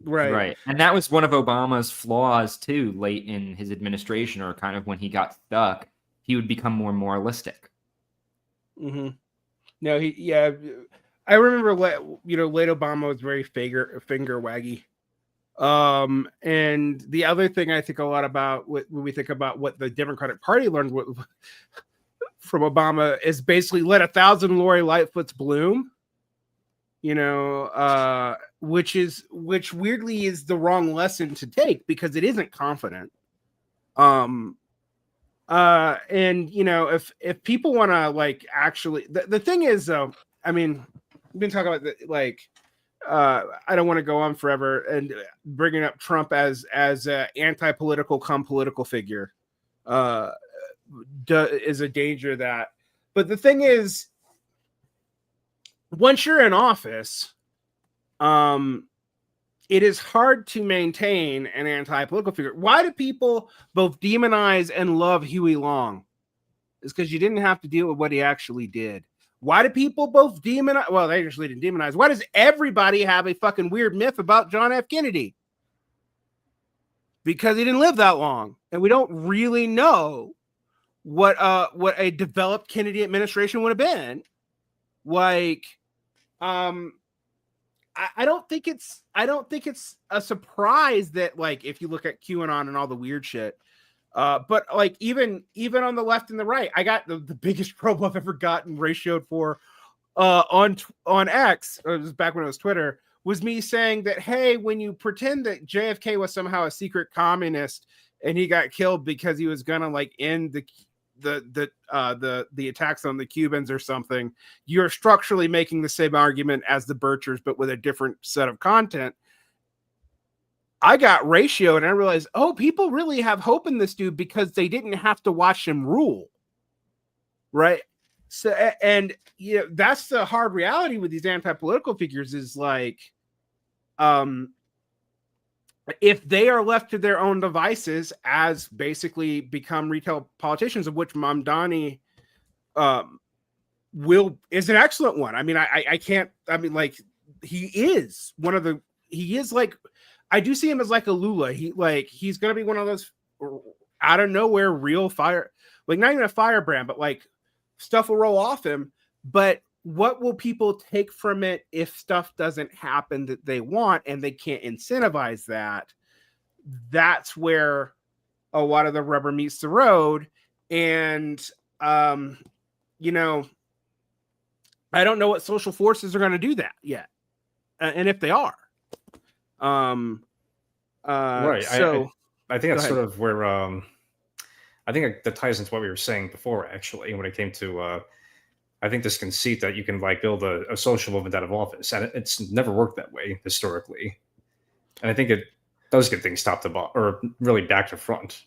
Right. And that was one of Obama's flaws too, late in his administration, or kind of when he got stuck, he would become more moralistic. Mm-hmm. No, I remember late Obama was very finger waggy. And the other thing I think a lot about when we think about what the Democratic Party learned from Obama is basically let 1,000 Lori Lightfoots bloom. Which weirdly is the wrong lesson to take, because it isn't confident. And if people want to like actually, the thing is though, I mean, we've been talking about I don't want to go on forever and bringing up Trump as an anti-political come political figure is a danger of that. But the thing is, once you're in office, it is hard to maintain an anti-political figure. Why do people both demonize and love Huey Long? It's because you didn't have to deal with what he actually did. Why do people both demonize? Well, they actually didn't demonize. Why does everybody have a fucking weird myth about John F. Kennedy? Because he didn't live that long, and we don't really know what a developed Kennedy administration would have been. Like, I don't think it's a surprise that, like, if you look at QAnon and all the weird shit, but like even on the left and the right, I got the biggest probe I've ever gotten ratioed for on X, or it was back when it was Twitter, was me saying that, hey, when you pretend that JFK was somehow a secret communist and he got killed because he was gonna like end the attacks on the Cubans or something, you're structurally making the same argument as the Birchers, but with a different set of content. I got ratio and I realized, oh, people really have hope in this dude because they didn't have to watch him rule. Right. So, and you know, that's the hard reality with these anti-political figures is like, if they are left to their own devices as basically become retail politicians, of which Mamdani is an excellent one. I mean, like he is one of the, he is like, I do see him as like a Lula. He's going to be one of those out of nowhere real fire, like not even a firebrand, but like stuff will roll off him. But what will people take from it if stuff doesn't happen that they want and they can't incentivize that? That's where a lot of the rubber meets the road. And, you know, I don't know what social forces are going to do that yet. And if they are. Right. So I think that's sort of where I think that ties into what we were saying before, actually, when it came to I think this conceit that you can like build a social movement out of office, and it's never worked that way historically. And I think it does get things top to bottom, or really back to front,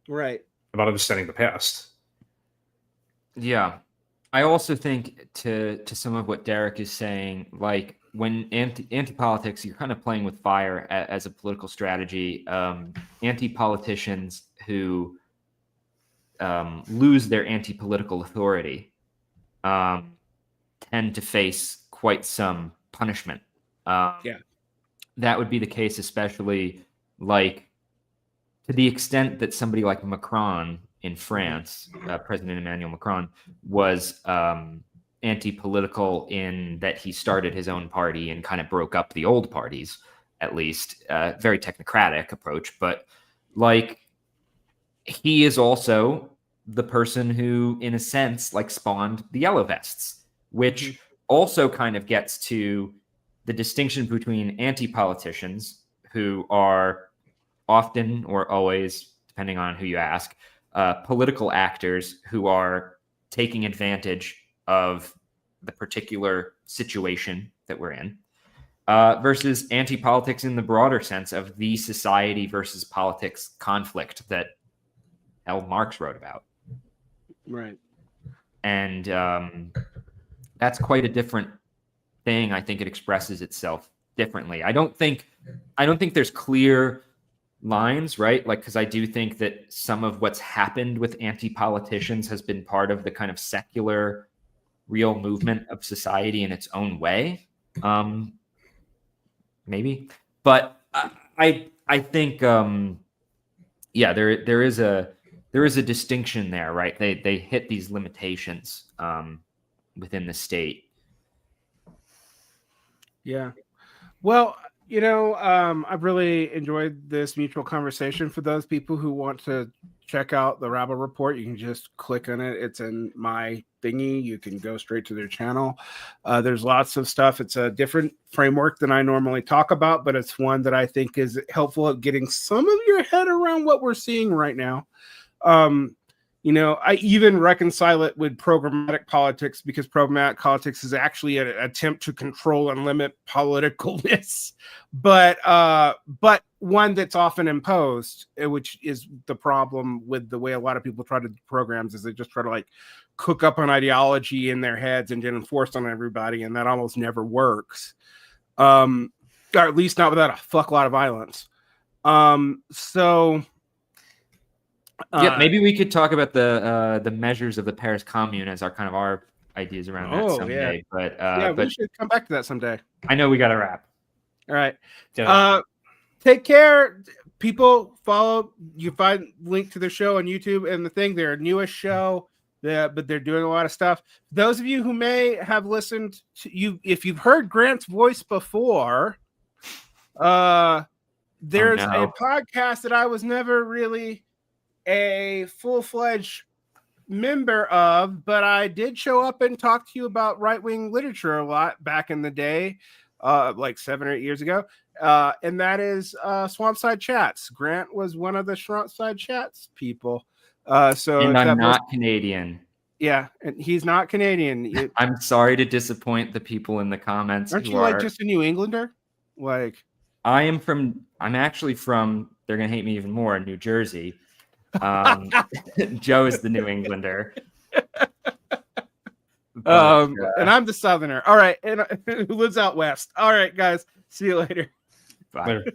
right, about understanding the past. Yeah. I also think to some of what Derek is saying, like when anti-politics, you're kind of playing with fire as a political strategy. Anti-politicians who lose their anti-political authority tend to face quite some punishment. Yeah. That would be the case, especially like to the extent that somebody like Macron in France, President Emmanuel Macron, was anti-political in that he started his own party and kind of broke up the old parties, at least. Very technocratic approach, but like he is also the person who, in a sense, like spawned the Yellow Vests, which also kind of gets to the distinction between anti-politicians who are often or always, depending on who you ask, political actors who are taking advantage of the particular situation that we're in, versus anti-politics in the broader sense of the society versus politics conflict that L. Marx wrote about. Right. And that's quite a different thing. I think it expresses itself differently. I don't think there's clear lines, right? Like, because I do think that some of what's happened with anti-politicians has been part of the kind of secular real movement of society in its own way. Maybe. But I think yeah, there is a distinction there, right? They hit these limitations within the state. Yeah. Well, you know, I've really enjoyed this mutual conversation. For those people who want to check out the Rabble report, you can just click on it. It's in my thingy. You can go straight to their channel. There's lots of stuff. It's a different framework than I normally talk about, but it's one that I think is helpful at getting some of your head around what we're seeing right now. I even reconcile it with programmatic politics, because programmatic politics is actually an attempt to control and limit politicalness, but one that's often imposed, which is the problem with the way a lot of people try to do programs, is they just try to like cook up an ideology in their heads and then enforce on everybody, and that almost never works, or at least not without a fuck lot of violence. Yeah, maybe we could talk about the measures of the Paris Commune as our ideas around that someday. Yeah. But we should come back to that someday. I know we got to wrap. All right. Yeah. Take care, people. Follow. You find link to their show on YouTube and the thing. They're a newish show, but they're doing a lot of stuff. Those of you who may have listened to you, if you've heard Grant's voice before, there's a podcast that I was never really a full-fledged member of, but I did show up and talk to you about right-wing literature a lot back in the day, like 7 or 8 years ago, and that is Swampside Chats. Grant was one of the Swampside Chats people. And I'm not Canadian. Yeah, and he's not Canadian. I'm sorry to disappoint the people in the comments. Aren't you like just a New Englander? Like, I'm actually from, they're going to hate me even more, New Jersey. Joe is the New Englander. And I'm the Southerner. All right. And who lives out west. All right, guys. See you later. Bye. Later.